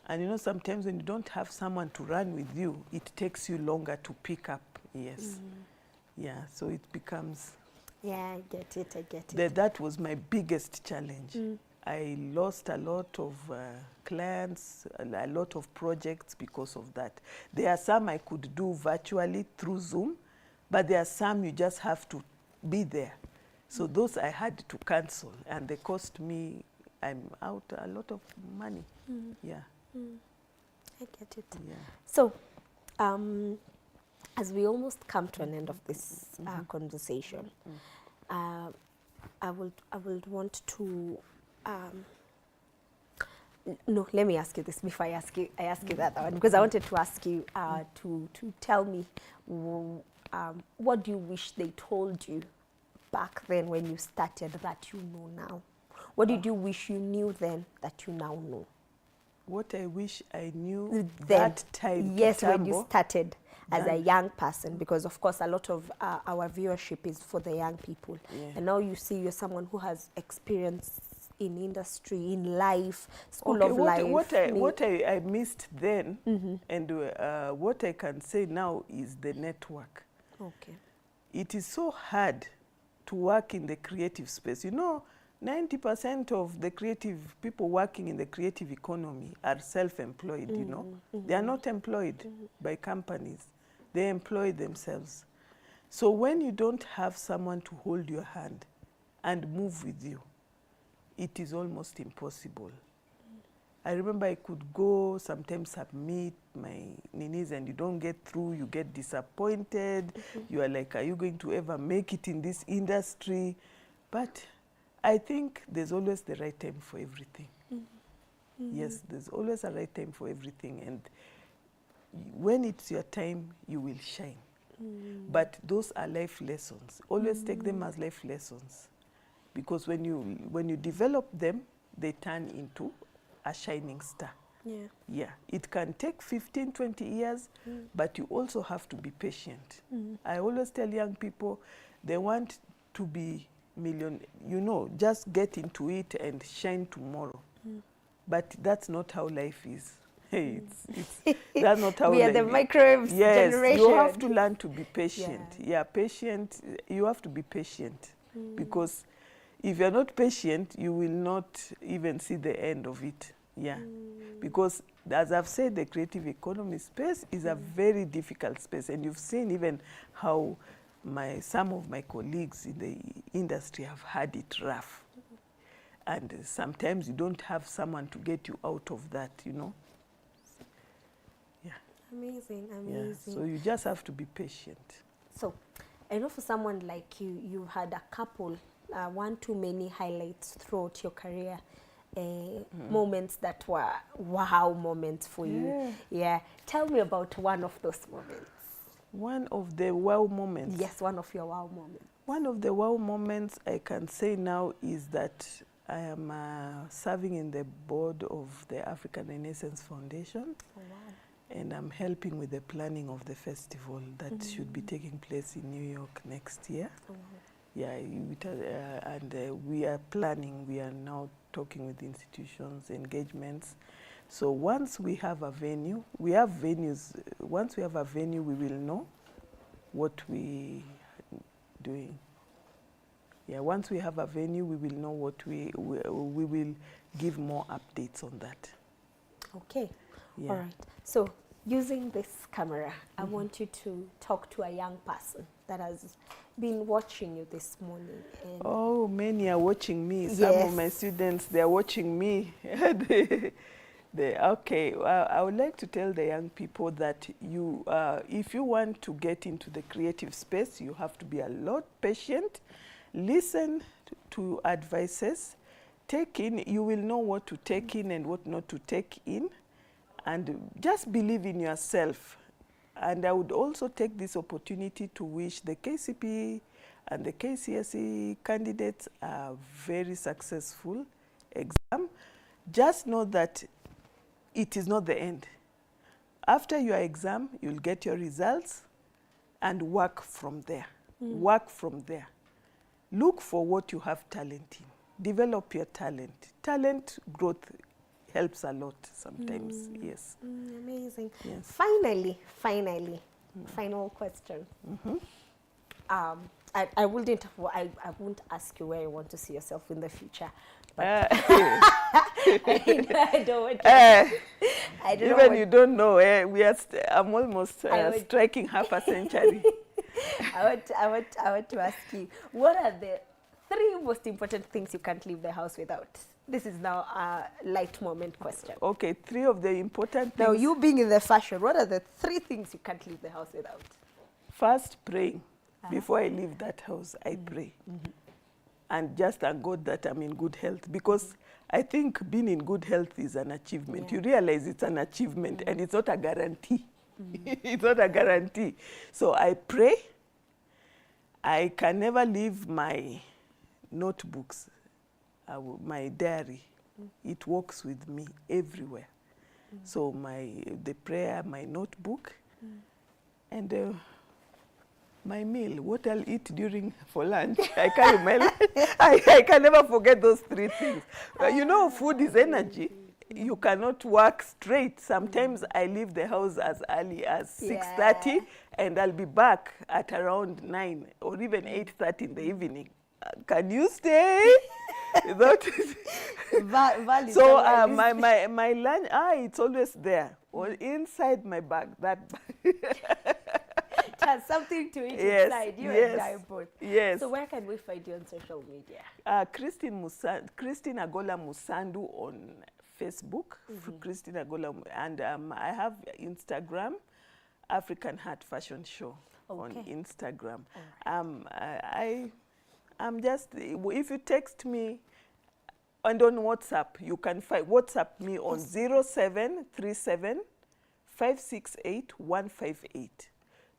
And you know, sometimes when you don't have someone to run with you, it takes you longer to pick up. Yes. Yeah, so it becomes... Yeah, I get it. That was my biggest challenge. I lost a lot of clients, a lot of projects because of that. There are some I could do virtually through Zoom, but there are some you just have to be there. So those I had to cancel, and they cost me, I'm out a lot of money. Yeah. I get it. Yeah. So, as we almost come to an end of this conversation, I would want to... no, let me ask you this before I ask you that one, because I wanted to ask you to tell me what do you wish they told you back then when you started that you know now? What did you wish you knew then that you now know? What I wish I knew then, that time. Yes, when you started as a young person, because of course a lot of our viewership is for the young people. And now you see you're someone who has experience in industry, in life, school of life. What I missed then, and what I can say now is the network. Okay. It is so hard to work in the creative space. You know, 90% of the creative people working in the creative economy are self-employed, you know. They are not employed by companies. They employ themselves. So when you don't have someone to hold your hand and move with you, it is almost impossible. I remember I could go sometimes submit my ninis and you don't get through, you get disappointed. You are like, are you going to ever make it in this industry? But I think there's always the right time for everything. Yes, there's always a right time for everything. And when it's your time, you will shine. But those are life lessons. Always take them as life lessons. Because when you develop them, they turn into a shining star. Yeah. It can take 15, 20 years, but you also have to be patient. I always tell young people, they want to be you know, just get into it and shine tomorrow. But that's not how life is. That's not how we are the microwaves generation. You have to learn to be patient. Yeah, patient. You have to be patient because if you're not patient, you will not even see the end of it. Yeah, because as I've said, the creative economy space is a very difficult space, and you've seen even how some of my colleagues in the industry have had it rough. And sometimes you don't have someone to get you out of that, you know. Yeah. Amazing. Yeah. So you just have to be patient. So, I know for someone like you, you had a couple, one too many highlights throughout your career. Moments that were wow moments for you. Yeah. Tell me about one of those moments. One of the wow moments? Yes, one of your wow moments. One of the wow moments I can say now is that I am serving in the board of the African Renaissance Foundation. Oh, wow. And I'm helping with the planning of the festival that should be taking place in New York next year. Oh, wow. Yeah, we are planning, we are now talking with institutions, engagements. So once we have a venue, we have venues, once we have a venue, we will know what we are doing. Yeah, once we have a venue, we will know what we will give more updates on that. Okay, Yeah. all right. So using this camera, I want you to talk to a young person that has been watching you this morning. And oh, many are watching me. Some of my students, they are watching me. Okay, well, I would like to tell the young people that if you want to get into the creative space, you have to be a lot patient, listen to advices, take in, you will know what to take in and what not to take in, and just believe in yourself. And I would also take this opportunity to wish the KCPE and the KCSE candidates a very successful exam. Just know that it is not the end. After your exam, you'll get your results and work from there. Work from there. Look for what you have talent in. Develop your talent. Talent growth helps a lot sometimes, yes. Amazing. Yes. Finally, final question. I won't ask you where you want to see yourself in the future. But I don't want to. I don't even know you don't know. I'm almost striking half a century. I want to ask you, what are the 3 most important things you can't leave the house without? This is now a light moment question. Okay, 3 of the important things. Now, you being in the fashion, what are the 3 things you can't leave the house without? First, praying. Before I leave that house, I pray. And just thank God that I'm in good health, because I think being in good health is an achievement. You realize it's an achievement and it's not a guarantee. It's not a guarantee. So I pray. I can never leave my notebooks, my diary. It walks with me everywhere. So the prayer, my notebook, and my meal, what I'll eat for lunch. I carry my lunch. I can never forget those 3 things. You know, food is energy. You cannot work straight. Sometimes I leave the house as early as 6:30, and I'll be back at around 9 or even 8:30 in the evening. Can you stay? So my lunch, it's always there, or inside my bag. That bag. It has something to eat inside. You and I both. Yes. So where can we find you on social media? Christine Agola Musandu on Facebook. Christine Agola, and I have Instagram, African Heart Fashion Show on Instagram. I'm just, if you text me, and on WhatsApp, you can WhatsApp me on 0737 568 158.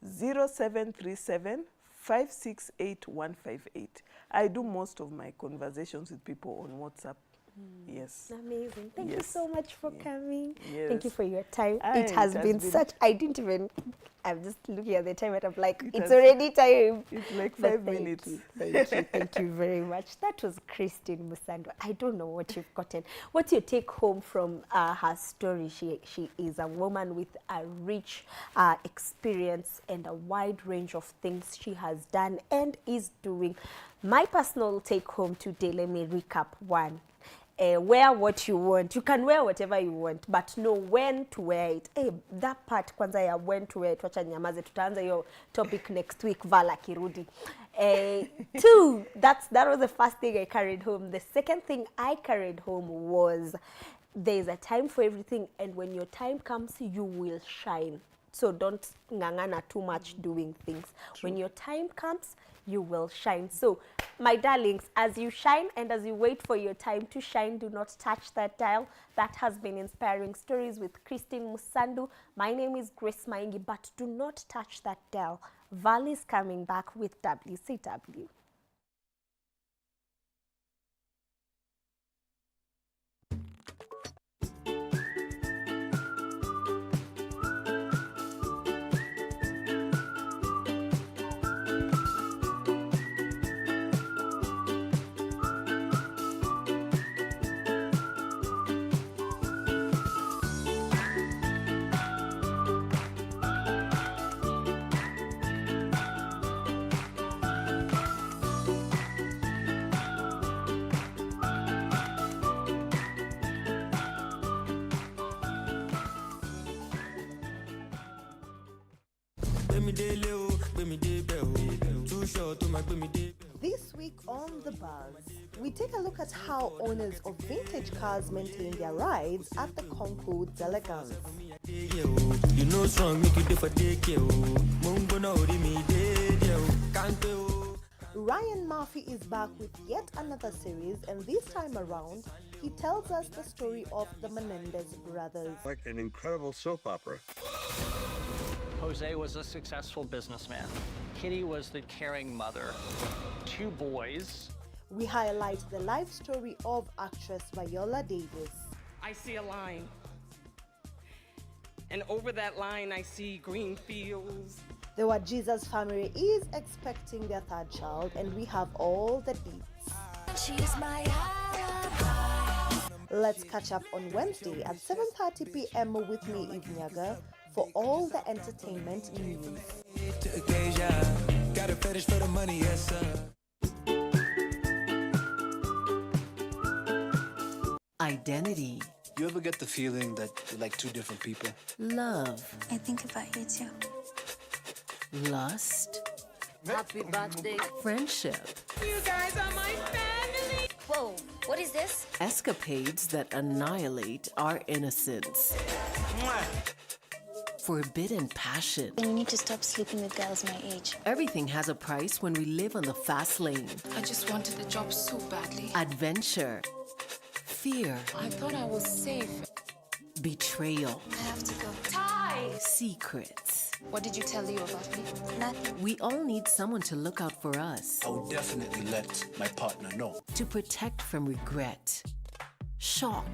0737 568 158. I do most of my conversations with people on WhatsApp. Yes. Amazing. Thank you Yes. so much for coming. Yes. Thank you for your time. Aye, It has been such, I'm just looking at the time and I'm like, it's has- already time. It's like But 5 thank minutes. you, thank you very much. That was Christine Musando. I don't know what you've gotten. What's your take home from her story? She is a woman with a rich experience and a wide range of things she has done and is doing. My personal take home today, let me recap one. Wear what you want. You can wear whatever you want, but know when to wear it. That part kwanza ya when to wear it, wacha nyamaze, tutaanza hiyo topic next week Vala kirudi. 2, that was the first thing I carried home. The second thing I carried home was there's a time for everything, and when your time comes, you will shine. So don't ngangana too much doing things. When your time comes, you will shine. So, my darlings, as you shine and as you wait for your time to shine, do not touch that dial. That has been Inspiring Stories with Christine Musando. My name is Grace Maingi, but do not touch that dial. Val is coming back with WCW. This week on The Buzz, we take a look at how owners of vintage cars maintain their rides at the Concours d'Elegance. You know strong, make you differ take you. Ryan Murphy is back with yet another series, and this time around, he tells us the story of the Menendez brothers. Like an incredible soap opera. Jose was a successful businessman. Kitty was the caring mother. 2 boys. We highlight the life story of actress Viola Davis. I see a line. And over that line, I see green fields. The What Jesus family is expecting their 3rd child, and we have all the deets. She's my Let's catch up on Wednesday at 7:30 p.m. with me, Eve Nyaga, for all the entertainment news. Got a fetish for the money, yes sir. Identity. You ever get the feeling that you're like 2 different people? Love. I think about you too. Lust. Happy birthday. Friendship. You guys are my family. Whoa, what is this? Escapades that annihilate our innocence. Forbidden passion. You need to stop sleeping with girls my age. Everything has a price when we live on the fast lane. I just wanted the job so badly. Adventure. Fear. I thought I was safe. Betrayal. I have to go. Ty! Secrets. What did you tell Leo about me? Nothing. We all need someone to look out for us. I would definitely let my partner know. To protect from regret. Shock.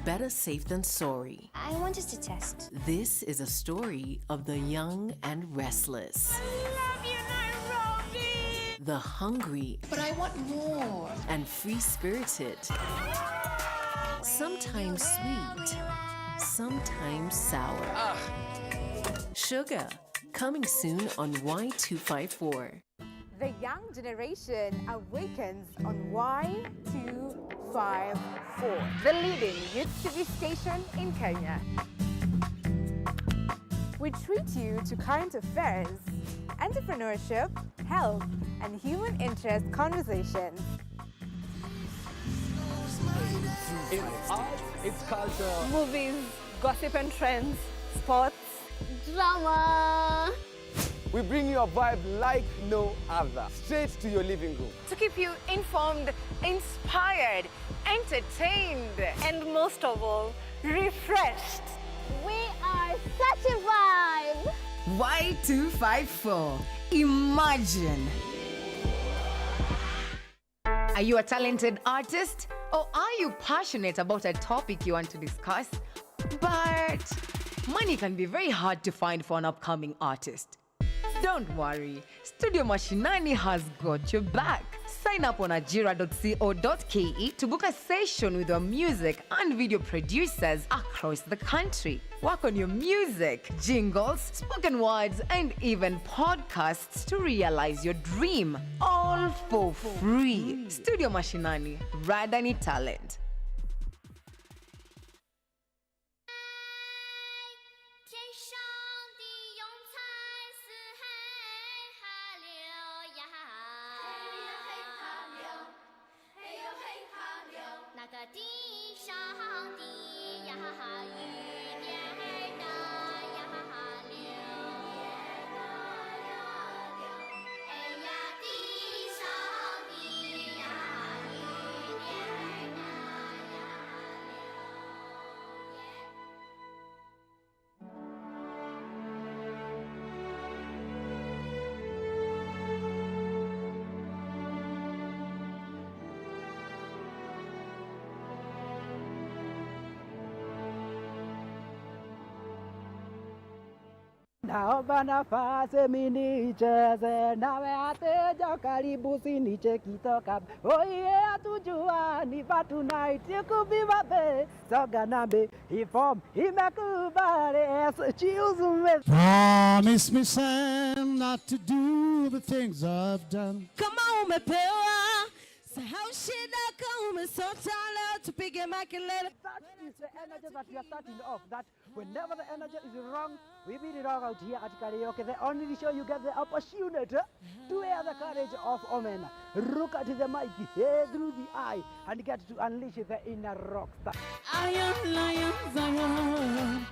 Better safe than sorry. I want us to test. This is a story of the young and restless. I love you, Nairobi! The hungry. But I want more. And free-spirited. Sometimes sweet. Sometimes sour. Sugar. Coming soon on Y254. The young generation awakens on Y254, the leading youth TV station in Kenya. We treat you to current affairs, entrepreneurship, health, and human interest conversations. It's art, it's culture. Movies, gossip and trends, sports, drama. We bring you a vibe like no other, straight to your living room. To keep you informed, inspired, entertained, and most of all, refreshed. We are such a vibe! Y254. Imagine. Are you a talented artist? Or are you passionate about a topic you want to discuss? But money can be very hard to find for an upcoming artist. Don't worry, Studio Mashinani has got your back. Sign up on ajira.co.ke to book a session with your music and video producers across the country. Work on your music, jingles, spoken words, and even podcasts to realize your dream. All for free. Studio Mashinani, Radani Talent. 天上的云彩似海海流呀，嘿呀嘿哈流，嘿呦嘿哈流。那个地上的呀雨点儿大呀流，哎呀地上的呀雨点儿大呀Naomba nafasi mimi nicheze nawe, ateja karibu siniche kitoka. Oye hatujuani but tonight you could be my babe. Soga nambe inform imekubali excuse me. Promise me, Sam, not to do the things I've done. Kama umepewa sahau shida, kama umesota leo tupige makelele. That is the energy that we are starting off. That whenever the energy is wrong, we beat it all out here at karaoke. The only show you get the opportunity to wear the courage of Omen. Look at the mic here through the eye and get to unleash the inner rock star. Lion, Zion,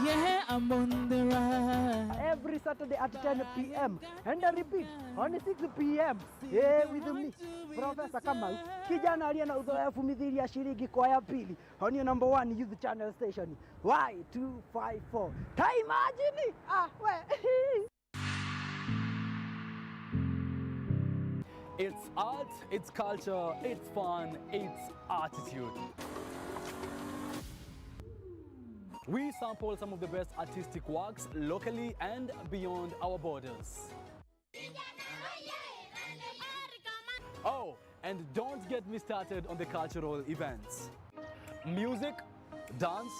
yeah, I'm on the ride. Every Saturday at 10 p.m. and I repeat on 6 p.m. Yeah, with me, Professor Kamau, kijana aliye na uzoefu mithili ya shilingi kwa ya pili on your number 1 youth channel station Y254. Imagine It's art, it's culture, it's fun, it's attitude. We sample some of the best artistic works locally and beyond our borders. Oh, and don't get me started on the cultural events. Music, dance,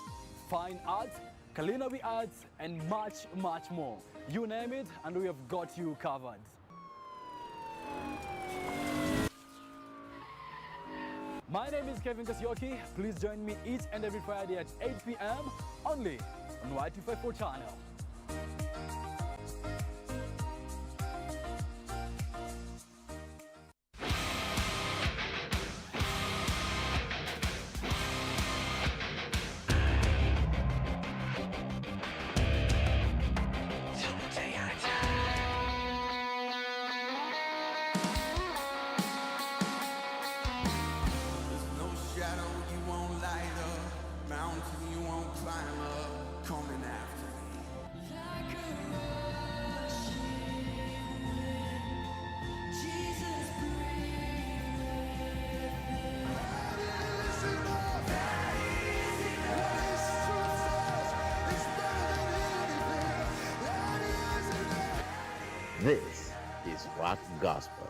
fine art, culinary arts, and much, much more. You name it, and we have got you covered. My name is Kevin Kasioki. Please join me each and every Friday at 8 p.m. only on Y254 channel. This is Rock Gospel.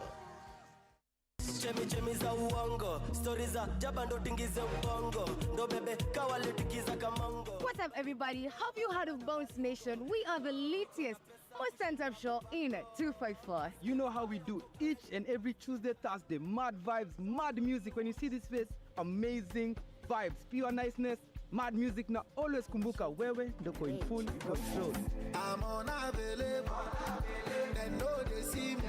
Chemi za uongo, stories za jaba ndo tingize ubongo, ndo bebe kawalitikiza kamongo. What's up, everybody? Have you heard of Bounce Nation? We are the latest, most stand-up show in 254. You know how we do each and every Tuesday, Thursday. Mad vibes, mad music. When you see this face, amazing vibes, pure niceness, mad music. Now always kumbuka wewe ndoko in full control. I'm unavailable. They know they see me.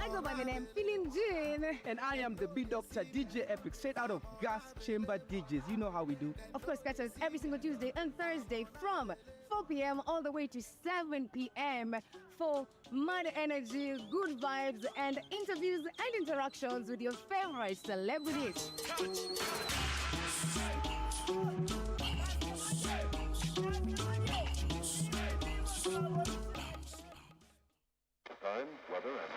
I go by the name Feeling Jean. And I am the beat doctor, DJ Epic, straight out of Gas Chamber DJs. You know how we do. Of course, catch us every single Tuesday and Thursday from 4 p.m. all the way to 7 p.m. for mad energy, good vibes, and interviews and interactions with your favorite celebrities. Time, weather, and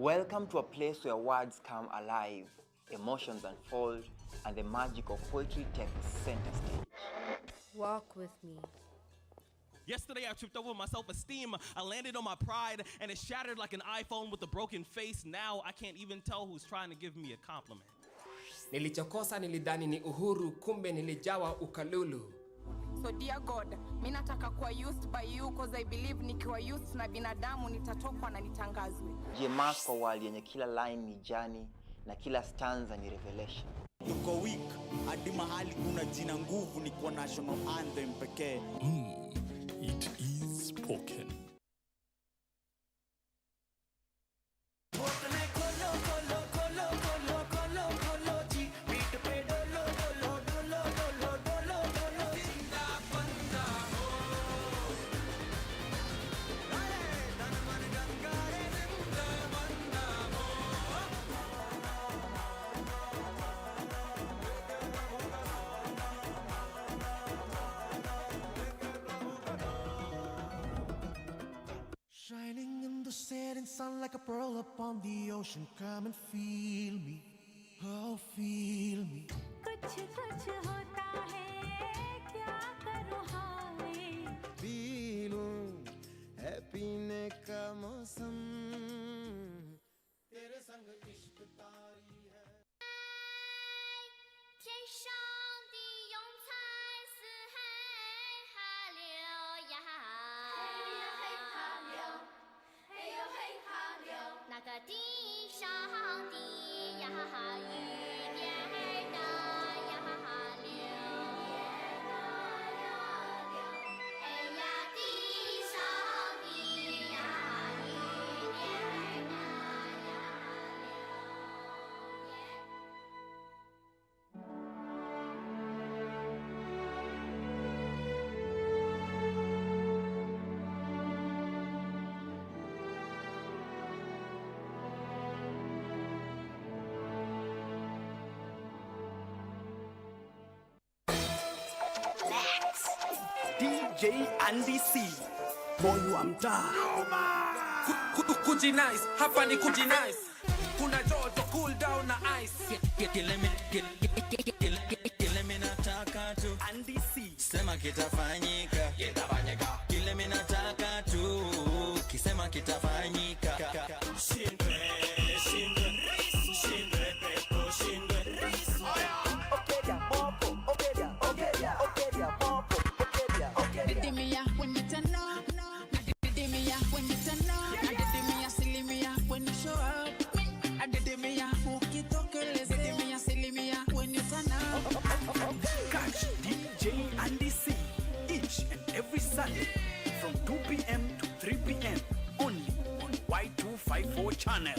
Welcome to a place where words come alive, emotions unfold, and the magic of poetry takes center stage. Walk with me. Yesterday I tripped over my self-esteem. I landed on my pride and it shattered like an iPhone with a broken face. Now I can't even tell who's trying to give me a compliment. Nilichokosa nilidhani ni uhuru, kumbe nilijawa ukalulu. So dear God, mimi nataka kuwa used by you cause I believe nikiwa used na binadamu nitatokwa na nitangazwe. GMAS kwa world yenye kila line ni jani na kila stanza ni revelation. Tuko weak hadi mahali kuna jina nguvu ni kwa national anthem pekee. It is spoken. Shining in the setting sun like a pearl upon the ocean. Come and feel me, oh feel me. कुछ कुछ होता है क्या करूँ हाय पीलूं है पीने का मौसम तेरे संग इश्क तारी है 天上的云彩似海海流呀，嘿呀嘿哈流，嘿呦嘿哈流，那个地上的呀雨点儿呀流，哎呀地上的呀雨点儿呀DJ Andy C, moyo wa mtaa. Kujinice, hapa ni kujinice. Kuna joto, cool down na ice. Kile mimi nataka tu Andy C, sema kitafanyika. Kile mimi nataka tu kisema kitafanyika. Shindwe, shindwe, shindwe pepo, shindwe. When you turn up, when you turn up, when you show up, when you turn up. catch DJ Andy C each and every Sunday from 2 p.m. to 3 p.m. only on Y254 channel.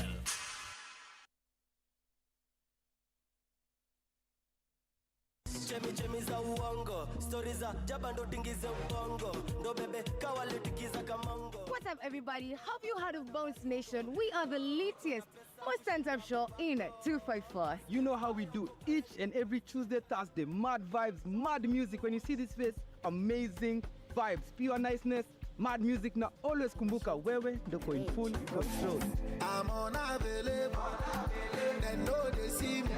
Chemi za uongo, stories za jaba ndo tingize ubongo, ndo bebe kawalitikiza kamongo. What's up, everybody? Have you heard of Bounce Nation? We are the latest, most stand-up show in 254. You know how we do each and every Tuesday, Thursday. Mad vibes, mad music. When you see this face, amazing vibes, pure niceness, mad music. Now always kumbuka wewe ndoko in full control. I'm unavailable. They know they see me.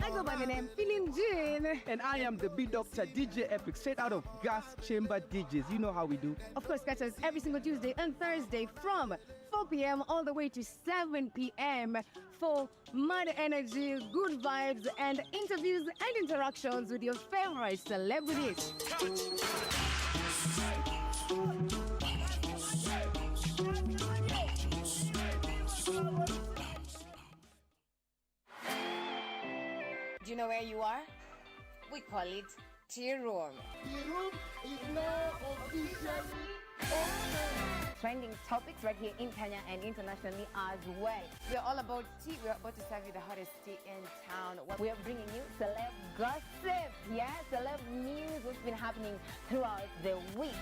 I go by the name Feeling Jean. And I am the beat doctor, DJ Epic, straight out of Gas Chamber DJs. You know how we do. Of course, catch us every single Tuesday and Thursday from 4 p.m. all the way to 7 p.m. for mad energy, good vibes, and interviews and interactions with your favorite celebrities. Do you know where you are? We call it Tea Room. The room is now officially open. Trending topics right here in Kenya and internationally as well. We're all about tea. We're about to serve you the hottest tea in town. We are bringing you celeb gossip. Yeah, celeb news, what's been happening throughout the week.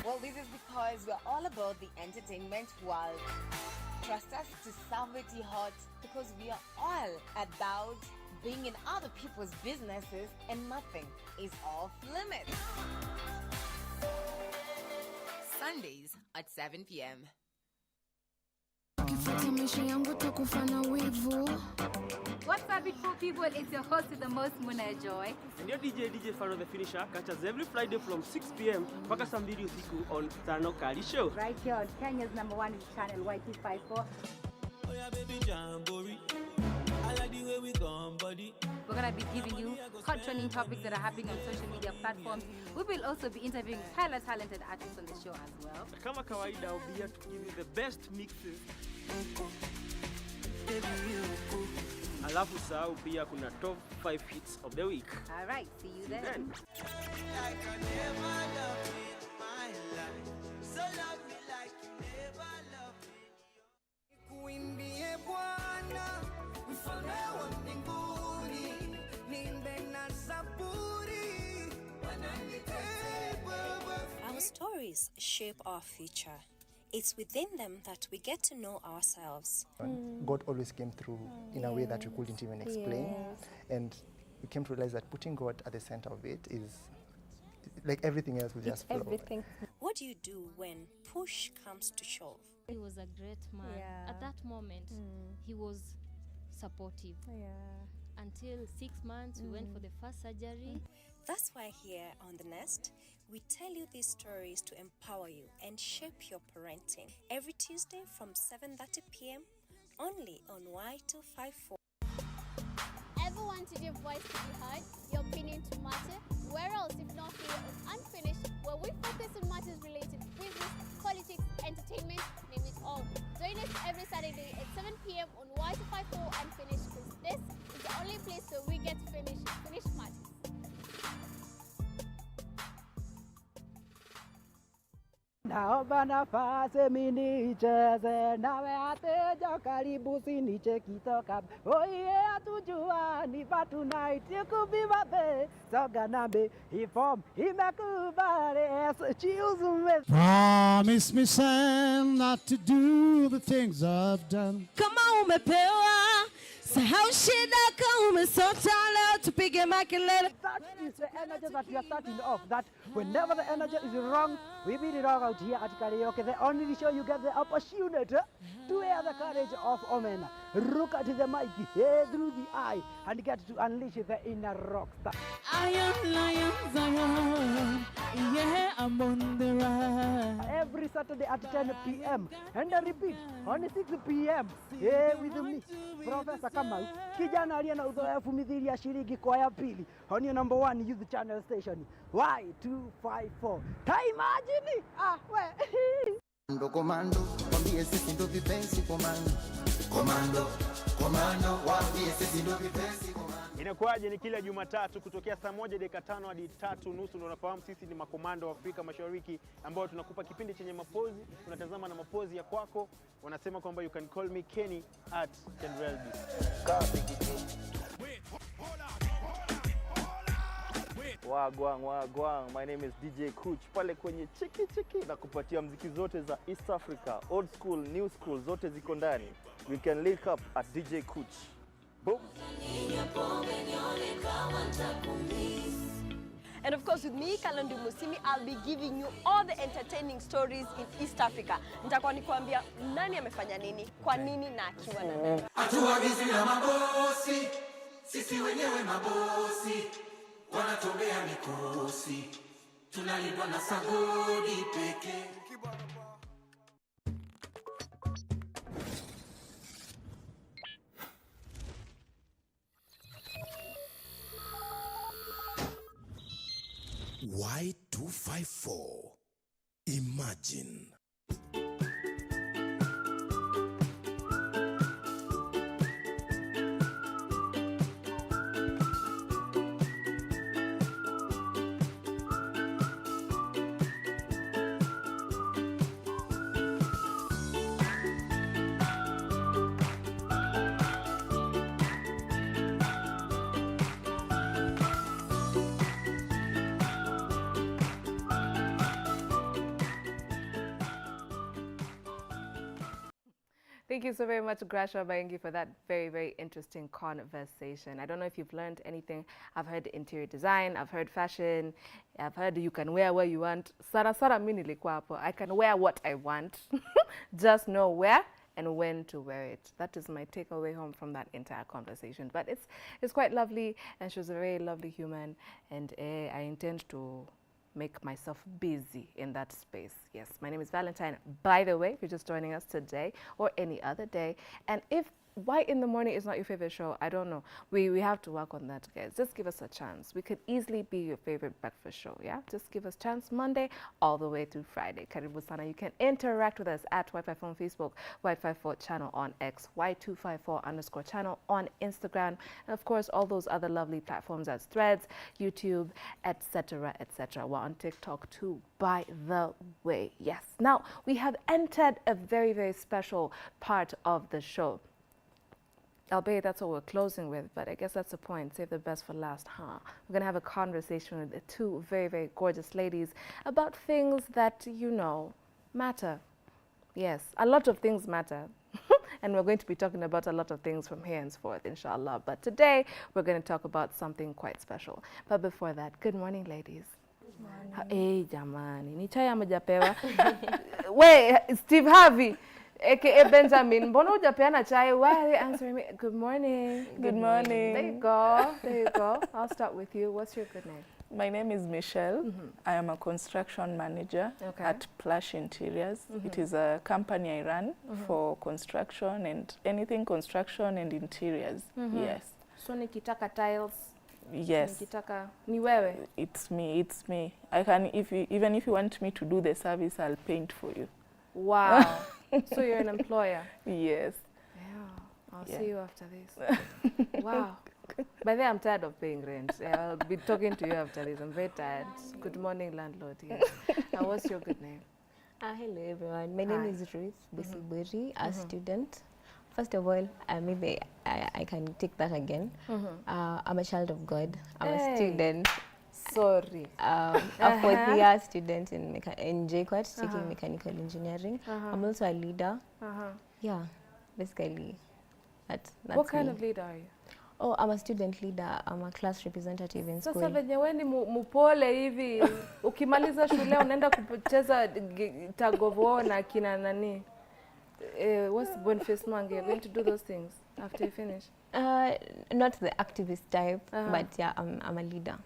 Well, this is because we're all about the entertainment world. Trust us to serve it hot because we are all about being in other people's businesses and nothing is off limits. Sundays at 7 p.m. Ukifuata maisha yangu takufa na wivu. What's up, beautiful people? It's your host with the most, Muna Joy. And your DJ Faro the Finisher. Catch us every Friday from 6 p.m. mpaka saa 2 usiku on Tano Kali Show. Right here on Kenya's #1 channel, YT54. Oh yeah, baby Jamboree. I like the way we gone, buddy. We're going to be giving you hot trending topics that are happening on social media platforms. We will also be interviewing hella talented artists on the show as well. Kama kawaida, I'll be here to give you the best mixes. Alafu sahau pia kuna top 5 hits of the week. All right, see you then. Like I never loved in my life. So love me like you never loved me. Kuimbie Bwana, mfalme wa mbinguni, niimbe na zaburi. Our stories shape our future. It's within them that we get to know ourselves. God always came through in a way that we couldn't even explain. Yes. And we came to realize that putting God at the center of it is like everything else will just flow. Everything. What do you do when push comes to shove? He was a great man. At that moment, he was supportive. Until 6 months, we went for the first surgery. That's why here on The Nest, we tell you these stories to empower you and shape your parenting. Every Tuesday from 7:30 p.m. only on Y254. Ever wanted your voice to be heard, your opinion to matter? Where else if not here on Unfinished, where we focus on matters related to business, politics, entertainment, name it all. Join us every Saturday at 7 p.m. on Y254 Unfinished, because this is the only place where we get to finish matters. Naomba nafasi mimi nicheze nawe ateja karibu sinicheki toka. Oh yeah, tujua ni but tonight you could be my babe. Soga nambe inform imekubali choose me. Promise me, Sam, not to do the things I've done. Kama umepewa sahau shida kama umesota leo tupige makelele. That is the energy that we are starting off. That whenever the energy is wrong, we beat it wrong out here at karaoke. The only show you get the opportunity to wear the courage of Omen. Look at the mic through the eye and get to unleash the inner rock star. I am Lion Zion, yeah, I'm on the rise. Every Saturday at 10 p.m. and I repeat on 6 p.m. with me, Professor Kamau, kijana aliye na uzoefu mithili ya shilingi kwa ya pili on your #1 youth channel station Y254. Imagine Komando, wambie sisi ndo vipenzi komando. Komando, wambie sisi ndo vipenzi komando. Inakuwaje? Ni kila Jumatatu kutokea saa 1:05 hadi 3:30. Ndio unafahamu sisi ni makomando wa Afrika Mashariki ambao tunakupa kipindi chenye mapozi, tunatazama na mapozi ya kwako. Wanasema kwamba you can call me Kenny at Kendrelby. Wagwang, my name is DJ Kuch. Pale kwenye chiki na kupatia mziki zote za East Africa, old school, new school, zote ziko ndani. We can link up at DJ Kuch. Boom. And of course with me, Kalandu Musimi, I'll be giving you all the entertaining stories in East Africa. Nitakuwa nikwambia nani amefanya nini, kwa nini na akiwa na nani. Hatuagizi na mabosi, sisi wenyewe mabosi. Wanatobea mikosi, tunalindwa na sagodi pekee. Y254. Imagine. Thank you so very much, Grasha Bayengi, for that very, very interesting conversation. I don't know if you've learned anything. I've heard interior design, I've heard fashion, I've heard you can wear where you want. Sara mini nilikuwa hapo. I can wear what I want. Just know where and when to wear it. That is my takeaway home from that entire conversation. But it's quite lovely, and she was a very lovely human, and I intend to make myself busy in that space. Yes, my name is Valentine, by the way, if you're just joining us today or any other day. And if Why in the Morning is not your favorite show, I don't know. We have to work on that, guys. Just give us a chance. We could easily be your favorite breakfast show, yeah? Just give us a chance Monday all the way through Friday. Karibu sana. You can interact with us at Y54 on Facebook, Y54 channel on X, Y254_channel on Instagram, and of course all those other lovely platforms as Threads, YouTube, etc., etc. We're on TikTok too, by the way. Yes. Now, we have entered a very, very special part of the show. Albeit that's what we're closing with, but I guess that's the point. Save the best for last, huh? We're going to have a conversation with the two very, very gorgeous ladies about things that, you know, matter. Yes, a lot of things matter. And we're going to be talking about a lot of things from here henceforth, inshallah. But today, we're going to talk about something quite special. But before that, good morning, ladies. Hey, jamani, ni chai hamujapewa? Wait, Steve Harvey. AKA Benjamin, mbona hujapeana chai? Why are they answering me? Good morning. Good morning. There you go. There you go. I'll start with you. What's your good name? My name is Michelle. I am a construction manager at Plush Interiors. It is a company I run for construction and anything construction and interiors. Yes. So nikitaka tiles. Yes. Nikitaka ni wewe. It's me. It's me. I can even if you want me to do the service, I'll paint for you. Wow. So you're an employer? Yes. Yeah. I'll see you after this. Wow. By the way, I'm tired of paying rent. I'll be talking to you after this. I'm very tired. Good morning, landlord. Yes. What's your good name? Hello, everyone. My name is Ruth Busiburi, a student. First of all, maybe I can take that again. I'm a child of God. I'm a student. Sorry. A fourth-year student in JKUAT, taking mechanical engineering. I'm also a leader. Yeah, basically, that's What kind me. of leader are you? Oh, I'm a student leader. I'm a class representative in school. Sasa venye wewe ni mupole hivi, ukimaliza shule unaenda kucheza tug of war na kina nani? What's Boniface Mange? You're going to do those things after you finish? Not the activist type, but yeah, I'm a leader.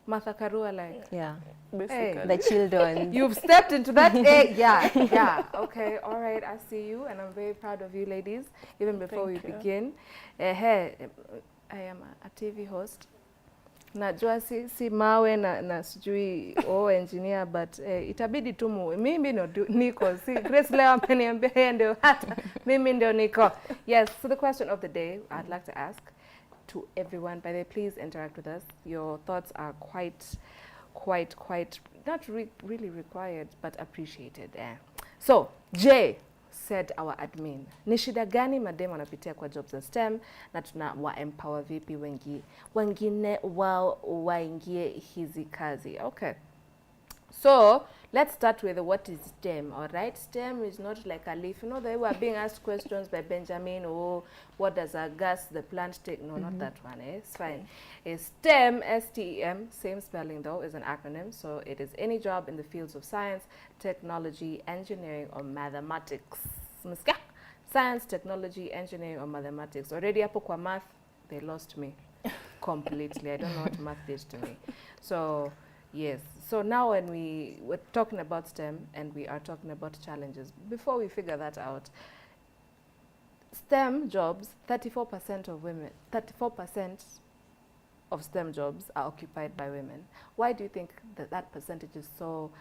Martha Karua like? Yeah. Hey. The children. You've stepped into that. Yeah. Okay, all right, I see you, and I'm very proud of you ladies. Even before we begin, hey, I am a TV host. Najua si mawe na sijui engineer, but itabidi tu mimi niko. Si Grace leo ameniambia yeye ndio hata mimi ndio niko. Yes, so the question of the day I'd like to ask to everyone, by the way, please interact with us. Your thoughts are quite not really required, but appreciated. So, Jay said, our admin, ni shida gani madem wanapitia kwa jobs za STEM na tuna empower vipi wengine wao waingie hizi kazi? Okay. So, let's start with what is STEM, all right? STEM is not like a leaf. You know, they were being asked questions by Benjamin, what does a gas, the plant take? No, not that one, It's fine. It's STEM, S-T-E-M, same spelling though, is an acronym. So it is any job in the fields of science, technology, engineering, or mathematics. Science, technology, engineering, or mathematics. Already hapo kwa math, they lost me completely. I don't know what math did to me. So, yes. So now when we're talking about STEM and we are talking about challenges, before we figure that out, STEM jobs, 34% of STEM jobs are occupied by women. Why do you think that percentage is so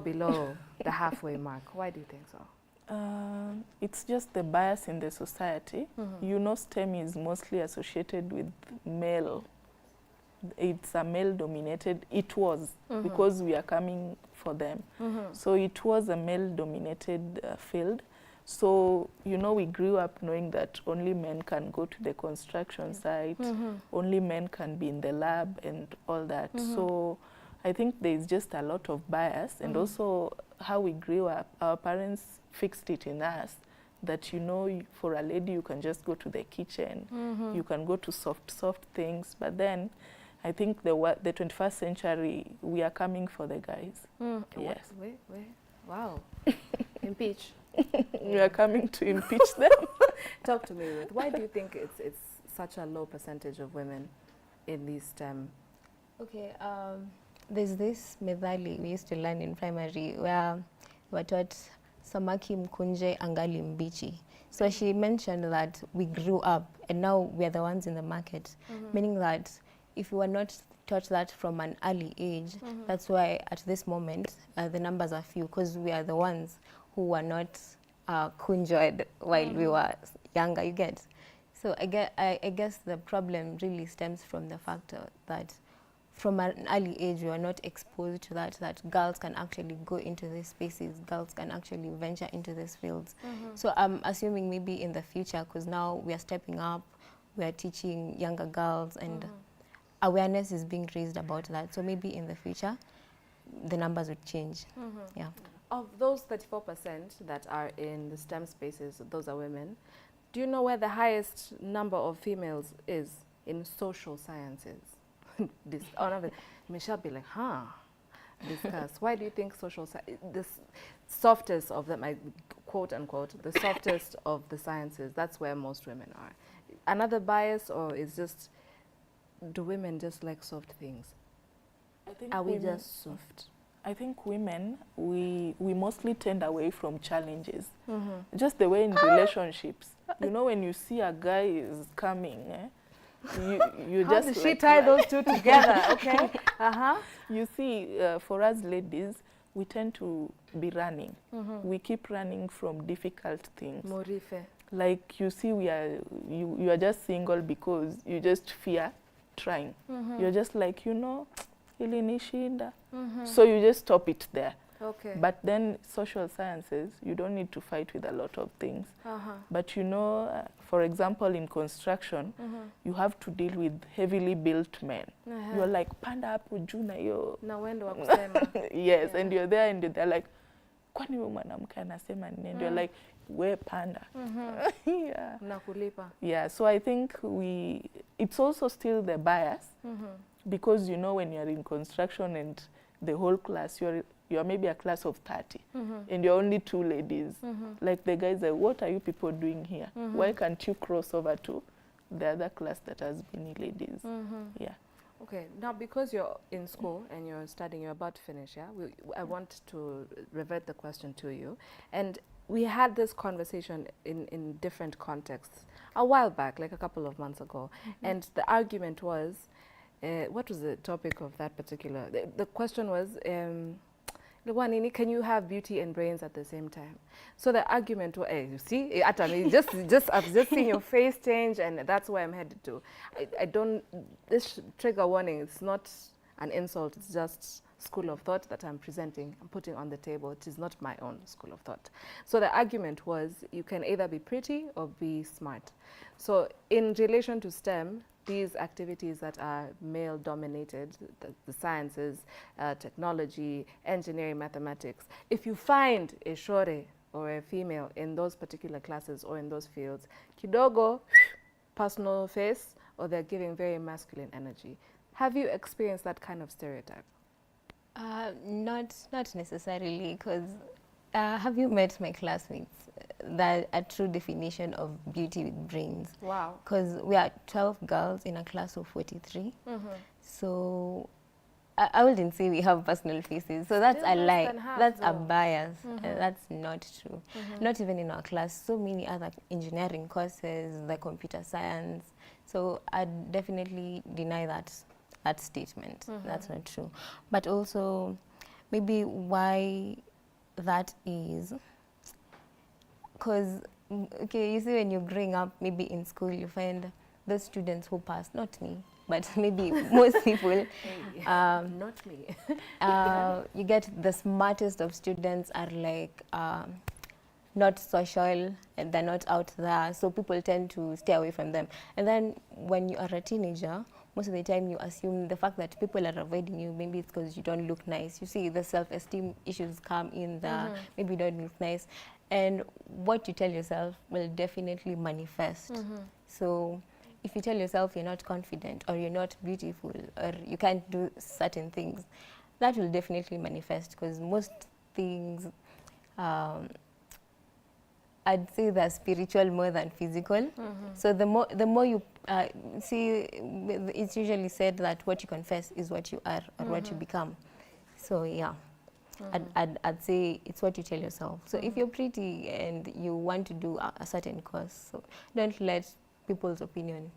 below the halfway mark? Why do you think so? It's just the bias in the society. You know, STEM is mostly associated with male. It's a male-dominated, it was, because we are coming for them. So it was a male-dominated field. So, you know, we grew up knowing that only men can go to the construction site, only men can be in the lab and all that. So I think there's just a lot of bias, and also how we grew up, our parents fixed it in us that, you know, for a lady you can just go to the kitchen, you can go to soft things, but then I think the 21st century, we are coming for the guys. Yes. Wait. Wow. Impeach. We are coming to impeach them. Talk to me, Ruth. Why do you think it's such a low percentage of women in these STEM? Okay, there's this methali we used to learn in primary where we were taught samaki mkunje angali mbichi. So she mentioned that we grew up and now we are the ones in the market, meaning that if we were not taught that from an early age, that's why at this moment the numbers are few, because we are the ones who were not kunjoed while we were younger, you get. So I guess the problem really stems from the fact that from an early age we are not exposed to that girls can actually go into these spaces, girls can actually venture into these fields. So I'm assuming maybe in the future, because now we are stepping up, we are teaching younger girls and awareness is being raised about that. So maybe in the future the numbers would change. Yeah. Of those 34% that are in the STEM spaces, those are women. Do you know where the highest number of females is in social sciences? This, Michelle be like, discuss. Why do you think social this softest of them, I quote unquote, the softest of the sciences, that's where most women are? Another bias, or is just, do women just like soft things? I think are we just soft? I think women, we mostly tend away from challenges. Just the way in relationships, you know, when you see a guy is coming, you How just did she tie those two together? Okay. You see, for us ladies, we tend to be running. We keep running from difficult things. Morife. Like you see, you are just single because you just fear trying. You're just like, you know, ili nishinda. So you just stop it there. Okay. But then social sciences, you don't need to fight with a lot of things. But you know, for example, in construction, you have to deal with heavily built men. You're like, panda hapo juu na yo. Na wendo wa kusema. Yes, and you're there and they're like, kwani wewe mwanamke anasema nini? And you're like, we panda. Yeah. Nakulipa. Yeah, so I think it's also still the bias, because you know when you're in construction and the whole class, you're maybe a class of 30 and you're only 2 ladies. Like the guys are, what are you people doing here? Why can't you cross over to the other class that has many ladies? Yeah. Okay, now because you're in school and you're studying, you're about to finish, yeah? I want to revert the question to you. And we had this conversation in different contexts a while back, like a couple of months ago. And the argument was, what was the topic of that particular? The question was, can you have beauty and brains at the same time? So the argument was, you see, I've just seen your face change, and that's where I'm headed to. I don't, this trigger warning, it's not an insult, it's just school of thought that I'm presenting, I'm putting on the table. It is not my own school of thought. So the argument was, you can either be pretty or be smart. So in relation to STEM, these activities that are male-dominated, the sciences, technology, engineering, mathematics, if you find a shore or a female in those particular classes or in those fields, kidogo, personal face, or they're giving very masculine energy. Have you experienced that kind of stereotype? Not necessarily, because have you met my classmates? That a true definition of beauty with brains. Wow. Because we are 12 girls in a class of 43. So I wouldn't say we have personal faces. So that's a lie. That's a bias. That's not true. Not even in our class. So many other engineering courses, the computer science. So I definitely deny that statement. That's not true. But also, maybe why that is, because, okay, you see when you're growing up, maybe in school, you find those students who pass, not me, but maybe most people. Not me. You get the smartest of students are like not social, and they're not out there, so people tend to stay away from them. And then when you are a teenager, most of the time you assume the fact that people are avoiding you, maybe it's because you don't look nice. You see the self-esteem issues come in there, maybe you don't look nice. And what you tell yourself will definitely manifest. So if you tell yourself you're not confident or you're not beautiful or you can't do certain things, that will definitely manifest, because most things I'd say they're spiritual more than physical. So the more you see, it's usually said that what you confess is what you are or what you become. So yeah, I'd say it's what you tell yourself. So if you're pretty and you want to do a certain course, so don't let people's opinion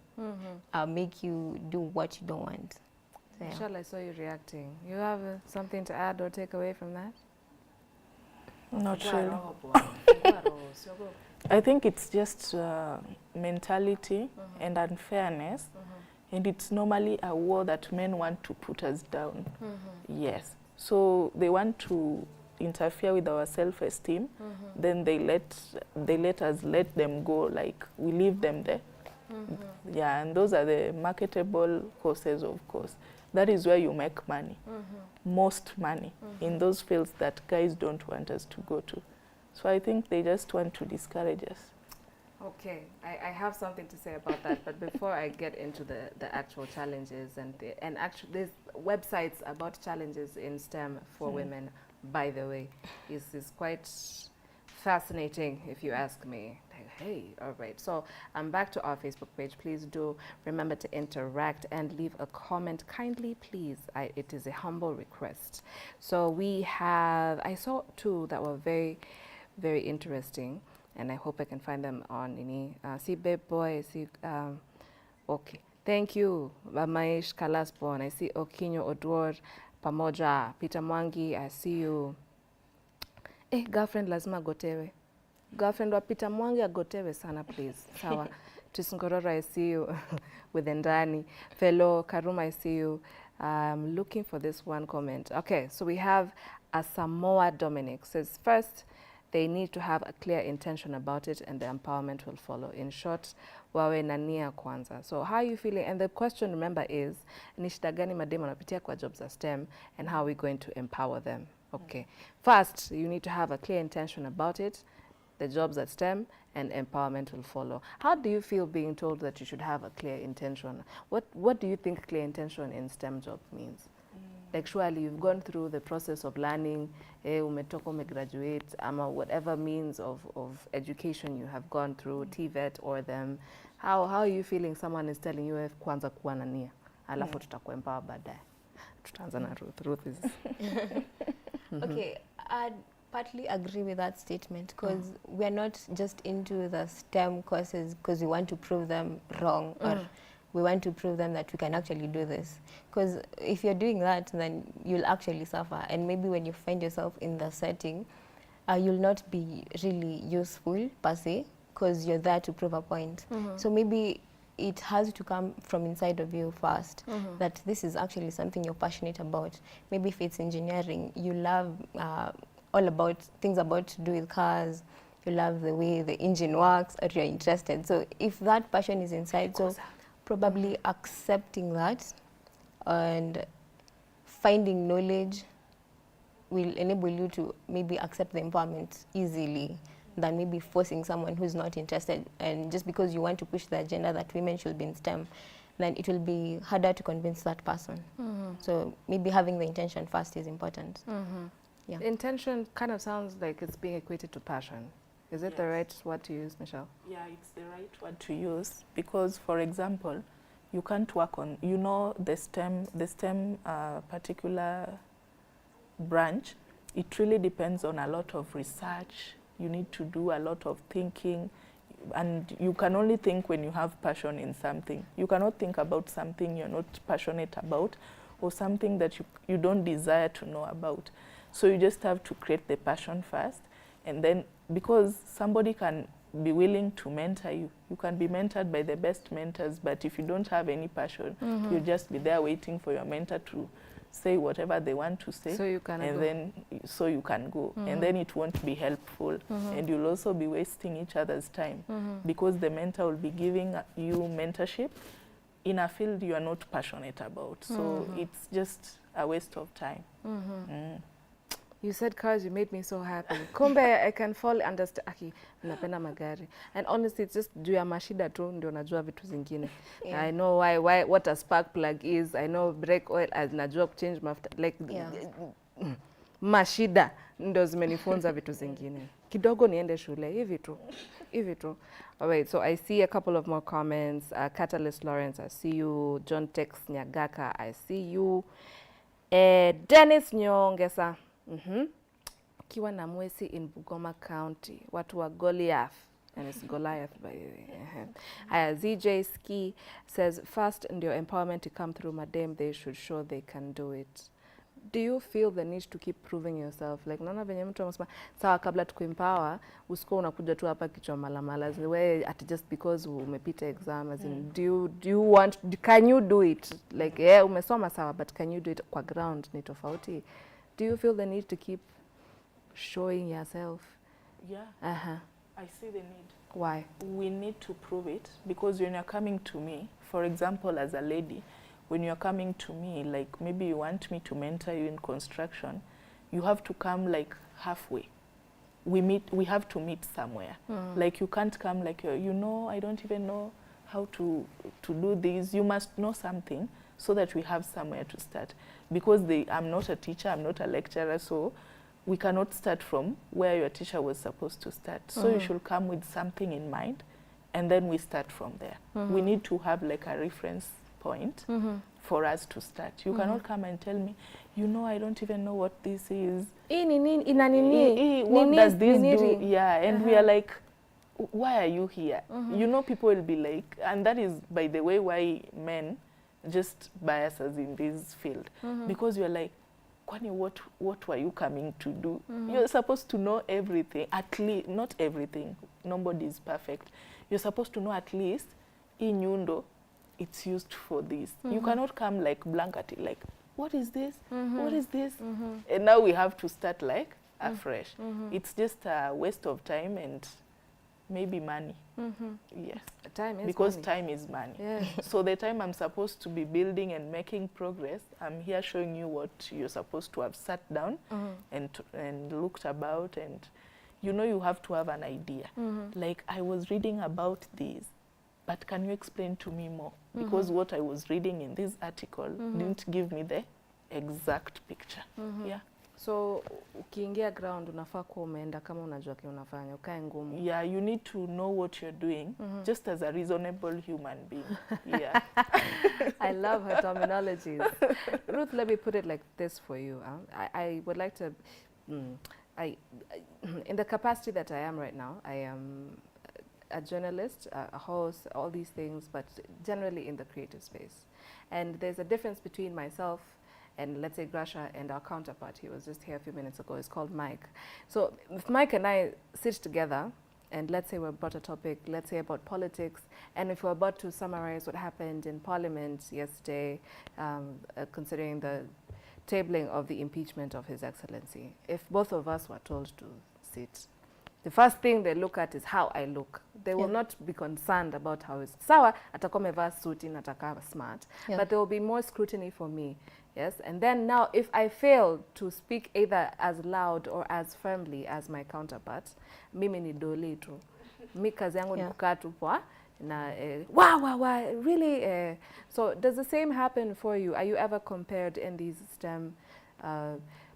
make you do what you don't want. So, yeah. Michelle, I saw you reacting. You have something to add or take away from that? Not really. I think it's just mentality and unfairness, and it's normally a war that men want to put us down. Yes. So they want to interfere with our self-esteem, then they let us let them go, like we leave them there. Yeah, and those are the marketable courses, of course. That is where you make money, most money, in those fields that guys don't want us to go to. So I think they just want to discourage us. Okay, I have something to say about that, but before I get into the actual challenges and actually there's websites about challenges in STEM for women, by the way, is quite fascinating if you ask me. Hey, all right. So I'm back to our Facebook page. Please do remember to interact and leave a comment kindly, please. It is a humble request. So we have, I saw two that were very, very interesting, and I hope I can find them on any. See Babe Boy, see, okay. Thank you, Maish Kalasbon. I see Okinyo Odwor, Pamoja, Peter Mwangi, I see you. Girlfriend lazima gotewe. Girlfriend wa Peter Mwangi agotewe sana, please. Sawa. Tusingororo, I see you with Ndani. Fellow Karuma, I see you. I'm looking for this one comment. Okay, so we have a Samoa Dominic. Says, first, they need to have a clear intention about it and the empowerment will follow. In short, wawe na nia kwanza. So how are you feeling? And the question, remember, is, ni shida gani mademu wanapitia kwa jobs za STEM and how are we going to empower them? Okay. First, you need to have a clear intention about it, the jobs at STEM, and empowerment will follow. How do you feel being told that you should have a clear intention? What do you think clear intention in STEM job means? Like, surely you've gone through the process of learning, umetoka umegraduate, ama whatever means of education you have gone through, TVET or them. How are you feeling someone is telling you kwanza kuwa na nia, alafu tutakuempower baadaye? Tutaanza na Ruth. Ruth is... Okay, I'd partly agree with that statement because we're not just into the STEM courses because we want to prove them wrong or we want to prove them that we can actually do this. Because if you're doing that, then you'll actually suffer. And maybe when you find yourself in the setting, you'll not be really useful per se because you're there to prove a point. So maybe it has to come from inside of you first, that this is actually something you're passionate about. Maybe if it's engineering, you love all about things about to do with cars, you love the way the engine works, or you're interested. So if that passion is inside, so probably accepting that and finding knowledge will enable you to maybe accept the empowerment easily than maybe forcing someone who's not interested. And just because you want to push the agenda that women should be in STEM, then it will be harder to convince that person. So maybe having the intention first is important. Yeah. Intention kind of sounds like it's being equated to passion. Is it the right word to use, Michelle? Yeah, it's the right word to use because, for example, you can't work on, you know, the STEM particular branch, it really depends on a lot of research. You need to do a lot of thinking, and you can only think when you have passion in something. You cannot think about something you're not passionate about or something that you don't desire to know about. So you just have to create the passion first, and then because somebody can be willing to mentor you. You can be mentored by the best mentors, but if you don't have any passion, you'll just be there waiting for your mentor to say whatever they want to say, so you can and go. then so you can go, and then it won't be helpful, and you'll also be wasting each other's time because the mentor will be giving you mentorship in a field you are not passionate about. So it's just a waste of time. You said cars, you made me so happy. Kumbe, I can fall understand. Aki, napenda magari. And honestly, it's just juu ya mashida tu ndio najua vitu zingine. Yeah. I know what a spark plug is. I know brake oil, najua change mafuta. Like, mashida ndo zimenifunza vitu zingine. Kidogo niende shule, hivi tu. Hivi tu. Alright, so I see a couple of more comments. Catalyst Lawrence, I see you. John Tex Nyagaka, I see you. Dennis Nyongesa. Kiwa na Mwesi in Bungoma County. Watu wa Goliath. And it's Goliath, by the way. ZJ Ski says, first, ndio empowerment to come through, madam, they should show they can do it. Do you feel the need to keep proving yourself? Like, naona venye mtu anasema, sawa kabla tukuempower, usikuwa unakuja tu hapa kichwa malamala. Wewe at just because umepita exam, as in, do you want, can you do it? Like, yeah, umesoma sawa, but can you do it kwa ground? Ni tofauti. Do you feel the need to keep showing yourself? Yeah. I see the need. Why? We need to prove it because when you're coming to me, for example, as a lady, when you're coming to me, like maybe you want me to mentor you in construction, you have to come like halfway. We have to meet somewhere. Like you can't come like, you know, I don't even know how to do this. You must know something so that we have somewhere to start. Because I'm not a teacher, I'm not a lecturer, so we cannot start from where your teacher was supposed to start. So you should come with something in mind, and then we start from there. We need to have like a reference point for us to start. You cannot come and tell me, you know, I don't even know what this is. What does this do? Yeah, and we are like, why are you here? You know, people will be like, and that is, by the way, why men just bias us in this field. Because you're like, Kwani, what were you coming to do? You're supposed to know everything, at least, not everything. Nobody is perfect. You're supposed to know at least, in Nyundo, it's used for this. You cannot come like blanket, like, what is this? What is this? And now we have to start like afresh. It's just a waste of time and maybe money. Yes. Time is because money. time is money. Yeah. So the time I'm supposed to be building and making progress, I'm here showing you what you're supposed to have sat down and looked about, and you know, you have to have an idea. Like, I was reading about this, but can you explain to me more? Because what I was reading in this article didn't give me the exact picture. Yeah. So ukiingia ground unafaa kuwa umeenda kama unajua kile unafanya, ukae ngumu. Yeah, you need to know what you're doing just as a reasonable human being. Yeah. I love her terminologies. Ruth, let me put it like this for you. I would like to, in the capacity that I am right now, I am a journalist, a host, all these things, but generally in the creative space. And there's a difference between myself and let's say Grasha and our counterpart, he was just here a few minutes ago, is called Mike. So if Mike and I sit together and let's say we're about a topic, let's say about politics, and if we're about to summarize what happened in Parliament yesterday, considering the tabling of the impeachment of His Excellency, if both of us were told to sit, the first thing they look at is how I look. They will not be concerned about how it's sawa, atakuwa amevaa suti na atakaa smart, but there will be more scrutiny for me. Yes, and then now if I fail to speak either as loud or as firmly as my counterpart, mimi ni dole tu. Mi kazi yangu ni kukaa tu poa na really. So does the same happen for you? Are you ever compared in these STEM,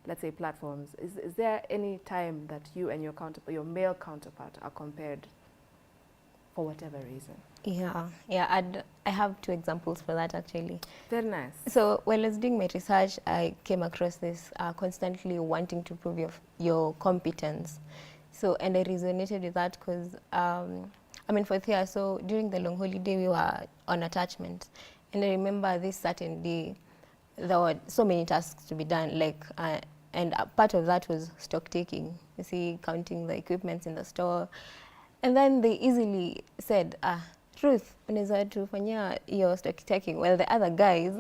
let's say, platforms? Is there any time that you and your male counterpart are compared for whatever reason? Yeah, I have two examples for that actually. Very nice. So while I was doing my research, I came across this constantly wanting to prove your competence. So, and I resonated with that because, I mean, for Thea, so during the long holiday, we were on attachment. And I remember this certain day, there were so many tasks to be done, like, and part of that was stock taking. You see, counting the equipment in the store. And then they easily said, Ruth, unaweza tufanyia your stock taking, while the other guys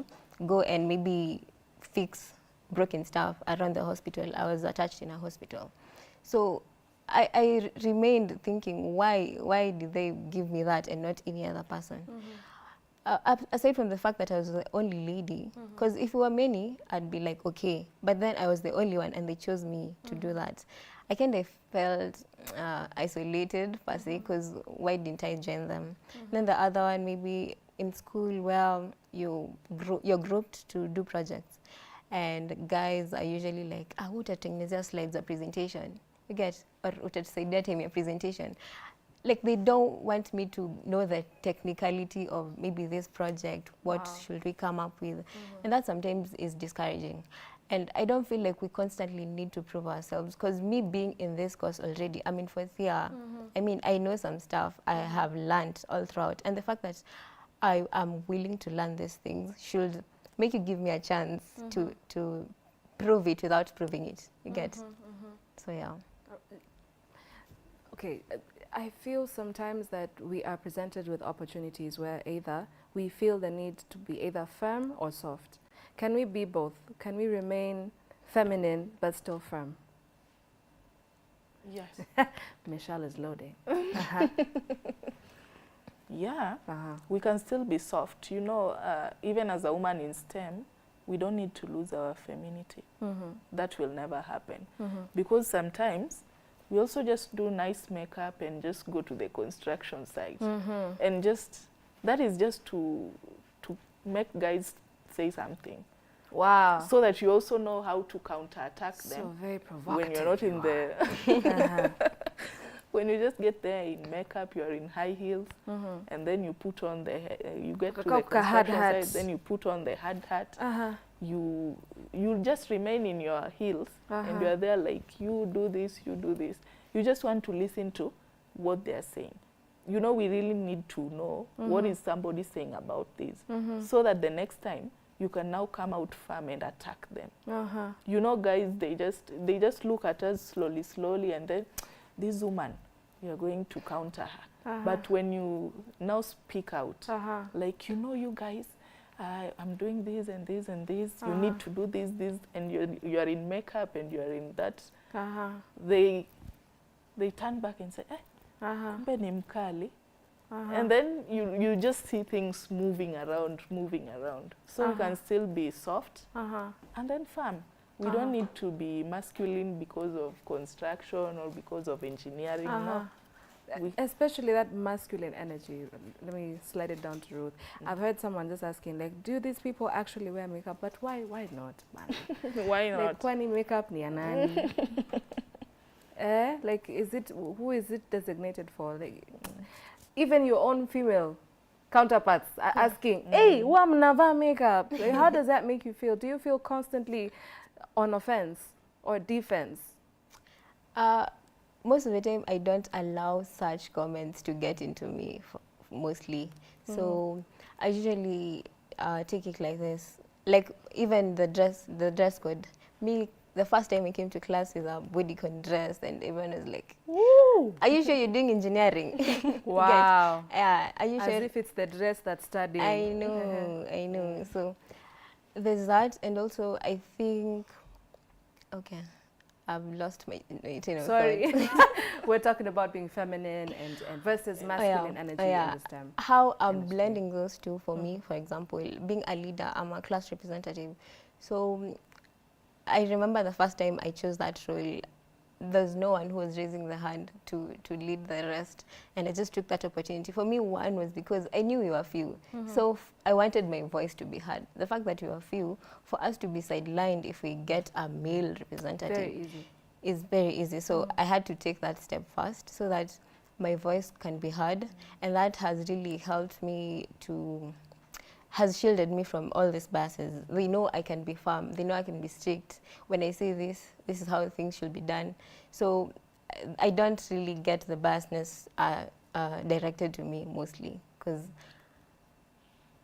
go and maybe fix broken stuff around the hospital. I was attached in a hospital. So I remained thinking, why did they give me that and not any other person? Aside from the fact that I was the only lady, because if we were many, I'd be like, okay. But then I was the only one and they chose me to do that. I kind of felt isolated per se, because why didn't I join them? Then the other one, maybe in school where you're grouped to do projects. and guys are usually like, ah, utatengenezea slides za presentation, you get, or utatusaidia time ya presentation. Like they don't want me to know the technicality of maybe this project, what should we come up with, and that sometimes is discouraging. And I don't feel like we constantly need to prove ourselves, because me being in this course already, I'm in fourth year, I mean, I know some stuff, I have learned all throughout, and the fact that I am willing to learn these things should make you give me a chance to prove it without proving it, you get? So yeah. Okay, I feel sometimes that we are presented with opportunities where either we feel the need to be either firm or soft. Can we be both? Can we remain feminine but still firm? Yes. Michelle is loading. Yeah, we can still be soft. You know, even as a woman in STEM, we don't need to lose our femininity. That will never happen. Because sometimes we also just do nice makeup and just go to the construction site. And just, that is just to make guys say something. Wow. So that you also know how to counterattack them. So very provocative. When you're not in the... When you just get there in makeup, you're in high heels, and then you put on the, you get to the construction site, then you put on the hard hat. You just remain in your heels, and you're there like, you do this, you do this. You just want to listen to what they're saying. You know, we really need to know what is somebody saying about this, so that the next time you can now come out firm and attack them. You know, guys, they just look at us slowly, and then, this woman, you're going to counter her. But when you now speak out, like, you know, you guys, I'm doing this and this and this, you need to do this, and you're in makeup and you're in that, they turn back and say, kumbe ni mkali. And then you just see things moving around. So you can still be soft and then firm. We don't need to be masculine because of construction or because of engineering. No. Especially that masculine energy. Let me slide it down to Ruth. I've heard someone just asking, like, do these people actually wear makeup? But why not, man? Why not? Like, kwani makeup ni ya nani? Like, who is it designated for? Like, even your own female counterparts are asking, hey, wa mnavaa makeup? Like, how does that make you feel? Do you feel constantly on offense or defense? Most of the time, I don't allow such comments to get into me, mostly. So I usually take it like this. Like, even the dress code. Me, the first time I came to class with a bodycon dress, and everyone was like, "Woo! Are you sure you're doing engineering?" Wow. Yeah. Are you As sure? if it's the dress that's studying. I know. So there's that, and also I think, okay, I've lost my train of thought. We're talking about being feminine and versus masculine energy in this time. How I'm blending those two for me, for example, being a leader, I'm a class representative. So I remember the first time I chose that role, there's no one who was raising the hand to lead the rest, and I just took that opportunity. For me, one was because I knew we were few, so I wanted my voice to be heard. The fact that we were few, for us to be sidelined if we get a male representative is very easy. So I had to take that step first so that my voice can be heard, and that has really helped me has shielded me from all these biases. They know I can be firm. They know I can be strict. When I say this is how things should be done. So I don't really get the biasness directed to me mostly, because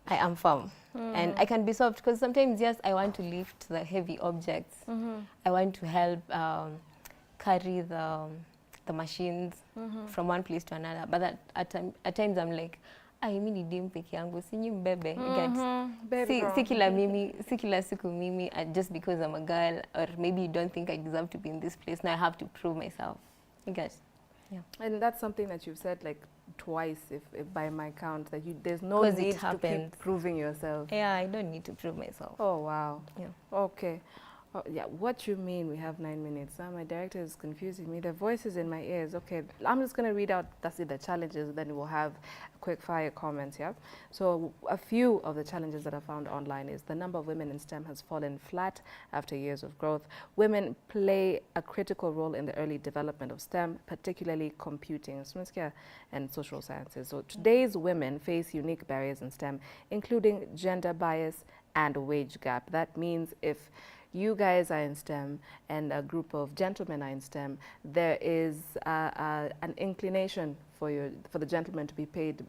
I am firm. And I can be soft, because sometimes, yes, I want to lift the heavy objects. I want to help carry the machines from one place to another. But at times I'm like, mimi ni dim peke yangu, sinyi mbebe. Si kila siku mimi, just because I'm a girl, or maybe you don't think I deserve to be in this place, now I have to prove myself. You get? Yeah. And that's something that you've said like twice, if by my count, that there's no need to keep proving yourself. Yeah, I don't need to prove myself. Oh, wow. Yeah. Okay. Oh, yeah, what you mean we have 9 minutes? My director is confusing me. The voice is in my ears. Okay, I'm just going to read out, that's it, the challenges, then we'll have quick fire comments, yeah? So a few of the challenges that I found online is the number of women in STEM has fallen flat after years of growth. Women play a critical role in the early development of STEM, particularly computing, and social sciences. So today's women face unique barriers in STEM, including gender bias and wage gap. That means if you guys are in STEM and a group of gentlemen are in STEM, there is an inclination for the gentleman to be paid.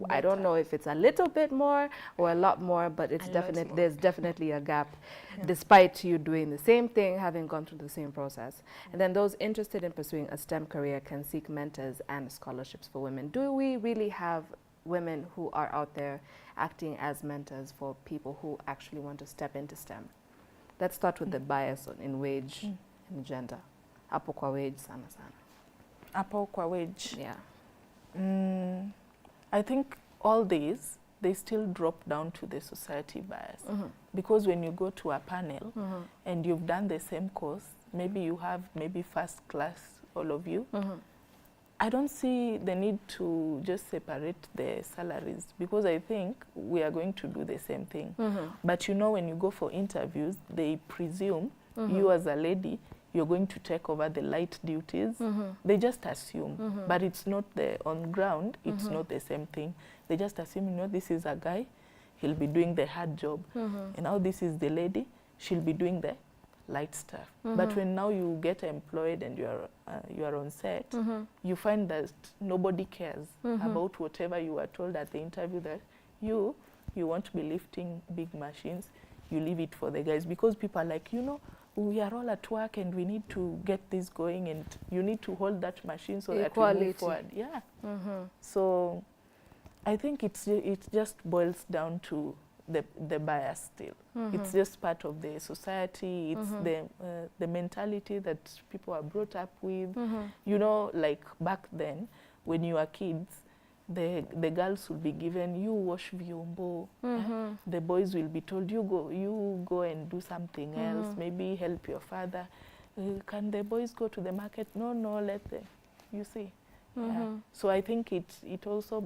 I don't know if it's a little bit more or a lot more, but it's there's definitely a gap, despite you doing the same thing, having gone through the same process. And then those interested in pursuing a STEM career can seek mentors and scholarships for women. Do we really have women who are out there acting as mentors for people who actually want to step into STEM? Let's start with the bias in wage and gender. Hapo kwa wage sana sana. Hapo kwa wage. Yeah. I think all these, they still drop down to the society bias. Because when you go to a panel and you've done the same course, maybe you have first class, all of you, I don't see the need to just separate the salaries, because I think we are going to do the same thing. But you know, when you go for interviews, they presume you as a lady, you're going to take over the light duties. They just assume, but it's not on ground, it's not the same thing. They just assume, you know, this is a guy, he'll be doing the hard job. And now this is the lady, she'll be doing the light stuff. But when now you get employed and you are on set, you find that nobody cares about whatever you were told at the interview, that you want to be lifting big machines, you leave it for the guys, because people are like, you know, we are all at work and we need to get this going, and you need to hold that machine so that we move forward. Yeah. So I think it just boils down to the bias still. It's just part of the society. It's the mentality that people are brought up with. You know, like back then, when you were kids, the girls will be given, you wash vyombo. The boys will be told, you go and do something else. Maybe help your father. Can the boys go to the market? No, let them. You see. Yeah. So I think it also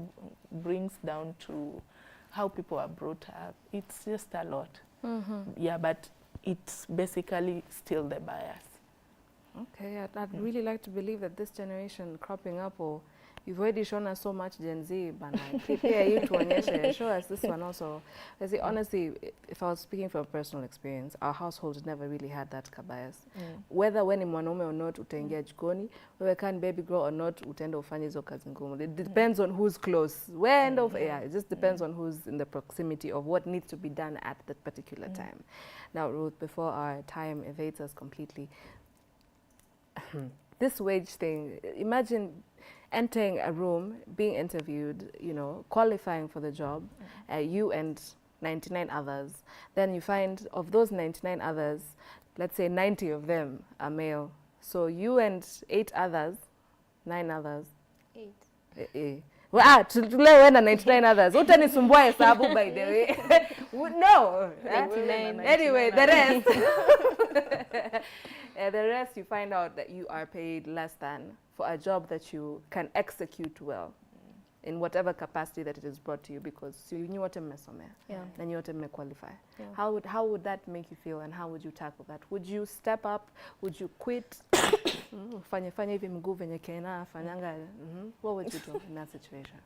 brings down to how people are brought up. It's just a lot. Yeah, but it's basically still the bias. Okay, I'd really like to believe that this generation cropping up, or you've already shown us so much Gen Z, but show us this one also. I say, honestly, if I was speaking from personal experience, our household never really had that bias. Whether when ni mwanaume or not, utaingia jikoni, wewe can baby girl or not, utaenda ufanye hizo kazi ngumu. It depends on who's close. It just depends on who's in the proximity of what needs to be done at that particular time. Now, Ruth, before our time evades us completely, this wage thing, imagine entering a room, being interviewed, you know, qualifying for the job, you and 99 others. Then you find of those 99 others, let's say 90 of them are male. So you and 8 others, 9 others. 8. Well, tuleo na 99 others. Utanisumbua hesabu, by the way. No. 99. Anyway, the rest. The rest, you find out that you are paid less than for a job that you can execute well in whatever capacity that it is brought to you, because you knew what mmesomea and you what qualify. How would that make you feel, and how would you tackle that? Would you step up? Would you quit? Fanya hivi mguu venye kena fanyanga. What would you do in that situation?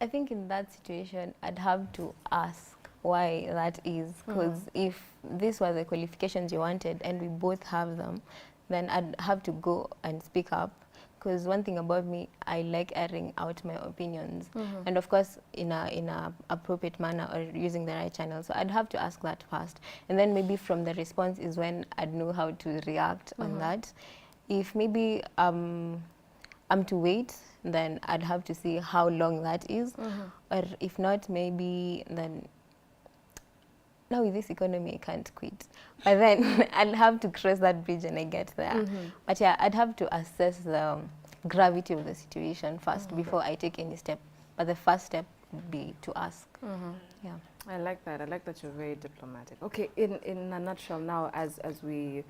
I think in that situation, I'd have to ask why that is, because if these were the qualifications you wanted and we both have them, then I'd have to go and speak up. Because one thing about me, I like airing out my opinions, and of course in a appropriate manner, or using the right channel. So I'd have to ask that first, and then maybe from the response is when I'd know how to react on that. If maybe I'm to wait, then I'd have to see how long that is, or if not, maybe then. Now with this economy, I can't quit. But then I'll have to cross that bridge when I get there. But yeah, I'd have to assess the gravity of the situation first before I take any step but the first step would be to ask. Yeah. I like that. I like that you're very diplomatic. Okay, in a nutshell now, as we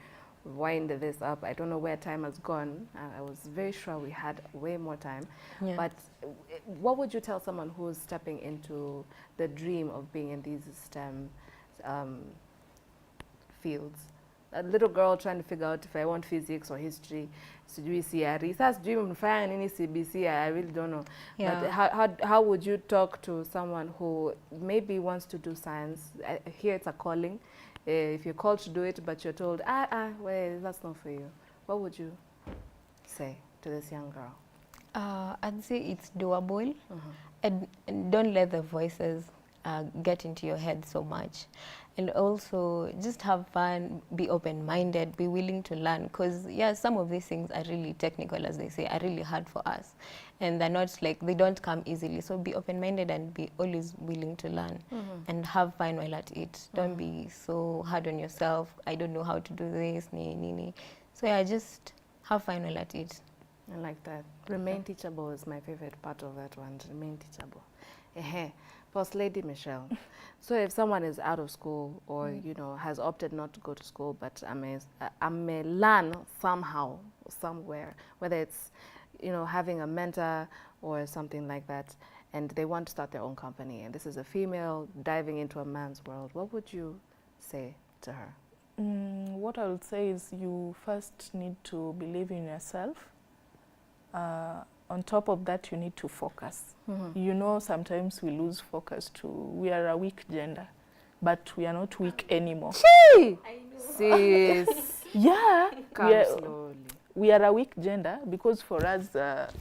wind this up, I don't know where time has gone. I was very sure we had way more time. Yeah. But what would you tell someone who's stepping into the dream of being in these STEM fields? A little girl trying to figure out if I want physics or history, sijui CRE. Sasa sijui mfanya nini CBC, I really don't know. Yeah. But how would you talk to someone who maybe wants to do science? Here it's a calling. If you're called to do it, but you're told, well, that's not for you. What would you say to this young girl? I'd say it's doable, and don't let the voices get into your head so much. And also just have fun, be open-minded, be willing to learn. Because, yeah, some of these things are really technical, as they say, are really hard for us. And they're not like, they don't come easily. So be open-minded and be always willing to learn. And have fun while at it. Don't be so hard on yourself. I don't know how to do this, So yeah, just have fun while at it. I like that. Remain teachable is my favorite part of that one. Remain teachable. First Lady Michelle. So if someone is out of school or has opted not to go to school, but I may learn somehow, somewhere, whether it's having a mentor or something like that, and they want to start their own company, and this is a female diving into a man's world, what would you say to her? What I would say is you first need to believe in yourself. On top of that, you need to focus. Sometimes we lose focus too. We are a weak gender, but we are not weak anymore. Gee! Sis. Yeah. Come slowly. We are a weak gender because for us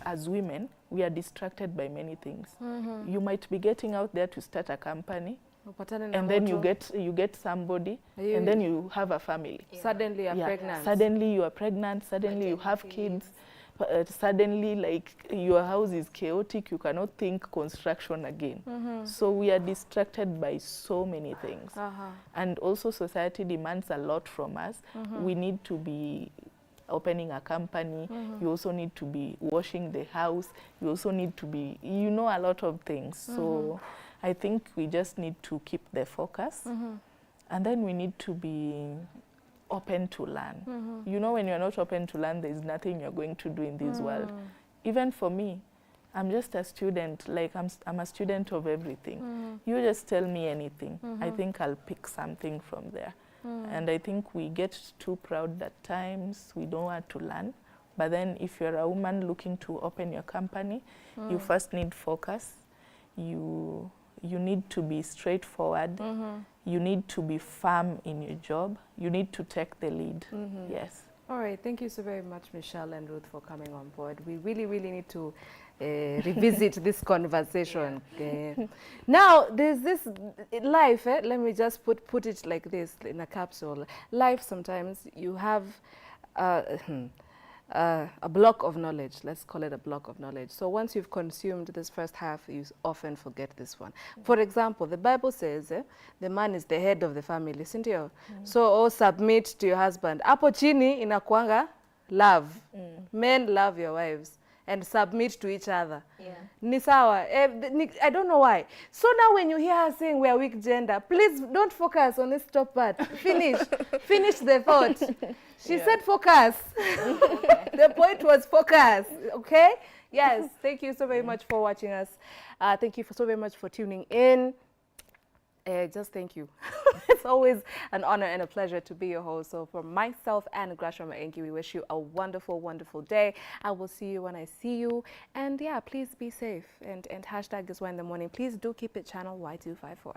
as women, we are distracted by many things. You might be getting out there to start a company, and then you get somebody, and then you have a family. Suddenly you're pregnant. Suddenly you are pregnant, suddenly you have kids. Suddenly, like, your house is chaotic, you cannot think construction again. So we are distracted by so many things. And also society demands a lot from us. We need to be opening a company. You also need to be washing the house. You also need to be, a lot of things. So I think we just need to keep the focus. And then we need to be open to learn. When you're not open to learn, there's nothing you're going to do in this world. Even for me, I'm just a student. Like, I'm a student of everything. You just tell me anything. I think I'll pick something from there. And I think we get too proud at times. We don't want to learn. But then if you're a woman looking to open your company, you first need focus. You need to be straightforward. You need to be firm in your job. You need to take the lead. Yes. All right. Thank you so very much, Michelle and Ruth, for coming on board. We really, really need to revisit this conversation. Now, there's this life. Let me just put it like this in a capsule. Life, sometimes you have a block of knowledge. Let's call it a block of knowledge. So once you've consumed this first half, you often forget this one. For example, the Bible says the man is the head of the family, sindio? So submit to your husband. Apo chini inakuanga love. Men love your wives and submit to each other. Ni sawa. I don't know why. So now when you hear her saying we are weak gender, please don't focus on this top part. Finish the thought. She said focus. The point was focus, okay? Yes, thank you so very much for watching us. Thank you so very much for tuning in. Just thank you. It's always an honor and a pleasure to be your host. So for myself and Grasha Maengi, we wish you a wonderful, wonderful day. I will see you when I see you. And yeah, please be safe. And hashtag is why in the morning. Please do keep it channel Y254.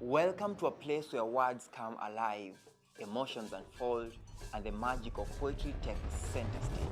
Welcome to a place where words come alive. emotions unfold, and the magic of poetry takes center stage.